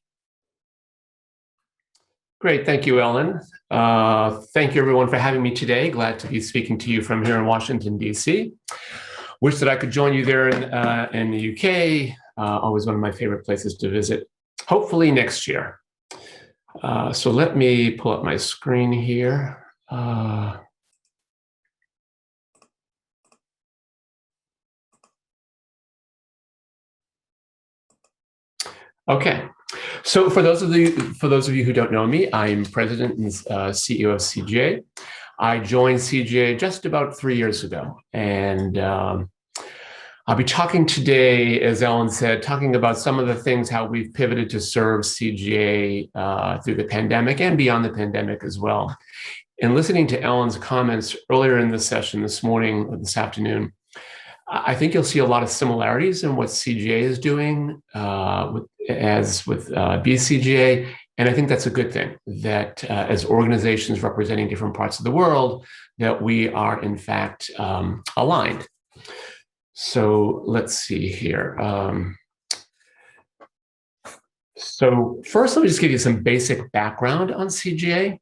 Great, thank you, Ellen. Thank you everyone for having me today. Glad to be speaking to you from here in Washington, DC. Wish that I could join you there in the UK. Always one of my favorite places to visit, hopefully next year. So let me pull up my screen here. Okay, so for those of you who don't know me, I'm president and CEO of CGA. I joined CGA just about 3 years ago, and I'll be talking today, as Ellen said, talking about some of the things, how we've pivoted to serve CGA through the pandemic and beyond the pandemic as well. And listening to Ellen's comments earlier in the session this morning or this afternoon, I think you'll see a lot of similarities in what CGA is doing with BCGA. And I think that's a good thing, that as organizations representing different parts of the world, that we are in fact aligned. So let's see here. So first, let me just give you some basic background on CGA,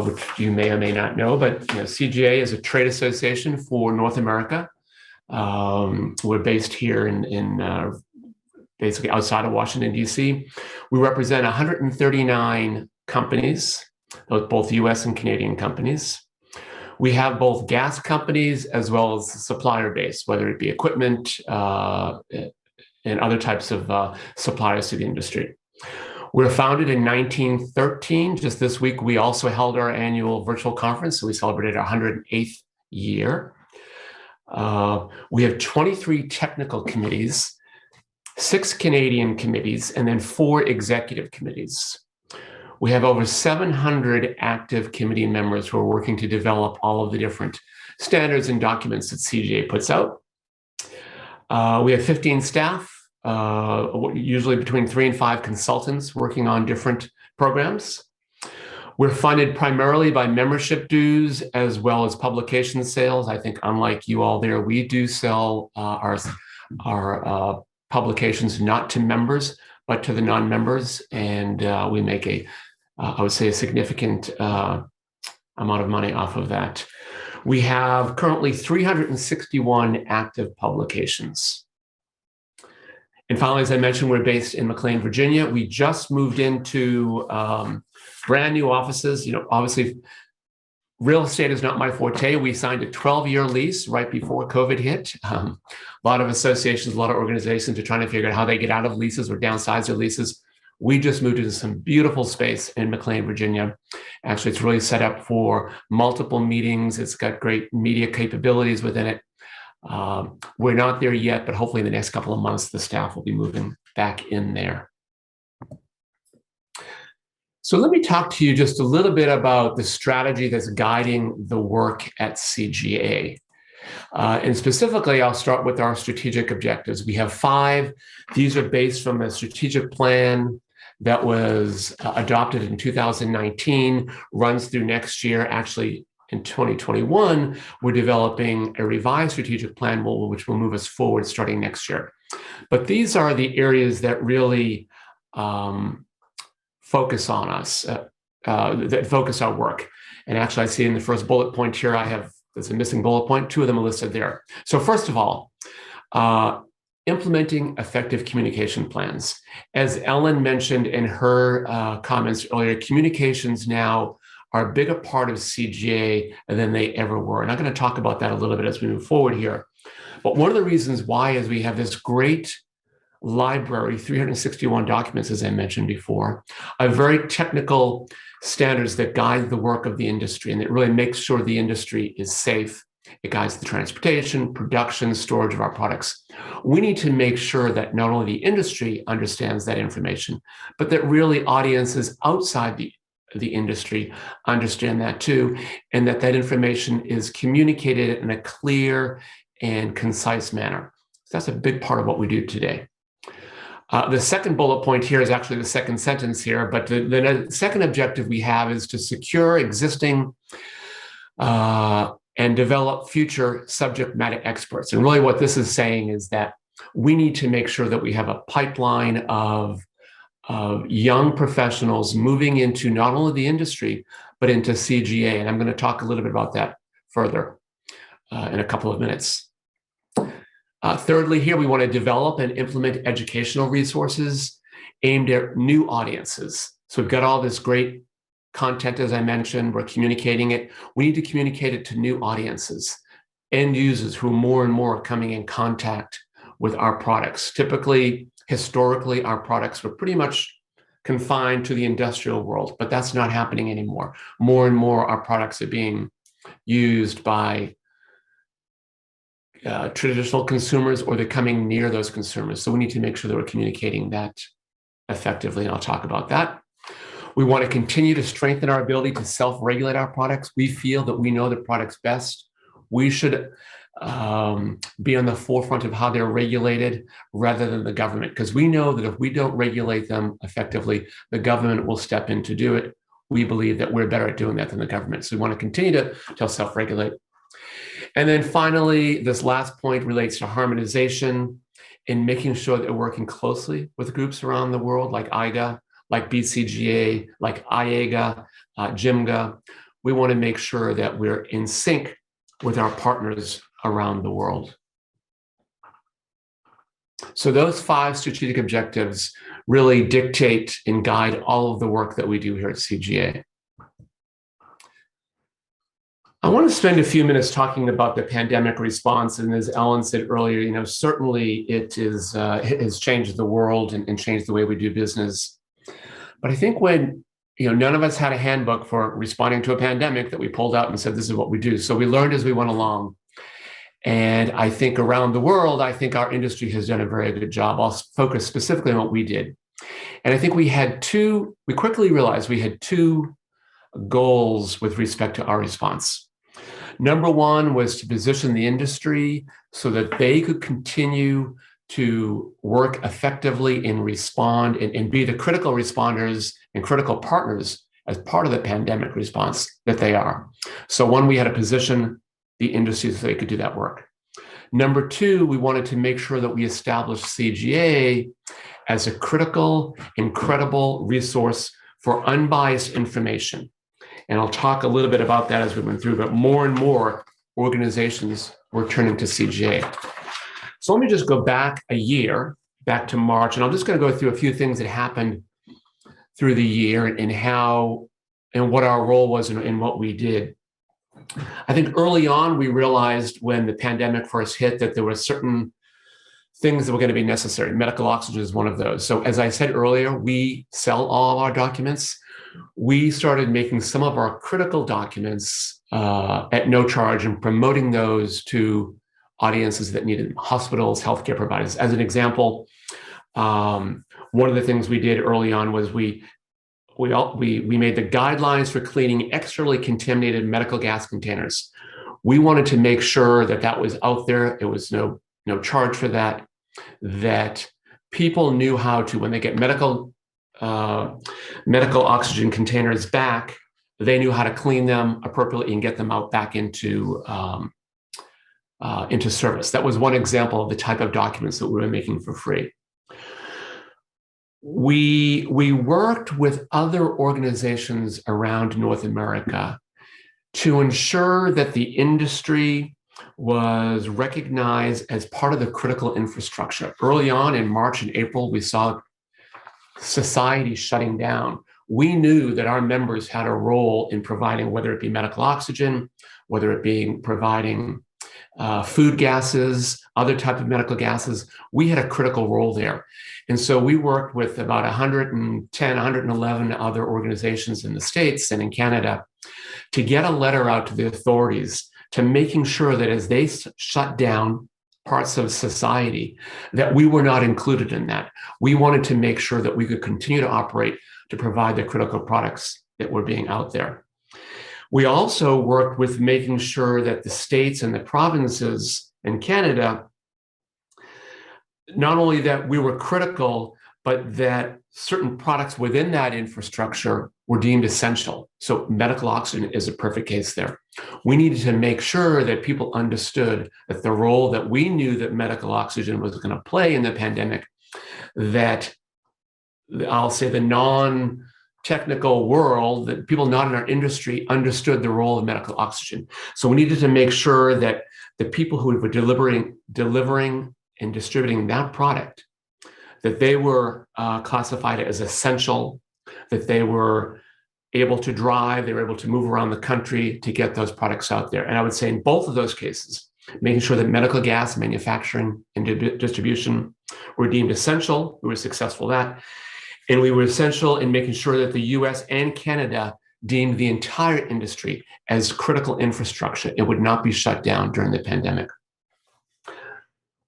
which you may or may not know, but CGA is a trade association for North America. We're based here in basically outside of Washington, DC. We represent 139 companies, both US and Canadian companies. We have both gas companies as well as the supplier base, whether it be equipment and other types of suppliers to the industry. We were founded in 1913. Just this week, we also held our annual virtual conference, so we celebrated our 108th year. We have 23 technical committees, 6 Canadian committees, and then 4 executive committees. We have over 700 active committee members who are working to develop all of the different standards and documents that CGA puts out. We have 15 staff, usually between 3 and 5 consultants working on different programs. We're funded primarily by membership dues as well as publication sales. I think unlike you all there, we do sell our publications not to members, but to the non-members. And we make I would say a significant amount of money off of that. We have currently 361 active publications. And finally, as I mentioned, we're based in McLean, Virginia. We just moved into brand new offices. Obviously, real estate is not my forte. We signed a 12-year lease right before COVID hit. A lot of associations, a lot of organizations are trying to figure out how they get out of leases or downsize their leases. We just moved into some beautiful space in McLean, Virginia. Actually, it's really set up for multiple meetings. It's got great media capabilities within it. We're not there yet, but hopefully in the next couple of months, the staff will be moving back in there. So let me talk to you just a little bit about the strategy that's guiding the work at CGA. And specifically, I'll start with our strategic objectives. We have 5. These are based from a strategic plan that was adopted in 2019, runs through next year. Actually, in 2021, we're developing a revised strategic plan, which will move us forward starting next year. But these are the areas that really focus on us, that focus our work. And actually, I see in the first bullet point here, there's a missing bullet point. 2 of them are listed there. So first of all, implementing effective communication plans. As Ellen mentioned in her comments earlier, communications now are a bigger part of CGA than they ever were. And I'm going to talk about that a little bit as we move forward here. But one of the reasons why is we have this great library, 361 documents, as I mentioned before, are very technical standards that guide the work of the industry and that really makes sure the industry is safe It guides the transportation, production, storage of our products. We need to make sure that not only the industry understands that information, but that really audiences outside the industry understand that too, and that information is communicated in a clear and concise manner. So that's a big part of what we do today. The second bullet point here is actually the second sentence here, but the second objective we have is to secure existing and develop future subject matter experts. And really what this is saying is that we need to make sure that we have a pipeline of young professionals moving into not only the industry, but into CGA. And I'm going to talk a little bit about that further in a couple of minutes. Thirdly, here we want to develop and implement educational resources aimed at new audiences. So we've got all this great content, as I mentioned, we're communicating it. We need to communicate it to new audiences, end users who more and more are coming in contact with our products. Typically, historically, our products were pretty much confined to the industrial world, but that's not happening anymore. More and more, our products are being used by traditional consumers, or they're coming near those consumers. So we need to make sure that we're communicating that effectively, and I'll talk about that. We want to continue to strengthen our ability to self-regulate our products. We feel that we know the products best. We should be on the forefront of how they're regulated rather than the government, because we know that if we don't regulate them effectively, the government will step in to do it. We believe that we're better at doing that than the government. So we want to continue to self-regulate. And then finally, this last point relates to harmonization in making sure that we're working closely with groups around the world like IGA, like BCGA, like IAGA, JIMGA. We want to make sure that we're in sync with our partners around the world. So those 5 strategic objectives really dictate and guide all of the work that we do here at CGA. I want to spend a few minutes talking about the pandemic response. And as Ellen said earlier, certainly it has changed the world and changed the way we do business. But I think when none of us had a handbook for responding to a pandemic that we pulled out and said, this is what we do. So we learned as we went along. And I think around the world, I think our industry has done a very good job. I'll focus specifically on what we did. And I think we quickly realized we had 2 goals with respect to our response. Number one was to position the industry so that they could continue to work effectively and respond and be the critical responders and critical partners as part of the pandemic response that they are. So one, we had to position the industry so they could do that work. Number 2, we wanted to make sure that we established CGA as a critical and credible resource for unbiased information. And I'll talk a little bit about that as we went through, but more and more organizations were turning to CGA. So let me just go back a year, back to March, and I'm just going to go through a few things that happened through the year and how and what our role was in what we did. I think early on, we realized when the pandemic first hit that there were certain things that were going to be necessary. Medical oxygen is one of those. So as I said earlier, we sell all of our documents. We started making some of our critical documents at no charge and promoting those to audiences that needed them, hospitals, healthcare providers. As an example, one of the things we did early on was we made the guidelines for cleaning externally contaminated medical gas containers. We wanted to make sure that that was out there. It was no charge for that, that people knew how to, when they get medical oxygen containers back, they knew how to clean them appropriately and get them out back into service. That was one example of the type of documents that we were making for free. We worked with other organizations around North America to ensure that the industry was recognized as part of the critical infrastructure. Early on in March and April, we saw society shutting down. We knew that our members had a role in providing, whether it be medical oxygen, whether it be providing food gases, other type of medical gases. We had a critical role there. And so we worked with about 110, 111 other organizations in the States and in Canada to get a letter out to the authorities to making sure that as they shut down parts of society, that we were not included in that. We wanted to make sure that we could continue to operate to provide the critical products that were being out there. We also worked with making sure that the states and the provinces in Canada, not only that we were critical, but that certain products within that infrastructure were deemed essential. So medical oxygen is a perfect case there. We needed to make sure that people understood that the role that we knew that medical oxygen was going to play in the pandemic, that I'll say the non-technical world, that people not in our industry understood the role of medical oxygen. So we needed to make sure that the people who were delivering and distributing that product, that they were classified as essential, that they were able to drive, they were able to move around the country to get those products out there. And I would say in both of those cases, making sure that medical gas manufacturing and distribution were deemed essential, we were successful at that. And we were essential in making sure that the US and Canada deemed the entire industry as critical infrastructure. It would not be shut down during the pandemic.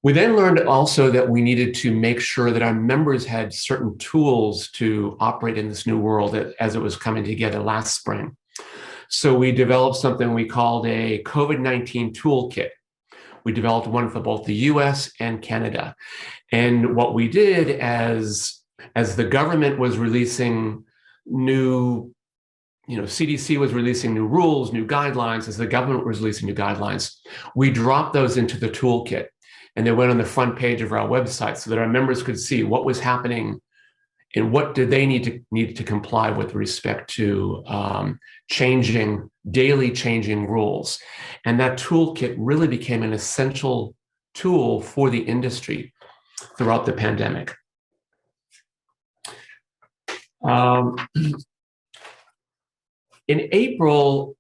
We then learned also that we needed to make sure that our members had certain tools to operate in this new world as it was coming together last spring. So we developed something we called a COVID-19 toolkit. We developed one for both the US and Canada. And what we did as the government was releasing new, CDC was releasing new rules, new guidelines, as the government was releasing new guidelines, we dropped those into the toolkit. And they went on the front page of our website so that our members could see what was happening and what did they need to comply with respect to daily changing rules. And that toolkit really became an essential tool for the industry throughout the pandemic. In April,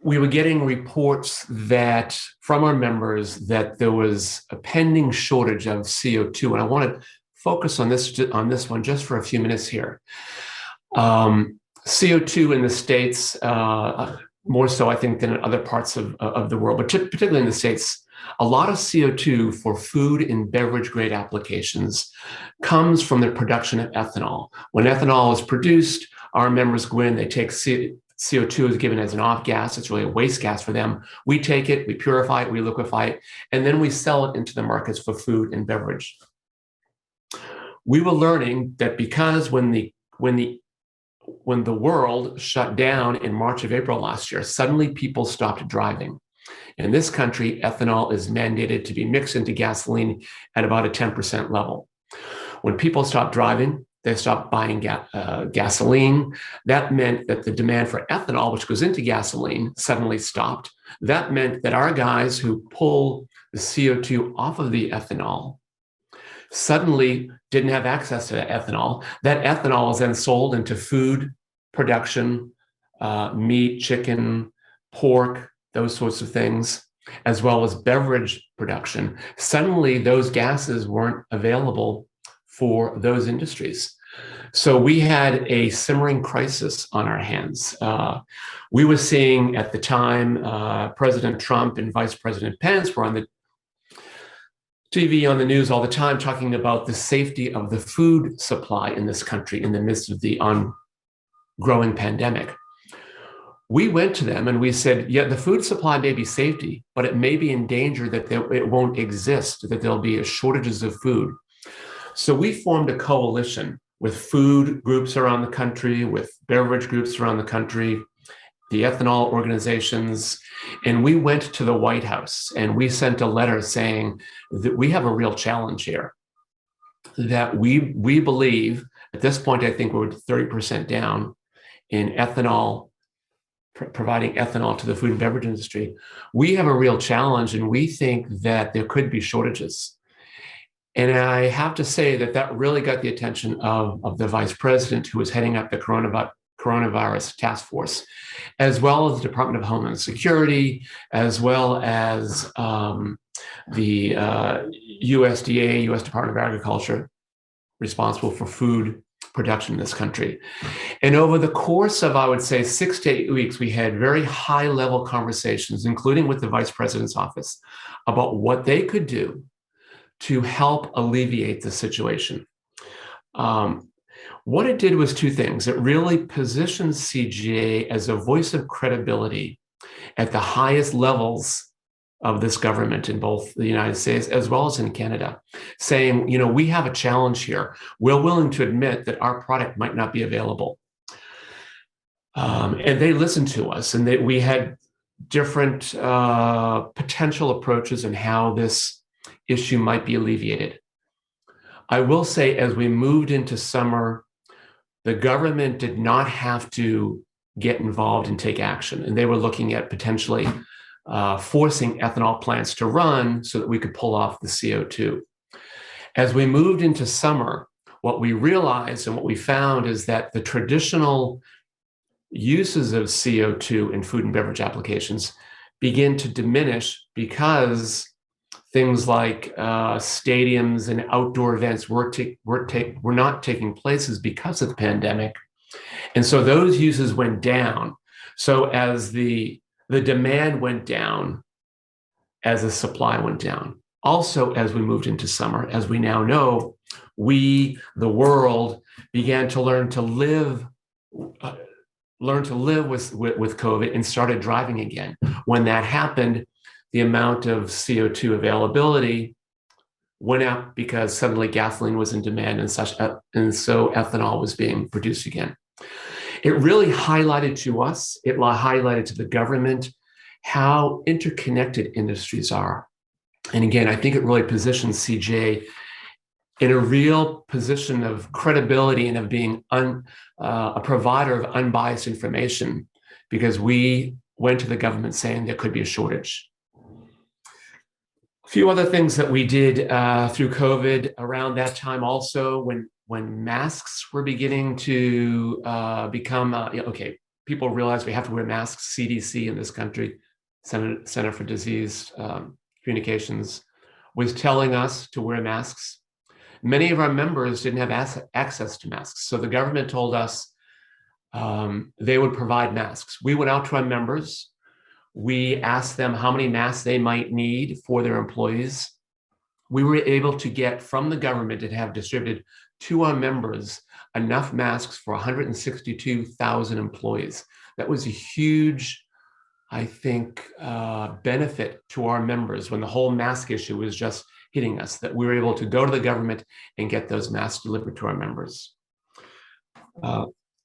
we were getting reports that from our members that there was a pending shortage of CO2, and I want to focus on this one just for a few minutes here. CO2 in the States, more so I think than in other parts of the world, but particularly in the States, a lot of CO2 for food and beverage grade applications comes from the production of ethanol. When ethanol is produced, our members go in, they take CO2 is given as an off gas. It's really a waste gas for them. We take it, we purify it, we liquefy it, and then we sell it into the markets for food and beverage. We were learning that because when the world shut down in March of April last year, suddenly people stopped driving. In this country, ethanol is mandated to be mixed into gasoline at about a 10% level. When people stopped driving, they stopped buying gasoline. That meant that the demand for ethanol, which goes into gasoline, suddenly stopped. That meant that our guys who pull the CO2 off of the ethanol suddenly didn't have access to that ethanol. That ethanol is then sold into food production, meat, chicken, pork, those sorts of things, as well as beverage production. Suddenly, those gases weren't available for those industries. So we had a simmering crisis on our hands. We were seeing at the time, President Trump and Vice President Pence were on the TV, on the news all the time, talking about the safety of the food supply in this country in the midst of the growing pandemic. We went to them and we said, yeah, the food supply may be safety, but it may be in danger that it won't exist, that there'll be shortages of food. So we formed a coalition with food groups around the country, with beverage groups around the country, the ethanol organizations, and we went to the White House and we sent a letter saying that we have a real challenge here, that we believe, at this point, I think we're 30% down in ethanol, providing ethanol to the food and beverage industry. We have a real challenge and we think that there could be shortages. And I have to say that really got the attention of the vice president who was heading up the coronavirus task force, as well as the Department of Homeland Security, as well as the USDA, U.S. Department of Agriculture, responsible for food production in this country. And over the course of, I would say, 6 to 8 weeks, we had very high-level conversations, including with the Vice President's office, about what they could do to help alleviate the situation. What it did was two things. It really positioned CGA as a voice of credibility at the highest levels of this government in both the United States as well as in Canada, saying, you know, we have a challenge here. We're willing to admit that our product might not be available. And they listened to us, and we had different potential approaches on how this issue might be alleviated. I will say, as we moved into summer, the government did not have to get involved and take action, and they were looking at potentially forcing ethanol plants to run so that we could pull off the CO2. As we moved into summer, what we realized and what we found is that the traditional uses of CO2 in food and beverage applications begin to diminish because things like stadiums and outdoor events were not taking places because of the pandemic. And so those uses went down. So as the demand went down, as the supply went down. Also, as we moved into summer, as we now know, we, the world, began to learn to live with COVID and started driving again. When that happened, the amount of CO2 availability went up because suddenly gasoline was in demand and so ethanol was being produced again. It really highlighted to us, it highlighted to the government how interconnected industries are. And again, I think it really positions CGA in a real position of credibility and of being a provider of unbiased information, because we went to the government saying there could be a shortage. A few other things that we did through COVID around that time also, when masks were beginning to become, okay, people realized we have to wear masks. CDC in this country, Center for Disease Communications, was telling us to wear masks. Many of our members didn't have access to masks. So the government told us they would provide masks. We went out to our members. We asked them how many masks they might need for their employees. We were able to get from the government and have distributed to our members enough masks for 162,000 employees. That was a huge, I think, benefit to our members when the whole mask issue was just hitting us, that we were able to go to the government and get those masks delivered to our members.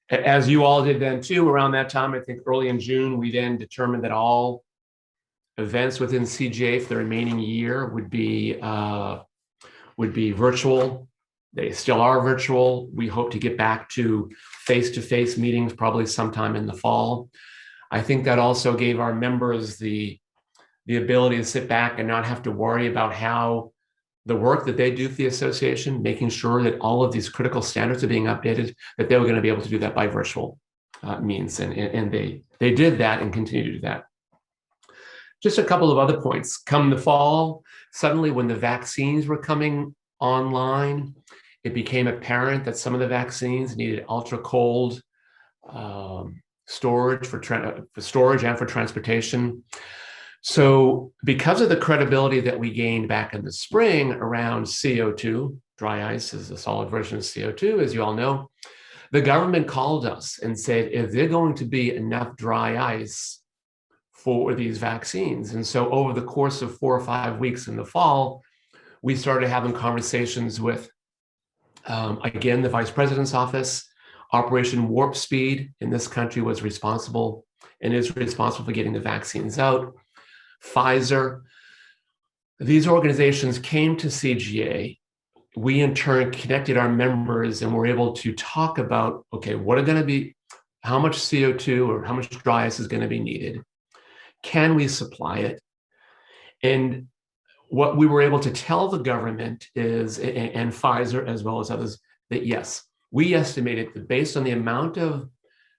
As you all did then too, around that time, I think early in June, we then determined that all events within CGA for the remaining year would be virtual. They still are virtual. We hope to get back to face-to-face meetings probably sometime in the fall. I think that also gave our members the ability to sit back and not have to worry about how the work that they do for the association, making sure that all of these critical standards are being updated, that they were going to be able to do that by virtual means. And they did that and continue to do that. Just a couple of other points. Come the fall, suddenly when the vaccines were coming online, it became apparent that some of the vaccines needed ultra cold storage for storage and for transportation. So because of the credibility that we gained back in the spring around CO2, dry ice is a solid version of CO2, as you all know, the government called us and said, if there's going to be enough dry ice for these vaccines. And so over the course of 4 or 5 weeks in the fall, we started having conversations with, again, the Vice President's office. Operation Warp Speed in this country was responsible and is responsible for getting the vaccines out. Pfizer, these organizations came to CGA. We in turn connected our members and were able to talk about, okay, what are going to be, how much CO2 or how much dry ice is going to be needed? Can we supply it? And what we were able to tell the government is, and Pfizer as well as others, that yes, we estimated that based on the amount of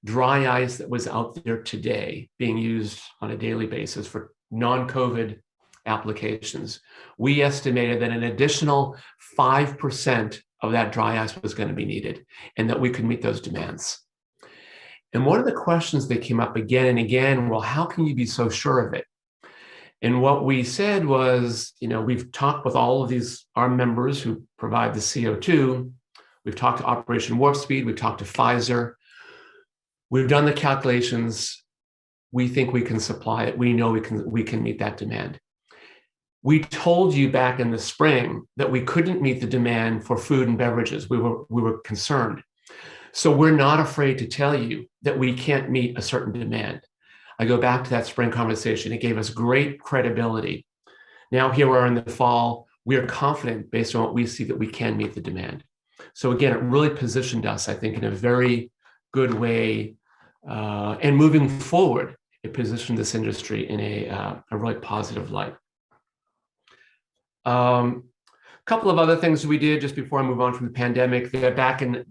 dry ice that was out there today being used on a daily basis for non-COVID applications, we estimated that an additional 5% of that dry ice was going to be needed and that we could meet those demands. And one of the questions that came up again and again, well, how can you be so sure of it? And what we said was, we've talked with all of our members who provide the CO2. We've talked to Operation Warp Speed. We've talked to Pfizer. We've done the calculations. We think we can supply it. We know we can meet that demand. We told you back in the spring that we couldn't meet the demand for food and beverages. We were concerned. So we're not afraid to tell you that we can't meet a certain demand. I go back to that spring conversation. It gave us great credibility. Now here we are in the fall. We are confident based on what we see that we can meet the demand. So again, it really positioned us, I think, in a very good way. And moving forward, it positioned this industry in a really positive light. A couple of other things we did just before I move on from the pandemic. Back in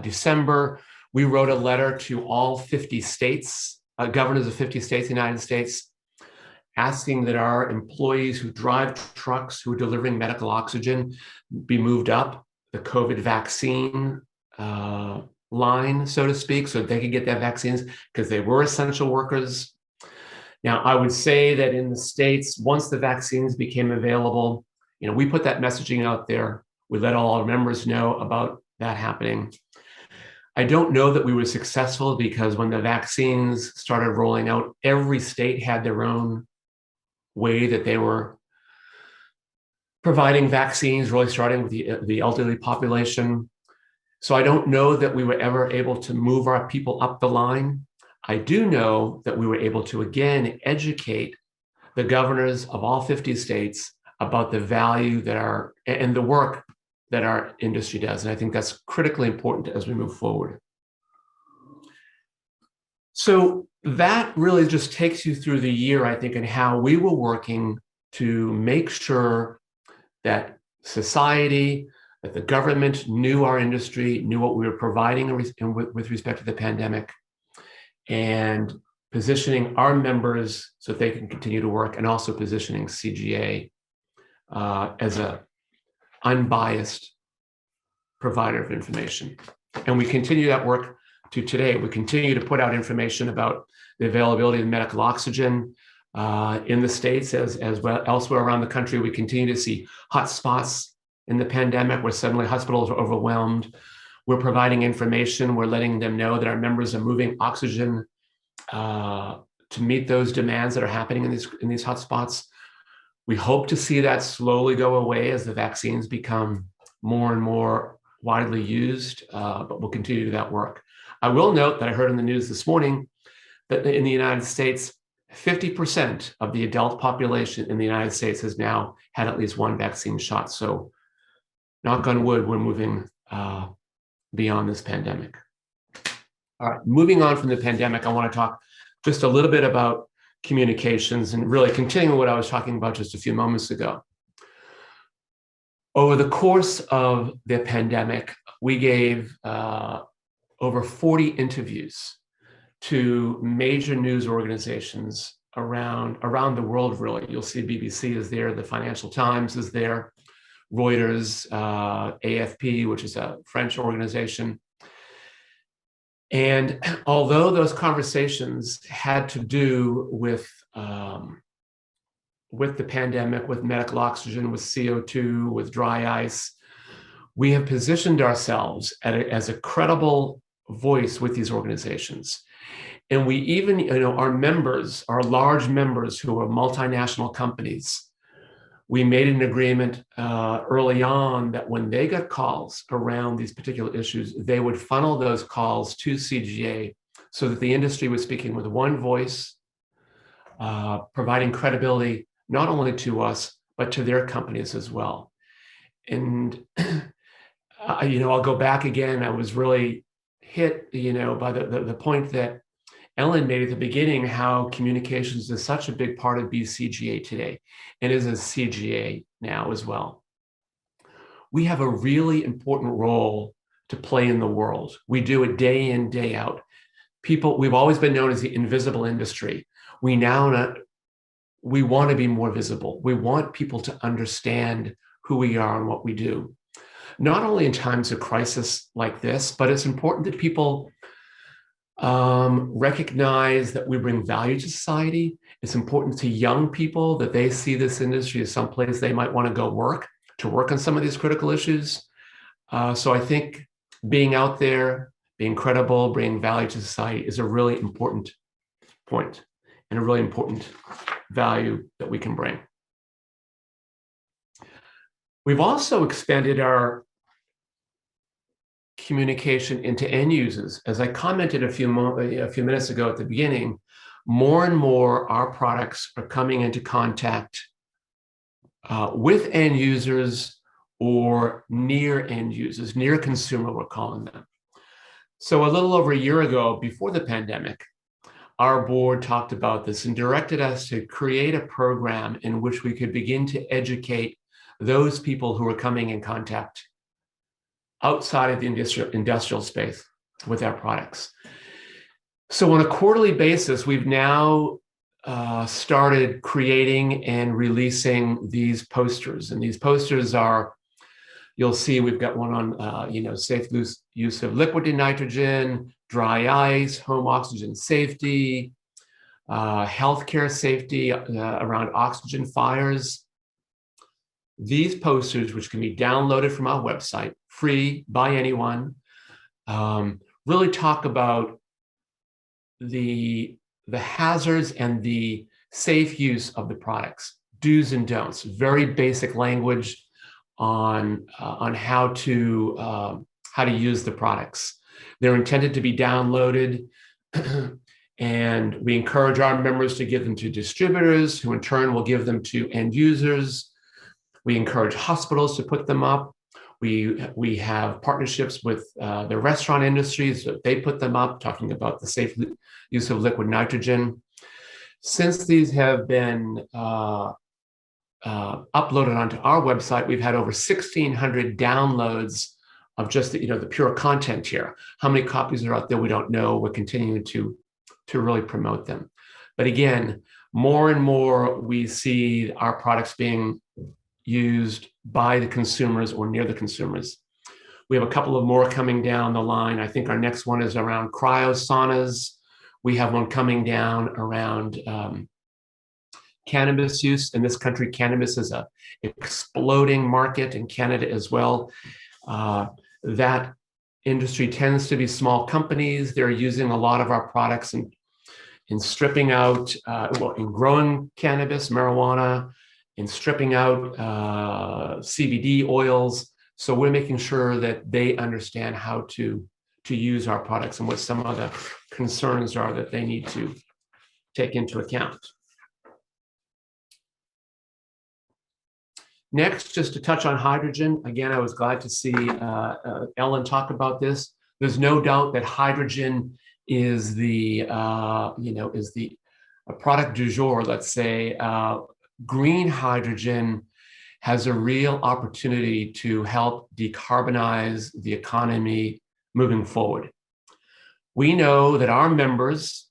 December, we wrote a letter to all 50 states, governors of 50 states in the United States, asking that our employees who drive trucks, who are delivering medical oxygen, be moved up the COVID vaccine line, so to speak, so they could get their vaccines because they were essential workers. Now, I would say that in the States, once the vaccines became available, we put that messaging out there. We let all our members know about that happening. I don't know that we were successful because when the vaccines started rolling out, every state had their own way that they were providing vaccines, really starting with the elderly population. So I don't know that we were ever able to move our people up the line. I do know that we were able to, again, educate the governors of all 50 states about the value and the work that our industry does. And I think that's critically important as we move forward. So that really just takes you through the year, I think, and how we were working to make sure that society, that the government knew our industry, knew what we were providing with respect to the pandemic, and positioning our members so that they can continue to work, and also positioning CGA as an unbiased provider of information. And we continue that work to today. We continue to put out information about the availability of medical oxygen in the States as well elsewhere around the country. We continue to see hot spots in the pandemic where suddenly hospitals are overwhelmed. We're providing information. We're letting them know that our members are moving oxygen to meet those demands that are happening in these hot spots. We hope to see that slowly go away as the vaccines become more and more widely used, but we'll continue to do that work. I will note that I heard in the news this morning that in the United States, 50% of the adult population in the United States has now had at least one vaccine shot. So knock on wood, we're moving beyond this pandemic. All right, moving on from the pandemic, I want to talk just a little bit about communications and really continuing what I was talking about just a few moments ago. Over the course of the pandemic, we gave over 40 interviews to major news organizations around the world, really. You'll see BBC is there, the Financial Times is there, Reuters, AFP, which is a French organization. And although those conversations had to do with the pandemic, with medical oxygen, with CO2, with dry ice, we have positioned ourselves as a credible voice with these organizations. And we even, our members, our large members who are multinational companies, we made an agreement early on that when they got calls around these particular issues, they would funnel those calls to CGA so that the industry was speaking with one voice, providing credibility not only to us, but to their companies as well. And, I'll go back again. I was really hit, by the point that Ellen made at the beginning, how communications is such a big part of BCGA today and is a CGA now as well. We have a really important role to play in the world. We do it day in, day out. We've always been known as the invisible industry. We want to be more visible. We want people to understand who we are and what we do. not only in times of crisis like this, but it's important that people recognize that we bring value to society. It's important to young people that they see this industry as someplace they might want to go work on some of these critical issues. So I think being out there, being credible, bringing value to society is a really important point and a really important value that we can bring. We've also expanded our communication into end users. As I commented a few minutes ago at the beginning, more and more our products are coming into contact with end users or near end users, near consumer, we're calling them. So a little over a year ago, before the pandemic, our board talked about this and directed us to create a program in which we could begin to educate those people who are coming in contact outside of the industrial space with our products. So on a quarterly basis, we've now started creating and releasing these posters. And these posters are, you'll see we've got one on safe use of liquid nitrogen, dry ice, home oxygen safety, healthcare safety around oxygen fires. These posters, which can be downloaded from our website, free by anyone, really talk about the hazards and the safe use of the products, do's and don'ts, very basic language on how to use the products. They're intended to be downloaded, and we encourage our members to give them to distributors, who in turn will give them to end users. We encourage hospitals to put them up. We have partnerships with the restaurant industries that they put them up, talking about the safe use of liquid nitrogen. Since these have been uploaded onto our website, we've had over 1,600 downloads of just the pure content here. How many copies are out there, we don't know. We're continuing to really promote them. But again, more and more we see our products being used by the consumers or near the consumers. We have a couple of more coming down the line. I think our next one is around cryosaunas. We have one coming down around cannabis use. In this country, cannabis is an exploding market, in Canada as well. That industry tends to be small companies. They're using a lot of our products in stripping out, in growing cannabis, marijuana, in stripping out CBD oils. So we're making sure that they understand how to use our products and what some of the concerns are that they need to take into account. Next, just to touch on hydrogen. Again, I was glad to see Ellen talk about this. There's no doubt that hydrogen is the product du jour, let's say. Green hydrogen has a real opportunity to help decarbonize the economy moving forward. We know that our members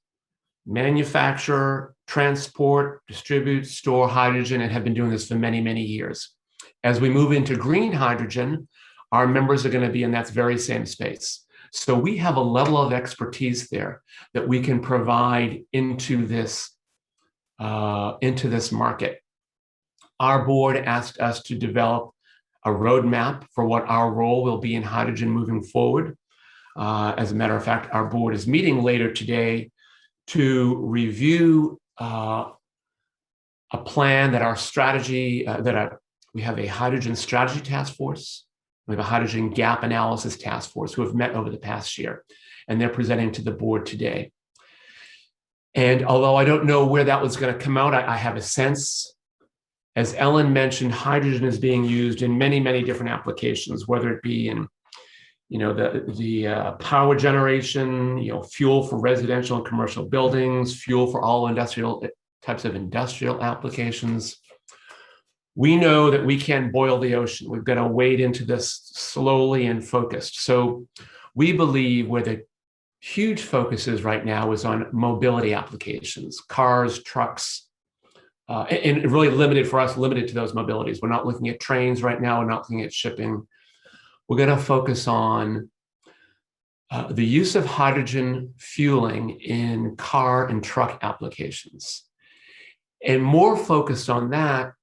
manufacture, transport, distribute, store hydrogen, and have been doing this for many, many years. As we move into green hydrogen, our members are going to be in that very same space. So we have a level of expertise there that we can provide into this market. Our board asked us to develop a roadmap for what our role will be in hydrogen moving forward. As a matter of fact, our board is meeting later today to review a plan that our strategy, we have a hydrogen strategy task force. We have a hydrogen gap analysis task force who have met over the past year, and they're presenting to the board today. And although I don't know where that was going to come out, I have a sense. As Ellen mentioned, hydrogen is being used in many, many different applications, whether it be in the power generation, fuel for residential and commercial buildings, fuel for all industrial types of industrial applications. We know that we can boil the ocean. We've got to wade into this slowly and focused. So we believe where the huge focus is right now is on mobility applications, cars, trucks, and really limited for us, limited to those mobilities. We're not looking at trains right now. We're not looking at shipping. we're going to focus on the use of hydrogen fueling in car and truck applications. And more focused on that,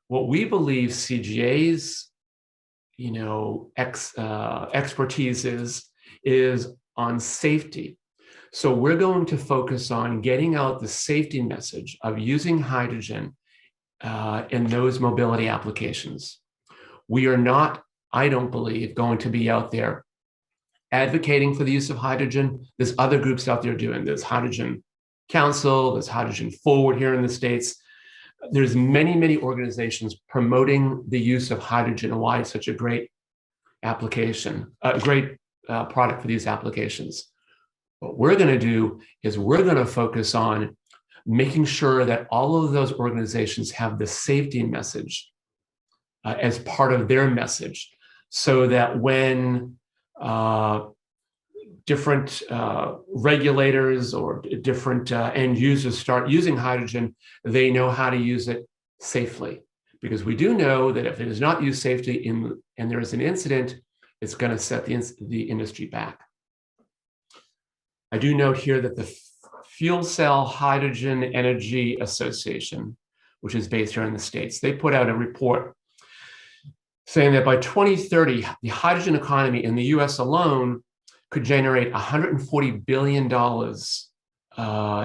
what we believe CGA's expertise is on safety. So we're going to focus on getting out the safety message of using hydrogen in those mobility applications. We are not, I don't believe, going to be out there advocating for the use of hydrogen. There's other groups out there doing this. Hydrogen Council, there's Hydrogen Forward here in the States. There's many, many organizations promoting the use of hydrogen and why it's such a great application, a great product for these applications. What we're going to do is we're going to focus on making sure that all of those organizations have the safety message as part of their message, so that when different regulators or different end users start using hydrogen, they know how to use it safely. Because we do know that if it is not used safely and there is an incident, it's going to set the industry back. I do note here that the Fuel Cell Hydrogen Energy Association, which is based here in the States, they put out a report saying that by 2030, the hydrogen economy in the US alone could generate $140 billion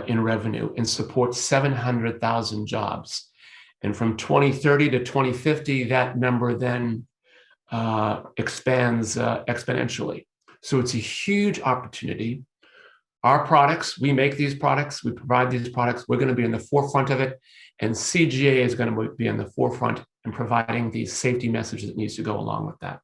in revenue and support 700,000 jobs. And from 2030 to 2050, that number then expands exponentially. So it's a huge opportunity. Our products, we make these products, we provide these products, we're going to be in the forefront of it, and CGA is going to be in the forefront in providing the safety message that needs to go along with that.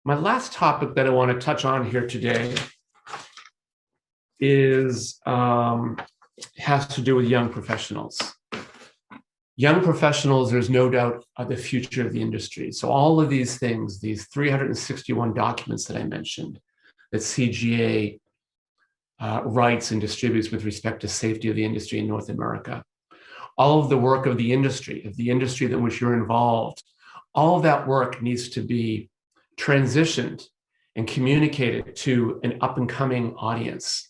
My last topic that I want to touch on here today is has to do with young professionals. Young professionals, there's no doubt, are the future of the industry. So all of these things, these 361 documents that I mentioned, that CGA writes and distributes with respect to safety of the industry in North America, all of the work of the industry in which you're involved, all of that work needs to be transitioned and communicated to an up-and-coming audience.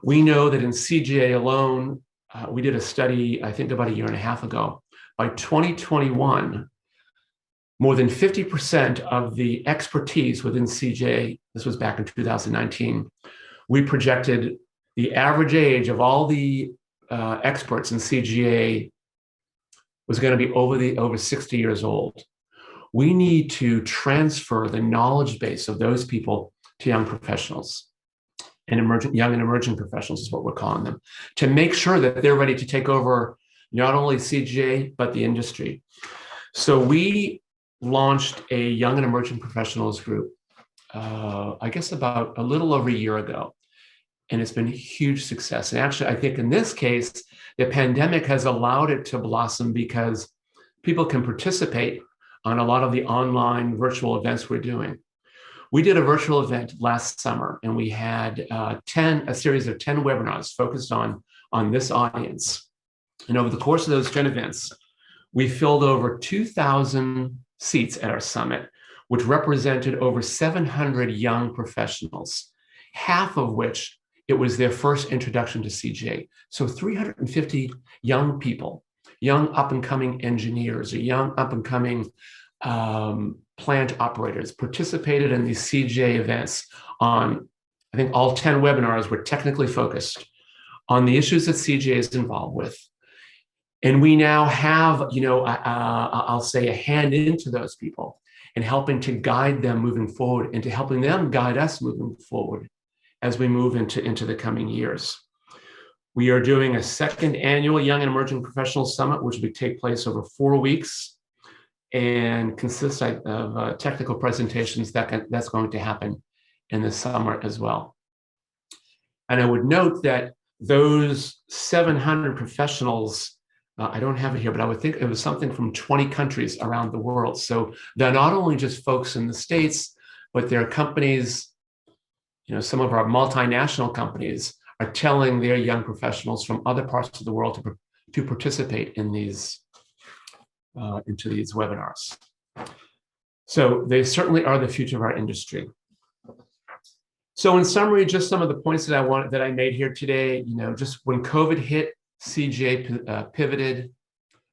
We know that in CGA alone, we did a study, I think about a year and a half ago. By 2021, more than 50% of the expertise within CGA, this was back in 2019, we projected the average age of all the experts in CGA was going to be over 60 years old. We need to transfer the knowledge base of those people to young professionals. And young and emerging professionals is what we're calling them, to make sure that they're ready to take over not only CGA, but the industry. So we launched a young and emerging professionals group, I guess about a little over a year ago. And it's been a huge success. And actually, I think in this case, the pandemic has allowed it to blossom because people can participate on a lot of the online virtual events we're doing. We did a virtual event last summer, and we had a series of 10 webinars focused on this audience. And over the course of those 10 events, we filled over 2,000 seats at our summit, which represented over 700 young professionals, half of which it was their first introduction to CGA. So 350 young people, young up-and-coming engineers, or young up-and-coming plant operators participated in these CGA events on, I think all 10 webinars were technically focused on the issues that CGA is involved with. And we now have, I'll say, a hand into those people and helping to guide them moving forward and to helping them guide us moving forward as we move into the coming years. We are doing a second annual Young and Emerging Professionals Summit, which will take place over 4 weeks and consists of technical presentations that's going to happen in the summer as well. And I would note that those 700 professionals, I don't have it here, but I would think it was something from 20 countries around the world. So they're not only just folks in the States, but they're companies, some of our multinational companies are telling their young professionals from other parts of the world to participate in these into these webinars. So they certainly are the future of our industry. So in summary, just some of the points that I made here today, just when COVID hit, CGA pivoted.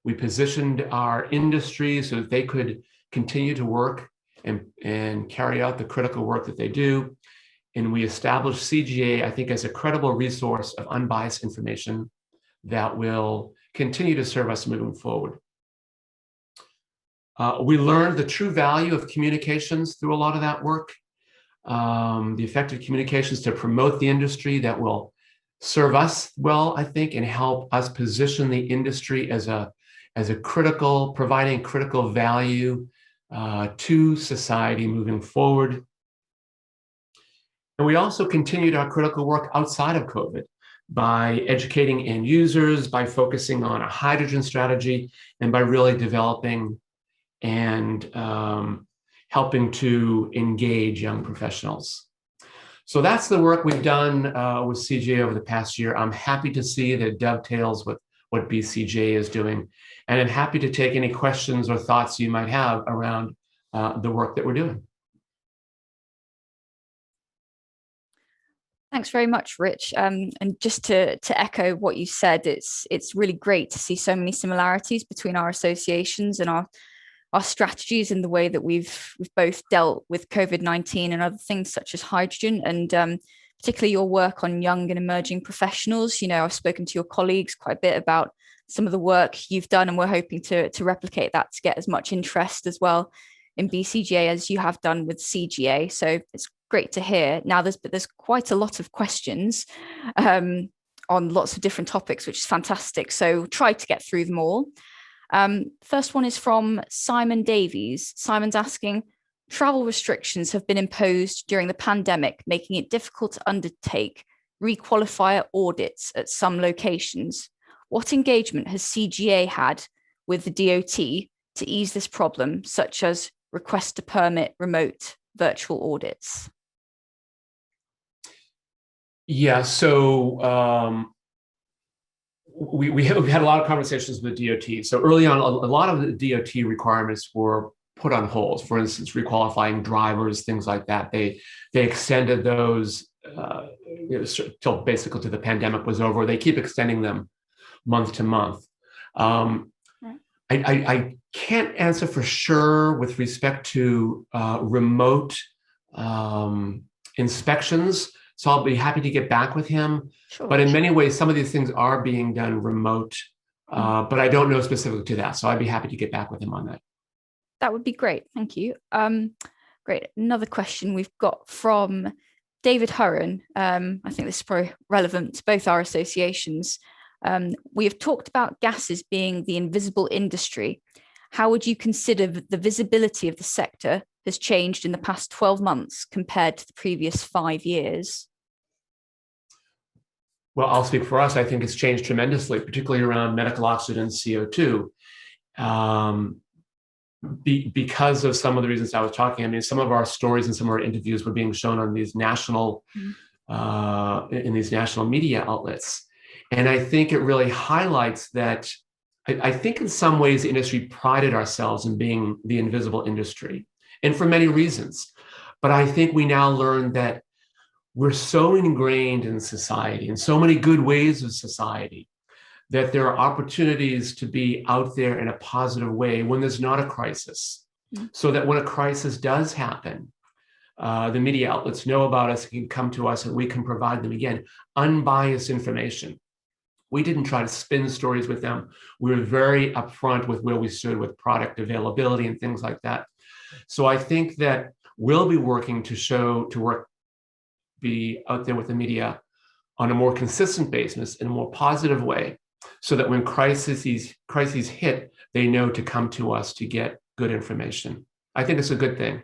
We positioned our industry so that they could continue to work and carry out the critical work that they do. And we established CGA, I think, as a credible resource of unbiased information that will continue to serve us moving forward. We learned the true value of communications through a lot of that work. The effective communications to promote the industry that will serve us well, I think, and help us position the industry as a critical, providing critical value to society moving forward. And we also continued our critical work outside of COVID by educating end users, by focusing on a hydrogen strategy, and by really developing and helping to engage young professionals. So that's the work we've done with CGA over the past year. I'm happy to see that it dovetails with what BCGA is doing. And I'm happy to take any questions or thoughts you might have around the work that we're doing. Thanks very much, Rich. And just to echo what you said, it's really great to see so many similarities between our associations and our strategies in the way that we've both dealt with COVID-19 and other things such as hydrogen, and particularly your work on young and emerging professionals. I've spoken to your colleagues quite a bit about some of the work you've done, and we're hoping to replicate that to get as much interest as well in BCGA as you have done with CGA. So it's great to hear. Now there's quite a lot of questions on lots of different topics, which is fantastic. So try to get through them all. First one is from Simon Davies. Simon's asking, travel restrictions have been imposed during the pandemic, making it difficult to undertake requalifier audits at some locations. What engagement has CGA had with the DOT to ease this problem, such as request to permit remote virtual audits? Yeah, so we had a lot of conversations with DOT. So early on, a lot of the DOT requirements were put on hold. For instance, requalifying drivers, things like that. They extended those till basically till the pandemic was over. They keep extending them month to month. I can't answer for sure with respect to remote inspections. So I'll be happy to get back with him. Sure. But in many ways, some of these things are being done remote, but I don't know specifically to that. So I'd be happy to get back with him on that. That would be great. Thank you. Great. Another question we've got from David Hurren. I think this is probably relevant to both our associations. We have talked about gases being the invisible industry. How would you consider the visibility of the sector has changed in the past 12 months compared to the previous 5 years? Well, I'll speak for us. I think it's changed tremendously, particularly around medical oxygen and CO2. Because of some of the reasons I was talking, I mean, some of our stories and some of our interviews were being shown on these national, in these national media outlets. And I think it really highlights that I think in some ways the industry prided ourselves in being the invisible industry, and for many reasons. But I think we now learn that we're so ingrained in society, in so many good ways of society, that there are opportunities to be out there in a positive way when there's not a crisis. So that when a crisis does happen, the media outlets know about us, can come to us, and we can provide them, again, unbiased information. We didn't try to spin stories with them. We were very upfront with where we stood with product availability and things like that. So I think that we'll be working be out there with the media on a more consistent basis in a more positive way, so that when crises hit, they know to come to us to get good information. I think it's a good thing.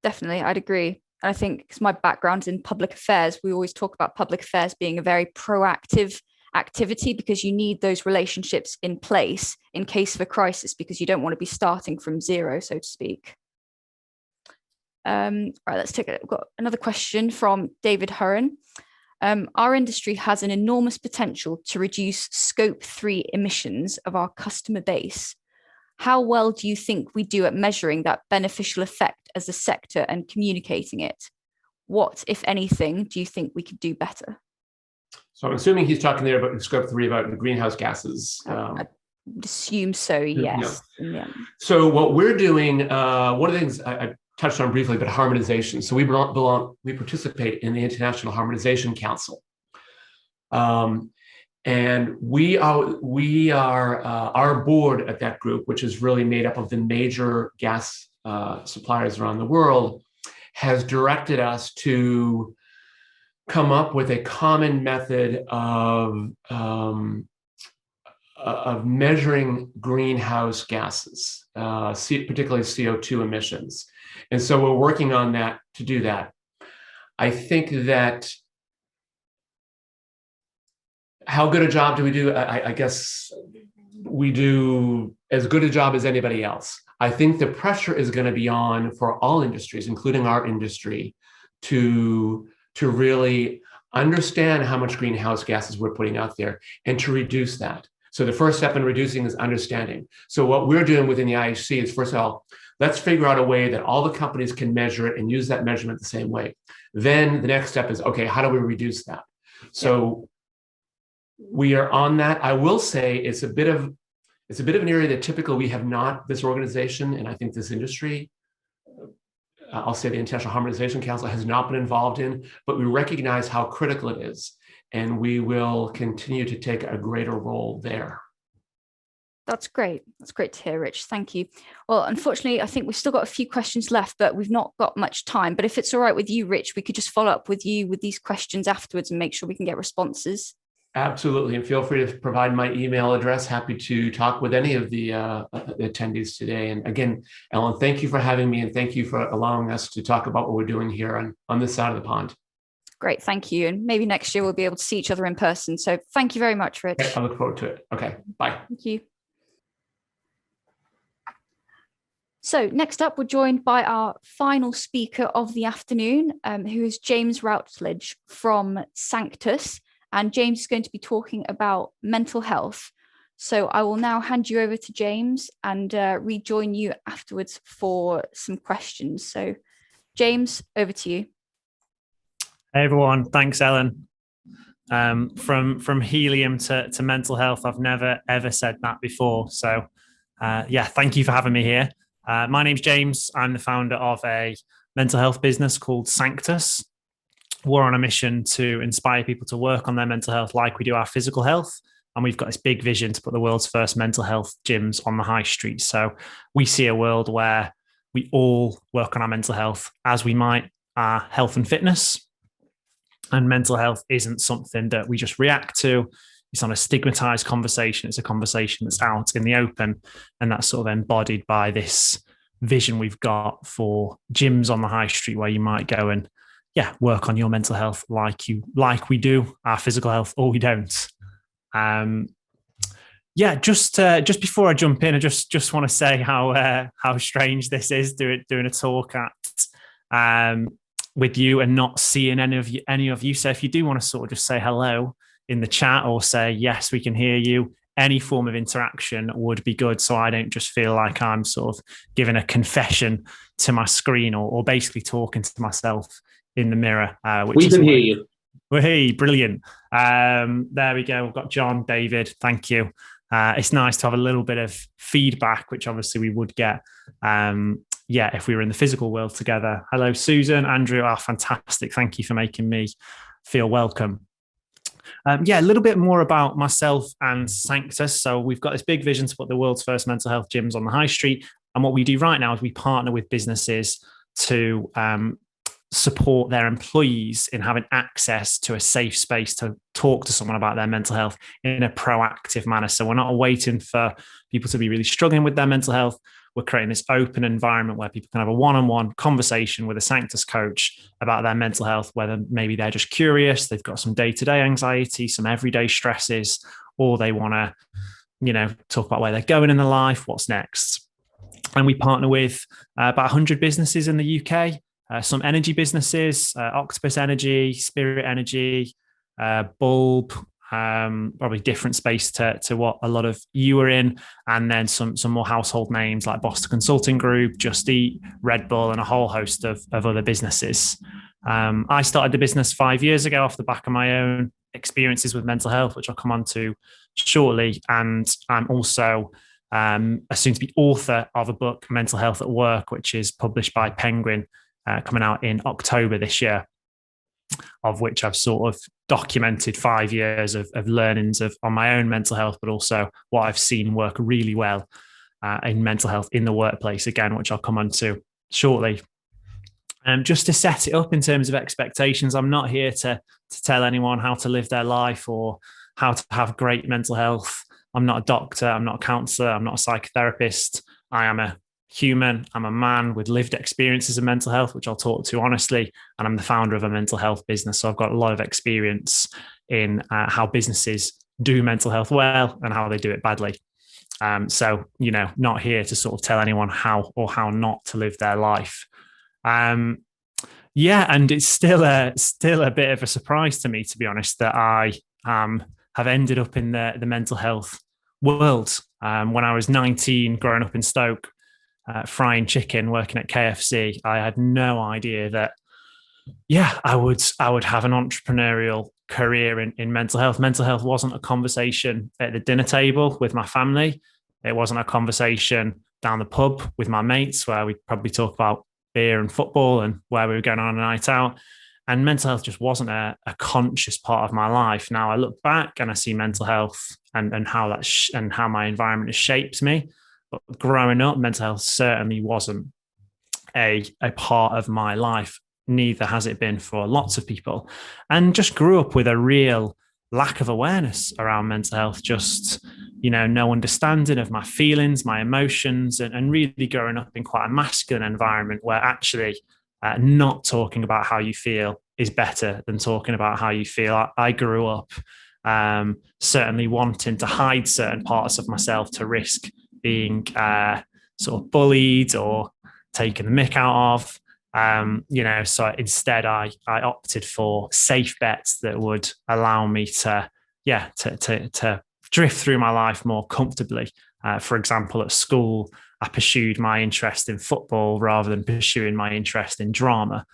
Definitely, I'd agree. And I think because my background's in public affairs, we always talk about public affairs being a very proactive activity, because you need those relationships in place in case of a crisis, because you don't want to be starting from zero, so to speak. All right, let's take it. We've got another question from David Hurren. Our industry has an enormous potential to reduce Scope 3 emissions of our customer base. how well do you think we do at measuring that beneficial effect as a sector and communicating it? What, if anything, do you think we could do better? So I'm assuming he's talking there about scope 3 about the greenhouse gases. I assume so, yes. Yeah. So what we're doing, one of the things I touched on briefly, but harmonization. So we participate in the International Harmonization Council. And we are our board at that group, which is really made up of the major gas suppliers around the world, has directed us to come up with a common method of measuring greenhouse gases, particularly CO2 emissions. And so we're working on that to do that. I think that how good a job do we do? I guess we do as good a job as anybody else. I think the pressure is going to be on for all industries, including our industry, to really understand how much greenhouse gases we're putting out there and to reduce that. So the first step in reducing is understanding. So what we're doing within the IHC is, first of all, let's figure out a way that all the companies can measure it and use that measurement the same way. Then the next step is, okay, how do we reduce that? So we are on that. I will say it's a bit of an area that typically we have not, this organization, and I think this industry, I'll say the International Harmonization Council has not been involved in, but we recognize how critical it is. And we will continue to take a greater role there. That's great. That's great to hear, Rich. Thank you. Well, unfortunately, I think we've still got a few questions left, but we've not got much time. But if it's all right with you, Rich, we could just follow up with you with these questions afterwards and make sure we can get responses. Absolutely. And feel free to provide my email address. Happy to talk with any of the attendees today. And again, Ellen, thank you for having me, and thank you for allowing us to talk about what we're doing here on this side of the pond. Great, thank you. And maybe next year we'll be able to see each other in person. So thank you very much, Rich. I look forward to it. Okay, bye. Thank you. So next up, we're joined by our final speaker of the afternoon, who is James Routledge from Sanctus. And James is going to be talking about mental health. So I will now hand you over to James and rejoin you afterwards for some questions. So James, over to you. Hey everyone, thanks Ellen. From helium to mental health, I've never ever said that before. So yeah, thank you for having me here. My name's James. I'm the founder of a mental health business called Sanctus. We're on a mission to inspire people to work on their mental health like we do our physical health. And we've got this big vision to put the world's first mental health gyms on the high street. So we see a world where we all work on our mental health as we might our health and fitness. And mental health isn't something that we just react to. It's not a stigmatized conversation. It's a conversation that's out in the open. And that's sort of embodied by this vision we've got for gyms on the high street where you might go and work on your mental health like we do our physical health, or we don't. Just before I jump in, I just want to say how strange this is doing a talk at with you and not seeing any of you. So if you do want to sort of just say hello in the chat or say, yes, we can hear you, any form of interaction would be good. So I don't just feel like I'm sort of giving a confession to my screen or basically talking to myself in the mirror. We can hear you. Well, hey, brilliant. There we go. We've got John, David. Thank you. It's nice to have a little bit of feedback, which obviously we would get if we were in the physical world together. Hello, Susan, Andrew, fantastic. Thank you for making me feel welcome. A little bit more about myself and Sanctus. So we've got this big vision to put the world's first mental health gyms on the high street. And what we do right now is we partner with businesses to support their employees in having access to a safe space to talk to someone about their mental health in a proactive manner. So we're not waiting for people to be really struggling with their mental health. We're creating this open environment where people can have a one-on-one conversation with a Sanctus coach about their mental health, whether maybe they're just curious, they've got some day-to-day anxiety, some everyday stresses, or they want to, talk about where they're going in their life, what's next. And we partner with about 100 businesses in the UK, some energy businesses, Octopus Energy, Spirit Energy, Bulb, probably different space to what a lot of you were in, and then some more household names like Boston Consulting Group, Just Eat, Red Bull, and a whole host of other businesses. I started the business 5 years ago off the back of my own experiences with mental health, which I'll come on to shortly. And I'm also a soon-to-be author of a book, Mental Health at Work, which is published by Penguin, coming out in October this year, of which I've sort of documented 5 years of learnings on my own mental health, but also what I've seen work really well in mental health in the workplace, again, which I'll come on to shortly. Just to set it up in terms of expectations, I'm not here to tell anyone how to live their life or how to have great mental health. I'm not a doctor, I'm not a counsellor, I'm not a psychotherapist. I am a human, I'm a man with lived experiences of mental health, which I'll talk to honestly, and I'm the founder of a mental health business. So I've got a lot of experience in how businesses do mental health well and how they do it badly. So, not here to sort of tell anyone how or how not to live their life. And it's still a bit of a surprise to me, to be honest, that I have ended up in the mental health world. When I was 19, growing up in Stoke, frying chicken, working at KFC, I had no idea that, I would have an entrepreneurial career in mental health. Mental health wasn't a conversation at the dinner table with my family. It wasn't a conversation down the pub with my mates where we'd probably talk about beer and football and where we were going on a night out. And mental health just wasn't a conscious part of my life. Now I look back and I see mental health and how that and how my environment has shaped me. But growing up, mental health certainly wasn't a part of my life. Neither has it been for lots of people. And just grew up with a real lack of awareness around mental health, just, no understanding of my feelings, my emotions, and really growing up in quite a masculine environment where actually not talking about how you feel is better than talking about how you feel. I grew up certainly wanting to hide certain parts of myself to risk being sort of bullied or taken the mick out of. So instead I opted for safe bets that would allow me to drift through my life more comfortably. For example, at school, I pursued my interest in football rather than pursuing my interest in drama,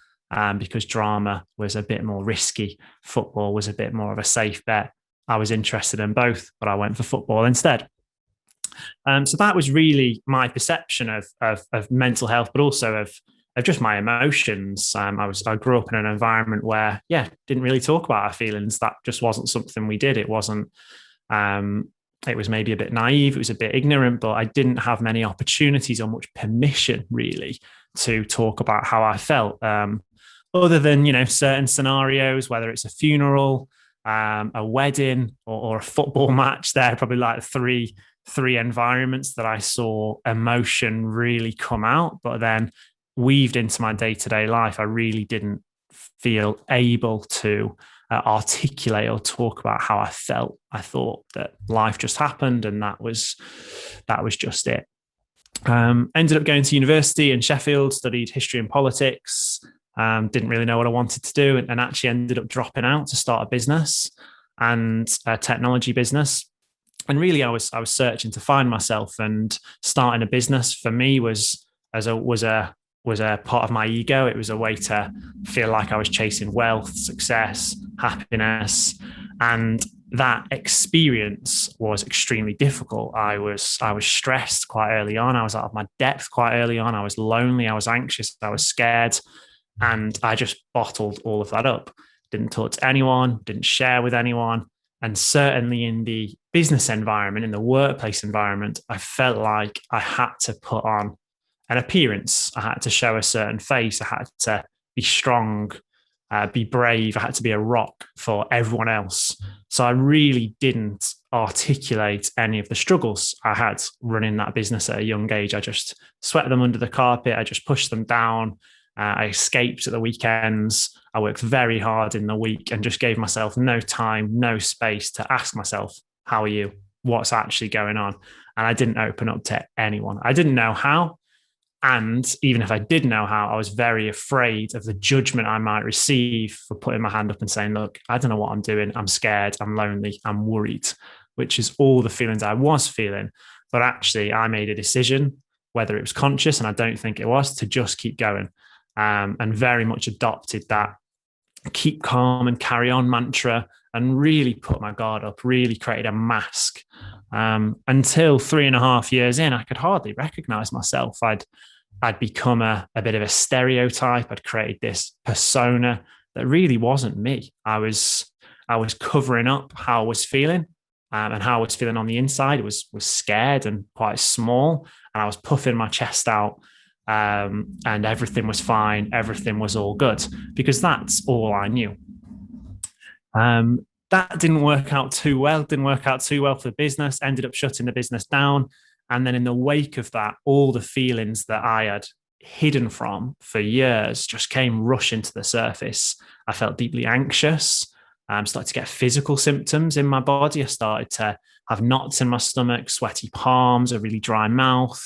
because drama was a bit more risky. Football was a bit more of a safe bet. I was interested in both, but I went for football instead. So that was really my perception of mental health, but also of just my emotions. I grew up in an environment where, didn't really talk about our feelings. That just wasn't something we did. It wasn't, it was maybe a bit naive. It was a bit ignorant, but I didn't have many opportunities or much permission really to talk about how I felt, other than, certain scenarios, whether it's a funeral, a wedding or a football match. They're probably like three environments that I saw emotion really come out, but then weaved into my day-to-day life, I really didn't feel able to articulate or talk about how I felt. I thought that life just happened and that was just it. Ended up going to university in Sheffield, studied history and politics, didn't really know what I wanted to do, and actually ended up dropping out to start a business, and a technology business. And really I was searching to find myself, and starting a business for me was a part of my ego. It was a way to feel like I was chasing wealth, success, happiness. And that experience was extremely difficult. I was stressed quite early on. I was out of my depth quite early on. I was lonely. I was anxious. I was scared. And I just bottled all of that up. Didn't talk to anyone, didn't share with anyone. And certainly in the business environment, in the workplace environment, I felt like I had to put on an appearance. I had to show a certain face. I had to be strong, be brave. I had to be a rock for everyone else. So I really didn't articulate any of the struggles I had running that business at a young age. I just swept them under the carpet. I just pushed them down. I escaped at the weekends. I worked very hard in the week and just gave myself no time, no space to ask myself, how are you? What's actually going on? And I didn't open up to anyone. I didn't know how. And even if I did know how, I was very afraid of the judgment I might receive for putting my hand up and saying, look, I don't know what I'm doing. I'm scared. I'm lonely. I'm worried, which is all the feelings I was feeling. But actually, I made a decision, whether it was conscious, and I don't think it was, to just keep going, and very much adopted that keep calm and carry on mantra, and really put my guard up, really created a mask. Until 3.5 years in, I could hardly recognize myself. I'd become a bit of a stereotype. I'd created this persona that really wasn't me. I was covering up how I was feeling, and how I was feeling on the inside. It was scared and quite small, and I was puffing my chest out, and everything was fine. Everything was all good, because that's all I knew. That didn't work out too well. Didn't work out too well for the business. Ended up shutting the business down. And then in the wake of that, all the feelings that I had hidden from for years just came rushing to the surface. I felt deeply anxious. Started to get physical symptoms in my body. I started to have knots in my stomach, sweaty palms, a really dry mouth,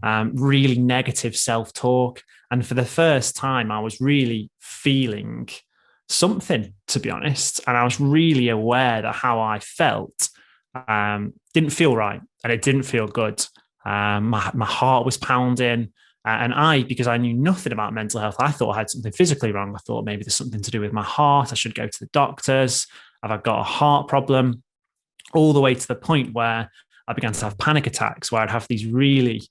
really negative self-talk. And for the first time, I was really feeling something, to be honest. And I was really aware that how I felt didn't feel right, and it didn't feel good. My heart was pounding. And because I knew nothing about mental health, I thought I had something physically wrong. I thought maybe there's something to do with my heart. I should go to the doctors. Have I got a heart problem? All the way to the point where I began to have panic attacks, where I'd have these really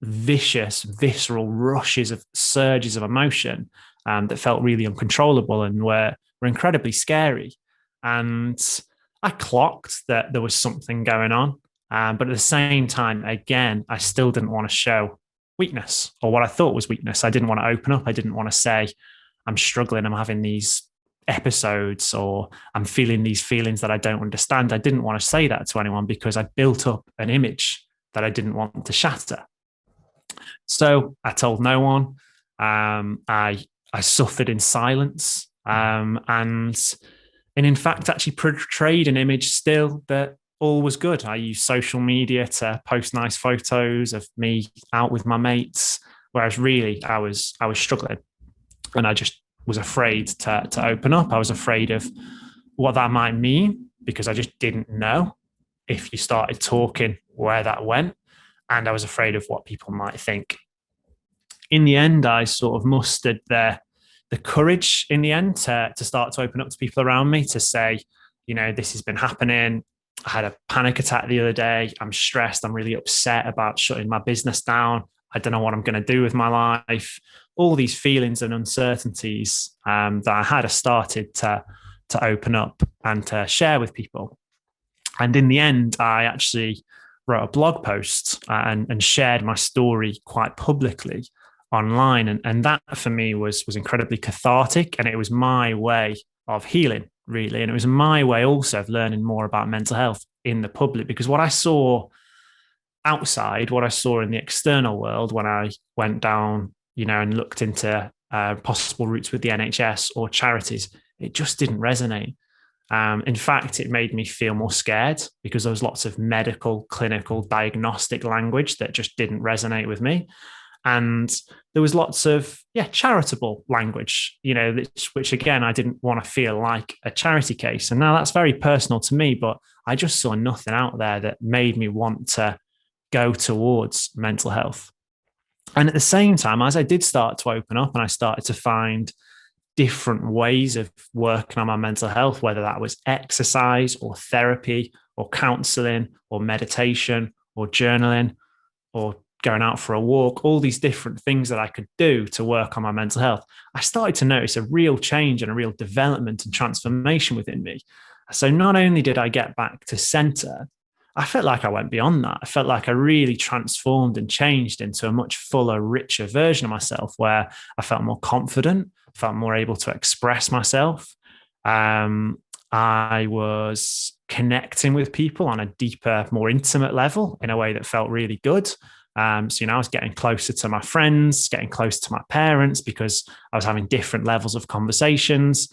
vicious, visceral rushes of surges of emotion that felt really uncontrollable and were incredibly scary. And I clocked that there was something going on. But at the same time, again, I still didn't want to show weakness, or what I thought was weakness. I didn't want to open up. I didn't want to say, I'm struggling, I'm having these episodes, or I'm feeling these feelings that I don't understand. I didn't want to say that to anyone, because I built up an image that I didn't want to shatter. So I told no one. I suffered in silence, and in fact actually portrayed an image still that all was good. I used social media to post nice photos of me out with my mates, whereas really I was struggling, and I just was afraid to open up. I was afraid of what that might mean, because I just didn't know if you started talking where that went, and I was afraid of what people might think. In the end, I sort of mustered the courage in the end to start to open up to people around me, to say, this has been happening. I had a panic attack the other day. I'm stressed. I'm really upset about shutting my business down. I don't know what I'm going to do with my life. All these feelings and uncertainties that I had, I started to open up and to share with people. And in the end, I actually wrote a blog post and shared my story quite publicly online. And that for me was incredibly cathartic. And it was my way of healing, really. And it was my way also of learning more about mental health in the public, because what I saw outside, what I saw in the external world when I went down, and looked into possible routes with the NHS or charities, it just didn't resonate. In fact, it made me feel more scared, because there was lots of medical, clinical, diagnostic language that just didn't resonate with me. And there was lots of charitable language, which again, I didn't want to feel like a charity case. And now that's very personal to me, but I just saw nothing out there that made me want to go towards mental health. And at the same time, as I did start to open up and I started to find different ways of working on my mental health, whether that was exercise or therapy or counseling or meditation or journaling or going out for a walk, all these different things that I could do to work on my mental health, I started to notice a real change and a real development and transformation within me. So not only did I get back to center, I felt like I went beyond that. I felt like I really transformed and changed into a much fuller, richer version of myself, where I felt more confident, felt more able to express myself. I was connecting with people on a deeper, more intimate level in a way that felt really good. I was getting closer to my friends, getting close to my parents, because I was having different levels of conversations,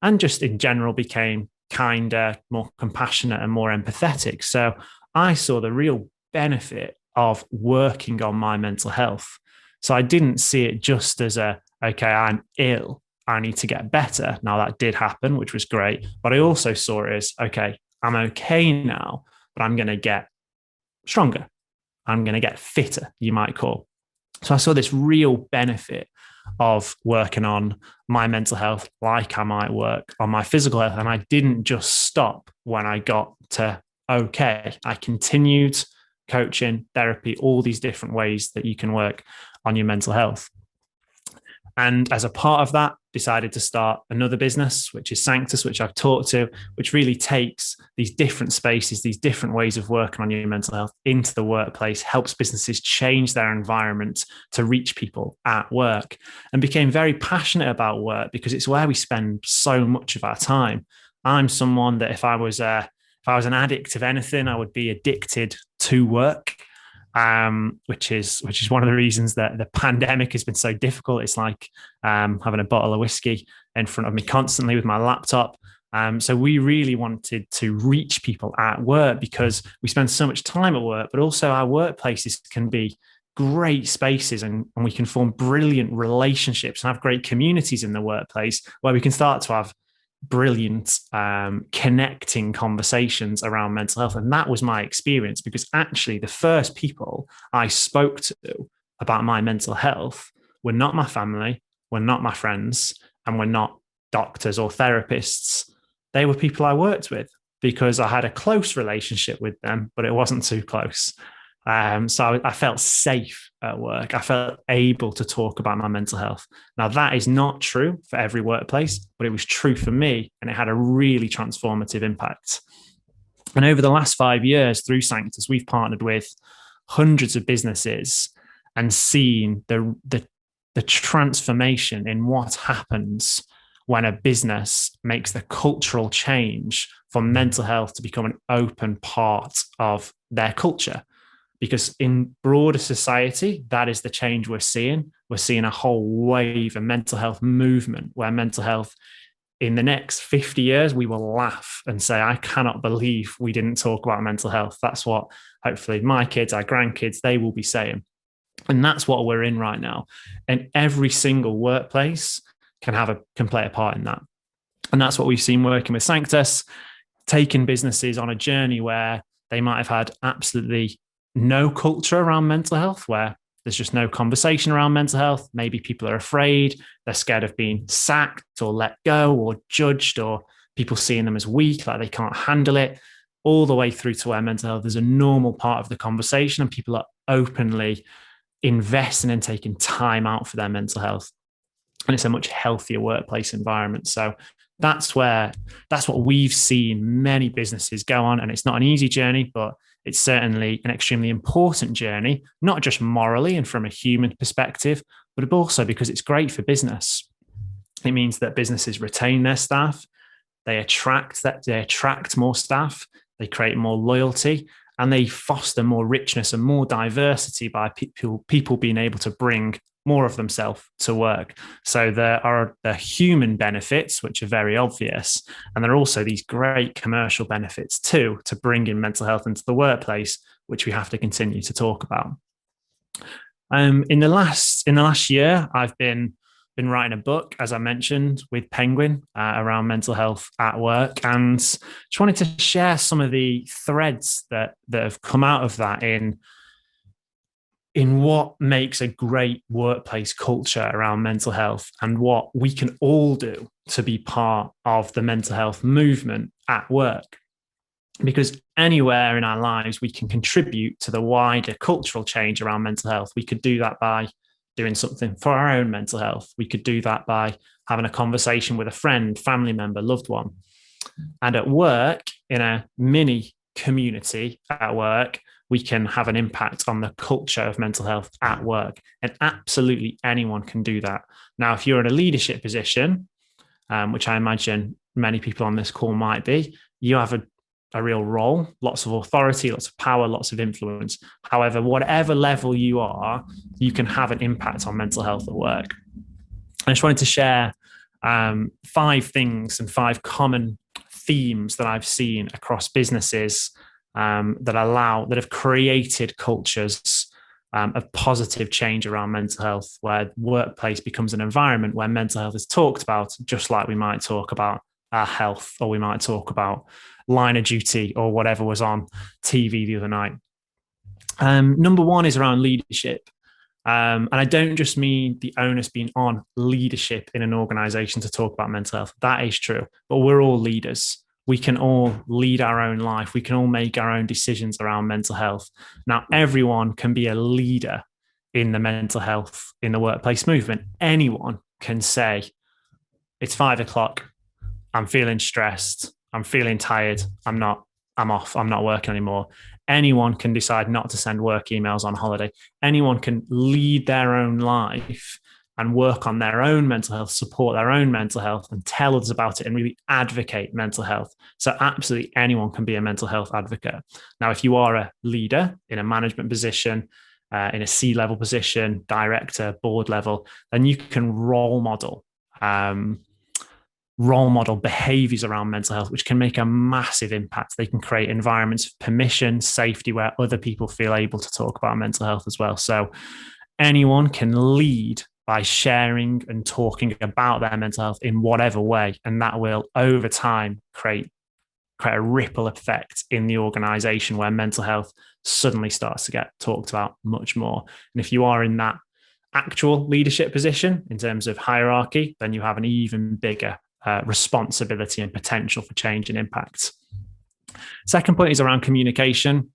and just in general became kinder, more compassionate and more empathetic. So I saw the real benefit of working on my mental health. So I didn't see it just as okay, I'm ill, I need to get better. Now that did happen, which was great. But I also saw it as, okay, I'm okay now, but I'm going to get stronger. I'm going to get fitter, you might call. So I saw this real benefit of working on my mental health like I might work on my physical health. And I didn't just stop when I got to okay. I continued coaching, therapy, all these different ways that you can work on your mental health. And as a part of that, decided to start another business, which is Sanctus, which I've talked to, which really takes these different spaces, these different ways of working on your mental health into the workplace, helps businesses change their environment to reach people at work, and became very passionate about work because it's where we spend so much of our time. I'm someone that if I was an addict of anything, I would be addicted to work. Which is one of the reasons that the pandemic has been so difficult. It's like having a bottle of whiskey in front of me constantly with my laptop. So we really wanted to reach people at work because we spend so much time at work, but also our workplaces can be great spaces and we can form brilliant relationships and have great communities in the workplace where we can start to have brilliant connecting conversations around mental health. And that was my experience, because actually the first people I spoke to about my mental health were not my family, were not my friends, and were not doctors or therapists. They were people I worked with because I had a close relationship with them, but it wasn't too close. So I felt safe at work. I felt able to talk about my mental health. Now, that is not true for every workplace, but it was true for me, and it had a really transformative impact. And over the last 5 years through Sanctus, we've partnered with hundreds of businesses and seen the transformation in what happens when a business makes the cultural change for mental health to become an open part of their culture. Because in broader society, that is the change we're seeing. We're seeing a whole wave of mental health movement where mental health in the next 50 years, we will laugh and say, I cannot believe we didn't talk about mental health. That's what hopefully my kids, our grandkids, they will be saying. And that's what we're in right now. And every single workplace can play a part in that. And that's what we've seen working with Sanctus, taking businesses on a journey where they might have had absolutely no culture around mental health, where there's just no conversation around mental health. Maybe people are afraid, they're scared of being sacked or let go or judged, or people seeing them as weak, like they can't handle it, all the way through to where mental health is a normal part of the conversation and people are openly investing and taking time out for their mental health. And it's a much healthier workplace environment. So that's what we've seen many businesses go on. And it's not an easy journey, but it's certainly an extremely important journey, not just morally and from a human perspective, but also because it's great for business. It means that businesses retain their staff, they attract more staff, they create more loyalty, and they foster more richness and more diversity by people being able to bring more of themselves to work. So there are the human benefits, which are very obvious. And there are also these great commercial benefits too, to bring in mental health into the workplace, which we have to continue to talk about. In the last year, I've been writing a book, as I mentioned, with Penguin around mental health at work, and just wanted to share some of the threads that have come out of that in what makes a great workplace culture around mental health and what we can all do to be part of the mental health movement at work. Because anywhere in our lives, we can contribute to the wider cultural change around mental health. We could do that by doing something for our own mental health. We could do that by having a conversation with a friend, family member, loved one. And at work, in a mini community at work, we can have an impact on the culture of mental health at work. And absolutely anyone can do that. Now, if you're in a leadership position, which I imagine many people on this call might be, you have a real role, lots of authority, lots of power, lots of influence. However, whatever level you are, you can have an impact on mental health at work. I just wanted to share 5 things and 5 common themes that I've seen across businesses that have created cultures of positive change around mental health, where the workplace becomes an environment where mental health is talked about, just like we might talk about our health, or we might talk about Line of Duty or whatever was on TV the other night. Number one is around leadership. And I don't just mean the onus being on leadership in an organization to talk about mental health. That is true, but we're all leaders. We can all lead our own life. We can all make our own decisions around mental health. Now, everyone can be a leader in the mental health in the workplace movement. Anyone can say, it's 5 o'clock. I'm feeling stressed. I'm feeling tired. I'm off. I'm not working anymore. Anyone can decide not to send work emails on holiday. Anyone can lead their own life and work on their own mental health, support their own mental health, and tell others about it and really advocate mental health. So absolutely anyone can be a mental health advocate. Now, if you are a leader in a management position, in a C-level position, director, board level, then you can role model behaviors around mental health, which can make a massive impact. They can create environments of permission, safety, where other people feel able to talk about mental health as well. So anyone can lead by sharing and talking about their mental health in whatever way. And that will, over time, create a ripple effect in the organization where mental health suddenly starts to get talked about much more. And if you are in that actual leadership position in terms of hierarchy, then you have an even bigger responsibility and potential for change and impact. Second point is around communication.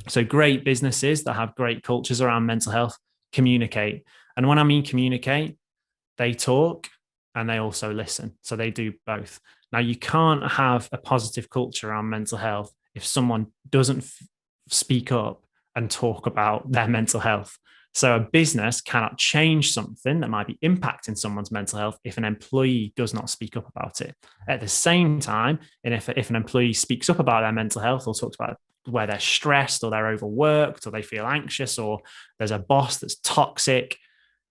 So great businesses that have great cultures around mental health communicate. And when I mean communicate, they talk and they also listen. So they do both. Now, you can't have a positive culture around mental health if someone doesn't speak up and talk about their mental health. So a business cannot change something that might be impacting someone's mental health if an employee does not speak up about it. At the same time, and if an employee speaks up about their mental health or talks about where they're stressed or they're overworked or they feel anxious or there's a boss that's toxic,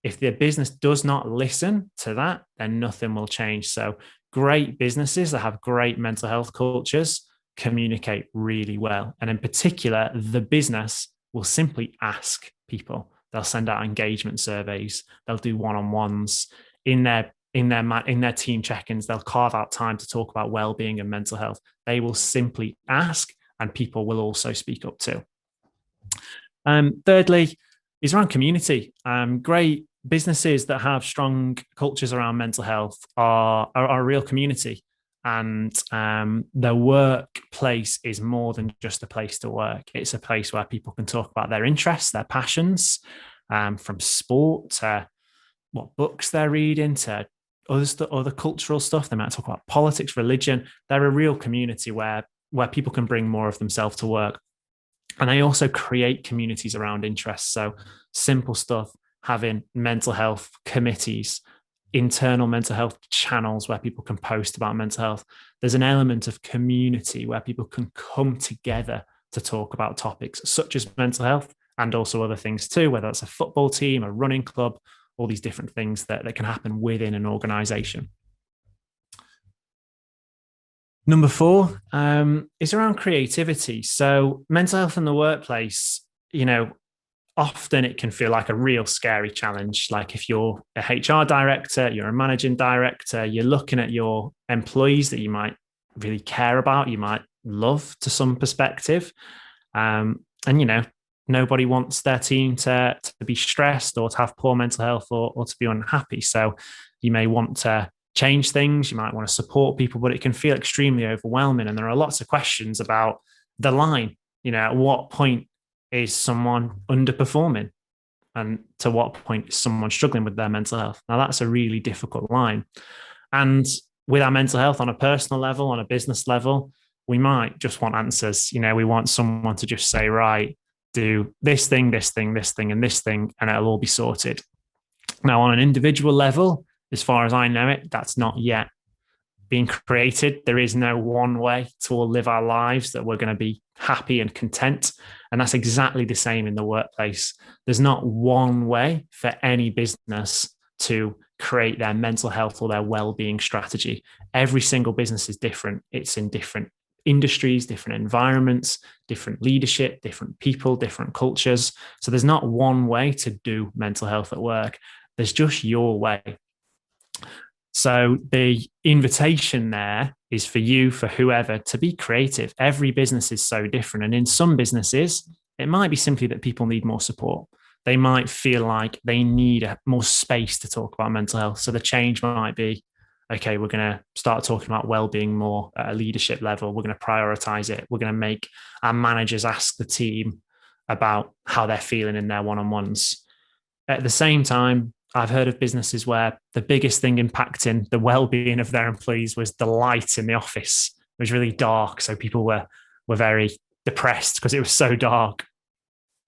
if the business does not listen to that, then nothing will change. So great businesses that have great mental health cultures communicate really well. And in particular, the business will simply ask people. They'll send out engagement surveys. They'll do one-on-ones in their team check-ins. They'll carve out time to talk about well-being and mental health. They will simply ask, and people will also speak up too. Thirdly, is around community. Great businesses that have strong cultures around mental health are a real community. And the workplace is more than just a place to work. It's a place where people can talk about their interests, their passions, from sport to what books they're reading to other cultural stuff. They might talk about politics, religion. They're a real community where people can bring more of themselves to work. And they also create communities around interests. So simple stuff, having mental health committees, internal mental health channels where people can post about mental health. There's an element of community where people can come together to talk about topics such as mental health and also other things too, whether it's a football team, a running club, all these different things that can happen within an organization. Number 4 is around creativity. So mental health in the workplace, often it can feel like a real scary challenge. Like if you're a HR director, you're a managing director, you're looking at your employees that you might really care about, you might love to some perspective. And, nobody wants their team to be stressed or to have poor mental health or to be unhappy. So you may want to change things, you might want to support people, but it can feel extremely overwhelming. And there are lots of questions about the line, at what point is someone underperforming? And to what point is someone struggling with their mental health? Now, that's a really difficult line. And with our mental health on a personal level, on a business level, we might just want answers. We want someone to just say, right, do this thing, this thing, this thing, and this thing, and it'll all be sorted. Now, on an individual level, as far as I know it, that's not yet being created. There is no one way to all live our lives that we're going to be happy and content. And that's exactly the same in the workplace. There's not one way for any business to create their mental health or their well-being strategy. Every single business is different. It's in different industries, different environments, different leadership, different people, different cultures. So there's not one way to do mental health at work. There's just your way. So the invitation there is for you, for whoever, to be creative. Every business is so different. And in some businesses, it might be simply that people need more support. They might feel like they need more space to talk about mental health. So the change might be, okay, we're going to start talking about well-being more at a leadership level. We're going to prioritize it. We're going to make our managers ask the team about how they're feeling in their one-on-ones. At the same time, I've heard of businesses where the biggest thing impacting the well-being of their employees was the light in the office. It was really dark, so people were very depressed because it was so dark,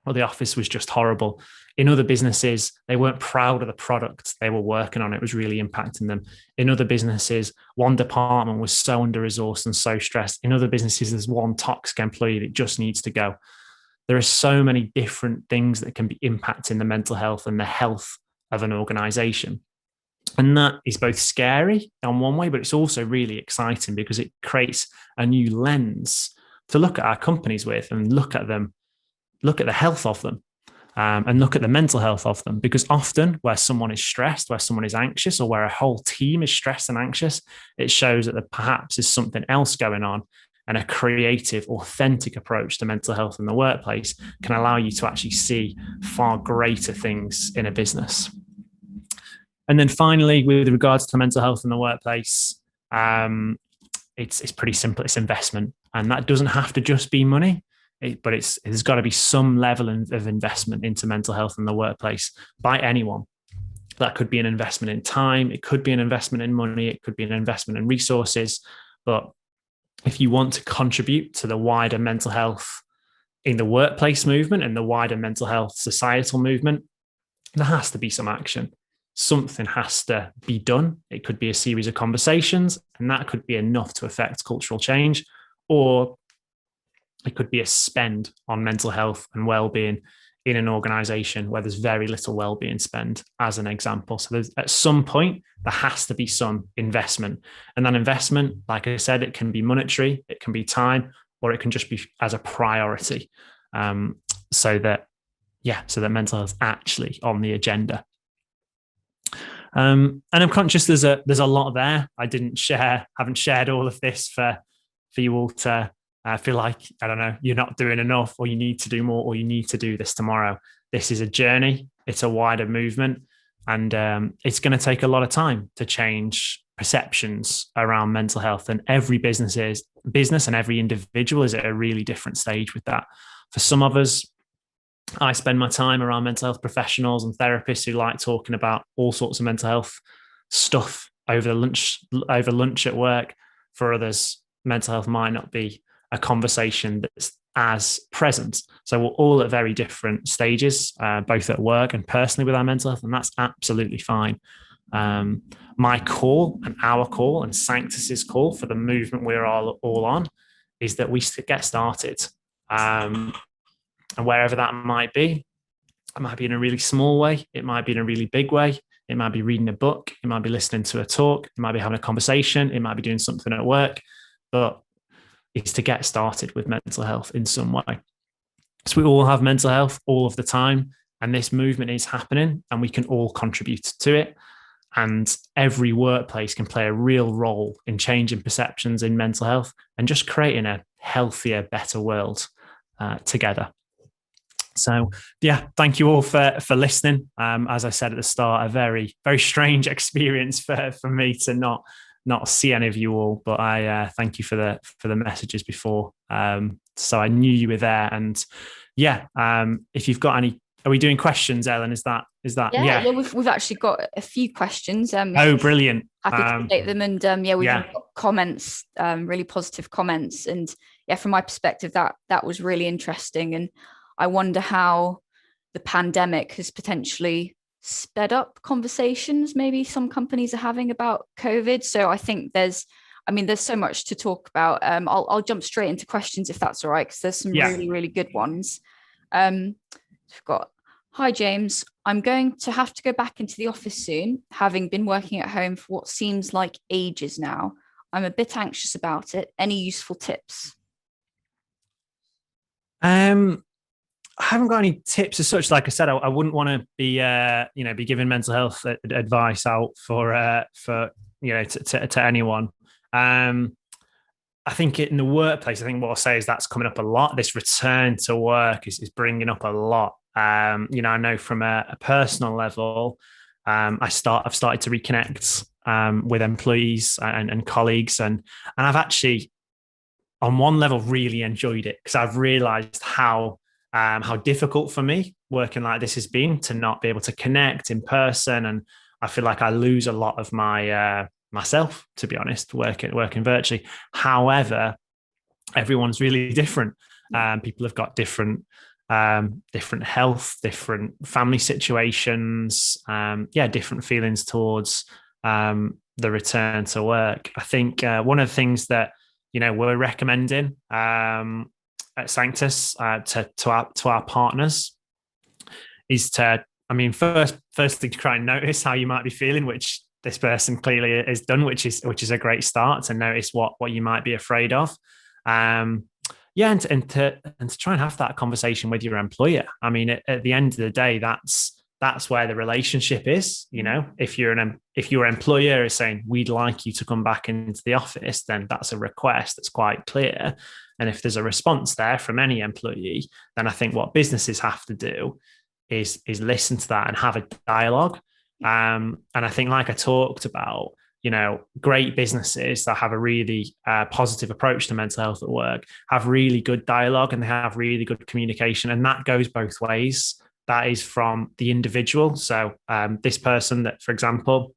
or the office was just horrible. In other businesses, they weren't proud of the product they were working on. It was really impacting them. In other businesses, one department was so under-resourced and so stressed. In other businesses, there's one toxic employee that just needs to go. There are so many different things that can be impacting the mental health and the health of an organization. And that is both scary on one way, but it's also really exciting because it creates a new lens to look at our companies with and look at them, look at the health of them, and look at the mental health of them. Because often where someone is stressed, where someone is anxious, or where a whole team is stressed and anxious, it shows that there perhaps is something else going on. And a creative, authentic approach to mental health in the workplace can allow you to actually see far greater things in a business. And then finally, with regards to mental health in the workplace, it's pretty simple. It's investment. And that doesn't have to just be money, but there's got to be some level of investment into mental health in the workplace by anyone. That could be an investment in time. It could be an investment in money. It could be an investment in resources. But if you want to contribute to the wider mental health in the workplace movement and the wider mental health societal movement, there has to be some action. Something has to be done. It could be a series of conversations, and that could be enough to affect cultural change, or it could be a spend on mental health and well-being in an organization where there's very little well-being spend, as an example. So there's, at some point, there has to be some investment. And that investment, like I said, it can be monetary, it can be time, or it can just be as a priority. So that mental health is actually on the agenda. And I'm conscious there's a lot there. I haven't shared all of this for you all to feel like, I don't know, you're not doing enough, or you need to do more, or you need to do this tomorrow. This is a journey. It's a wider movement. And it's going to take a lot of time to change perceptions around mental health. And every business and every individual is at a really different stage with that. For some of us, I spend my time around mental health professionals and therapists who like talking about all sorts of mental health stuff over lunch at work. For others, mental health might not be a conversation that's as present. So we're all at very different stages, both at work and personally with our mental health, and that's absolutely fine. My call and our call and Sanctus's call for the movement we're all on is that we get started. And wherever that might be, it might be in a really small way, it might be in a really big way, it might be reading a book, it might be listening to a talk, it might be having a conversation, it might be doing something at work, but it's to get started with mental health in some way. So we all have mental health all of the time, and this movement is happening, and we can all contribute to it. And every workplace can play a real role in changing perceptions in mental health and just creating a healthier, better world together. So yeah, thank you all for listening. As I said at the start, a very, very strange experience for me to not see any of you all, but I thank you for the messages before. So I knew you were there, and if you've got any, are we doing questions, Ellen? Is that? Yeah. We've actually got a few questions. Brilliant. Happy to take them, and we've got comments, really positive comments, and from my perspective, that was really interesting, and I wonder how the pandemic has potentially sped up conversations maybe some companies are having about COVID. So I think there's so much to talk about. I'll jump straight into questions if that's all right, because there's some really, really good ones. We've got, hi James, I'm going to have to go back into the office soon, having been working at home for what seems like ages now. I'm a bit anxious about it. Any useful tips? I haven't got any tips as such. Like I said, I wouldn't want to be be giving mental health advice out for to anyone. I think in the workplace, I think what I'll say is that's coming up a lot. This return to work is bringing up a lot. I know from a personal level, I've started to reconnect with employees and colleagues, and I've actually, on one level, really enjoyed it, because I've realised how difficult for me working like this has been, to not be able to connect in person, and I feel like I lose a lot of my myself, to be honest, working virtually. However, everyone's really different. People have got different health, different family situations, different feelings towards the return to work. I think one of the things that we're recommending at Sanctus to our partners is to, firstly, try and notice how you might be feeling, which this person clearly has done, which is a great start, to notice what you might be afraid of. And to try and have that conversation with your employer. At the end of the day, that's where the relationship is. If your employer is saying, we'd like you to come back into the office, then that's a request that's quite clear. And if there's a response there from any employee, then I think what businesses have to do is listen to that and have a dialogue. And I think, like I talked about, great businesses that have a really positive approach to mental health at work have really good dialogue, and they have really good communication. And that goes both ways. That is from the individual. So this person that, for example,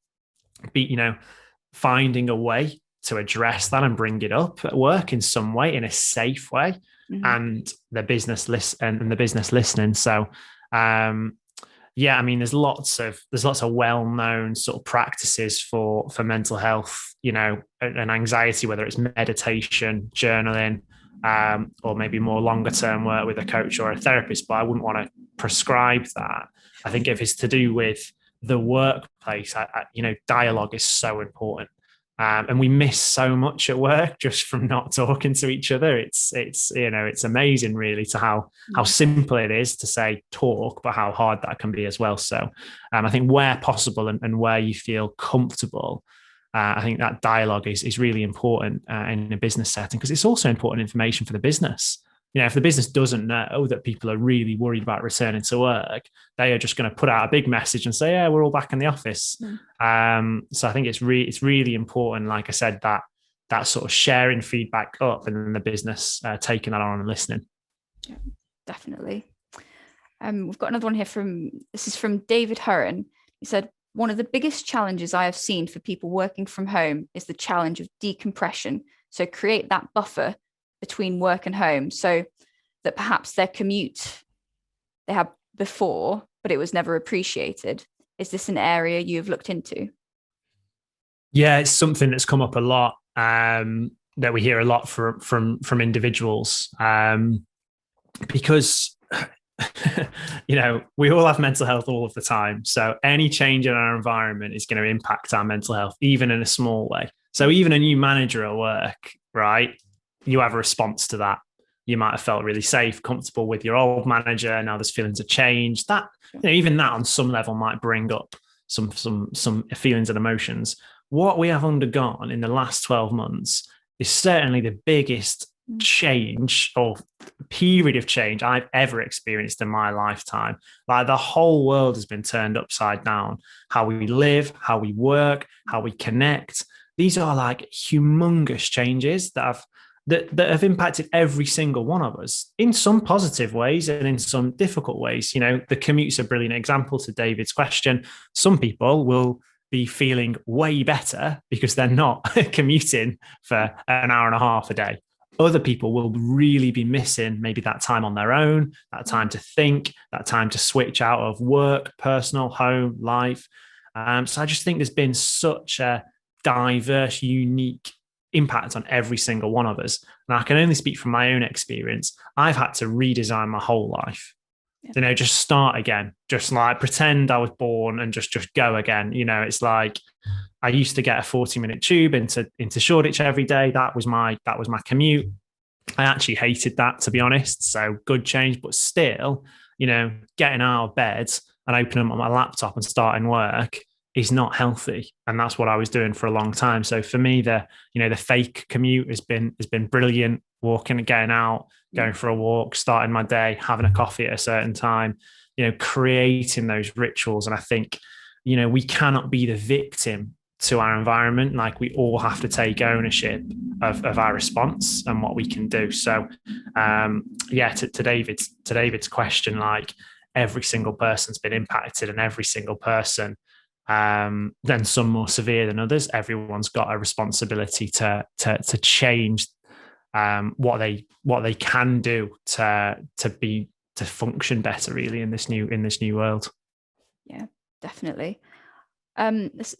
finding a way to address that and bring it up at work in some way, in a safe way, and the business listening. So there's lots of well-known sort of practices for mental health, and anxiety, whether it's meditation, journaling, or maybe more longer term work with a coach or a therapist. But I wouldn't want to prescribe that. I think if it's to do with the workplace, dialogue is so important. And we miss so much at work just from not talking to each other. It's amazing, really, to how simple it is to say talk, but how hard that can be as well. So I think where possible and where you feel comfortable, I think that dialogue is really important in a business setting, because it's also important information for the business. If the business doesn't know that people are really worried about returning to work, they are just going to put out a big message and say, yeah, we're all back in the office. So I think it's really important, like I said, that sort of sharing feedback up, and then the business taking that on and listening. Yeah, definitely. We've got another one here from David Hurren. He said, one of the biggest challenges I have seen for people working from home is the challenge of decompression. So create that buffer between work and home, so that perhaps their commute they had before, but it was never appreciated. Is this an area you've looked into? Yeah, it's something that's come up a lot, that we hear a lot from individuals, because we all have mental health all of the time. So any change in our environment is going to impact our mental health, even in a small way. So even a new manager at work, right? You have a response to that. You might have felt really safe, comfortable with your old manager. Now there's feelings of change. That, even that on some level might bring up some feelings and emotions. What we have undergone in the last 12 months is certainly the biggest change or period of change I've ever experienced in my lifetime. Like, the whole world has been turned upside down. How we live, how we work, how we connect. These are like humongous changes that have impacted every single one of us in some positive ways and in some difficult ways. The commute's a brilliant example to David's question. Some people will be feeling way better because they're not commuting for an hour and a half a day. Other people will really be missing maybe that time on their own, that time to think, that time to switch out of work, personal, home, life. So I just think there's been such a diverse, unique impact on every single one of us. And I can only speak from my own experience. I've had to redesign my whole life. Just start again, just like pretend I was born and just go again. It's like I used to get a 40-minute tube into Shoreditch every day. That was my commute. I actually hated that, to be honest. So good change, but still, getting out of bed and opening up my laptop and starting work is not healthy. And that's what I was doing for a long time. So for me, the fake commute has been brilliant. Walking and getting out, going for a walk, starting my day, having a coffee at a certain time, creating those rituals. And I think, we cannot be the victim to our environment. Like, we all have to take ownership of our response and what we can do. So to David's question, like, every single person's been impacted, and every single person, then some more severe than others, everyone's got a responsibility to change what they can do to function better, really, in this new world. Yeah, definitely. There's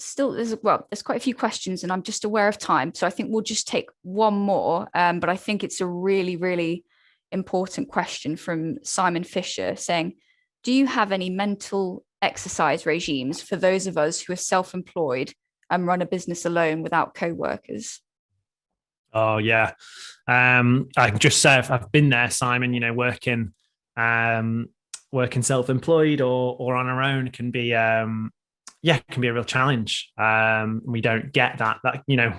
quite a few questions, and I'm just aware of time, so I think we'll just take one more. But I think it's a really, really important question from Simon Fisher, saying, do you have any mental exercise regimes for those of us who are self-employed and run a business alone without co-workers? Oh yeah. I just say I've been there, Simon, working self-employed or on our own can be a real challenge. We don't get that,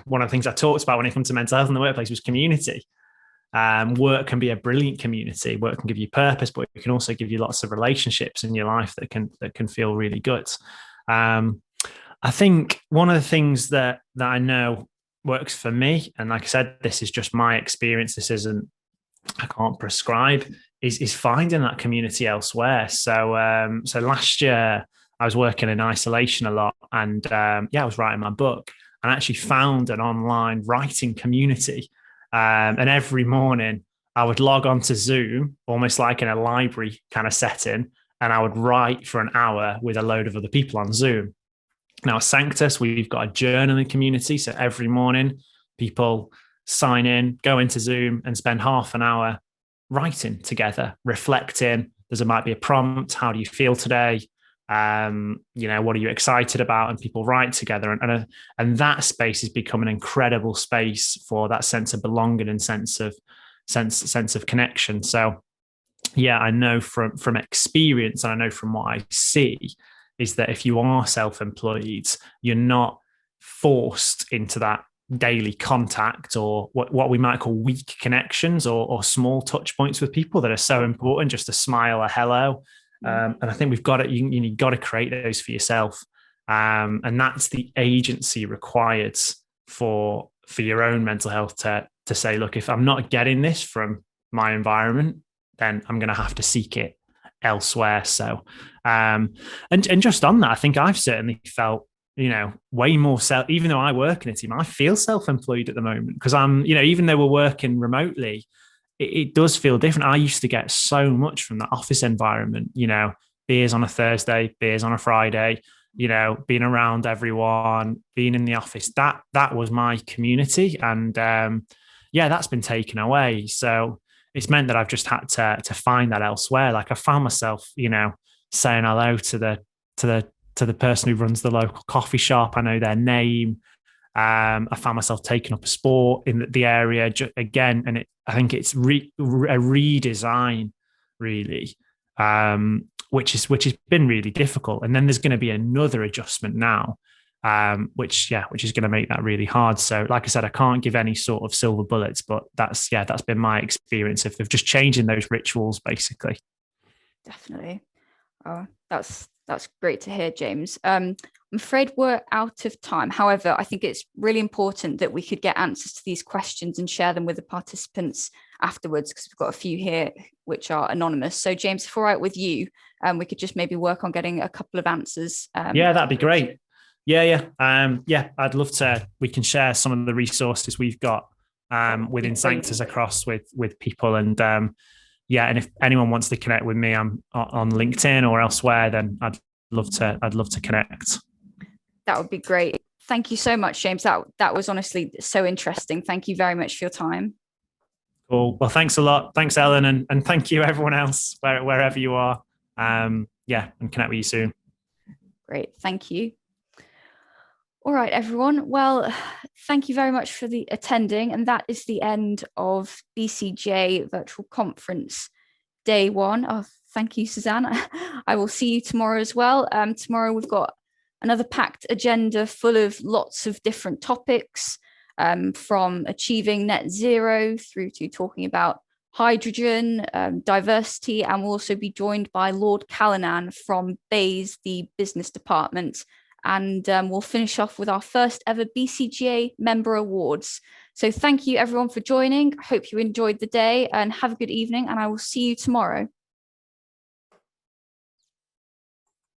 one of the things I talked about when it comes to mental health in the workplace was community. Work can be a brilliant community. Work can give you purpose, but it can also give you lots of relationships in your life that can feel really good. I think one of the things that I know works for me, and like I said, this is just my experience, I can't prescribe, is finding that community elsewhere. So last year I was working in isolation a lot, and I was writing my book, and I actually found an online writing community. And every morning I would log on to Zoom, almost like in a library kind of setting, and I would write for an hour with a load of other people on Zoom. Now at Sanctus, we've got a journaling community. So every morning people sign in, go into Zoom and spend half an hour writing together, reflecting. There might be a prompt. How do you feel today? What are you excited about? And people write together, and that space has become an incredible space for that sense of belonging and sense of connection. So yeah, I know from experience, and I know from what I see, is that if you are self-employed, you're not forced into that daily contact or what we might call weak connections or small touch points with people that are so important, just a smile, a hello. And I think we've got to, you've got to create those for yourself. And that's the agency required for your own mental health to say, look, if I'm not getting this from my environment, then I'm going to have to seek it elsewhere. So, and just on that, I think I've certainly felt, way more even though I work in a team, I feel self-employed at the moment because I'm, even though we're working remotely, it does feel different. I used to get so much from the office environment, beers on a Thursday, beers on a Friday, being around everyone, being in the office, that was my community. And that's been taken away. So it's meant that I've just had to find that elsewhere. Like I found myself, saying hello to the person who runs the local coffee shop. I know their name. I found myself taking up a sport in the area again, and I think it's a redesign, really, which has been really difficult. And then there's going to be another adjustment now, which is going to make that really hard. So, like I said, I can't give any sort of silver bullets, but that's been my experience of just changing those rituals, basically. Definitely. Oh, that's great to hear, James. I'm afraid we're out of time. However, I think it's really important that we could get answers to these questions and share them with the participants afterwards, because we've got a few here which are anonymous. So, James, if all right with you, we could just maybe work on getting a couple of answers. That'd be great. Yeah. I'd love to. We can share some of the resources we've got within Sanctus across with people, and and if anyone wants to connect with me, I'm on LinkedIn or elsewhere, then I'd love to connect. That would be great. Thank you so much, James. That was honestly so interesting. Thank you very much for your time. Cool. Well, thanks a lot. Thanks, Ellen, and thank you everyone else wherever you are. And connect with you soon. Great. Thank you. All right, everyone. Well, thank you very much for the attending. And that is the end of BCGA Virtual Conference Day 1. Oh, thank you, Suzanne. I will see you tomorrow as well. Tomorrow we've got another packed agenda full of lots of different topics, from achieving net zero through to talking about hydrogen, diversity, and we'll also be joined by Lord Callanan from BEIS, the business department. And we'll finish off with our first ever BCGA member awards. So thank you everyone for joining. Hope you enjoyed the day and have a good evening, and I will see you tomorrow.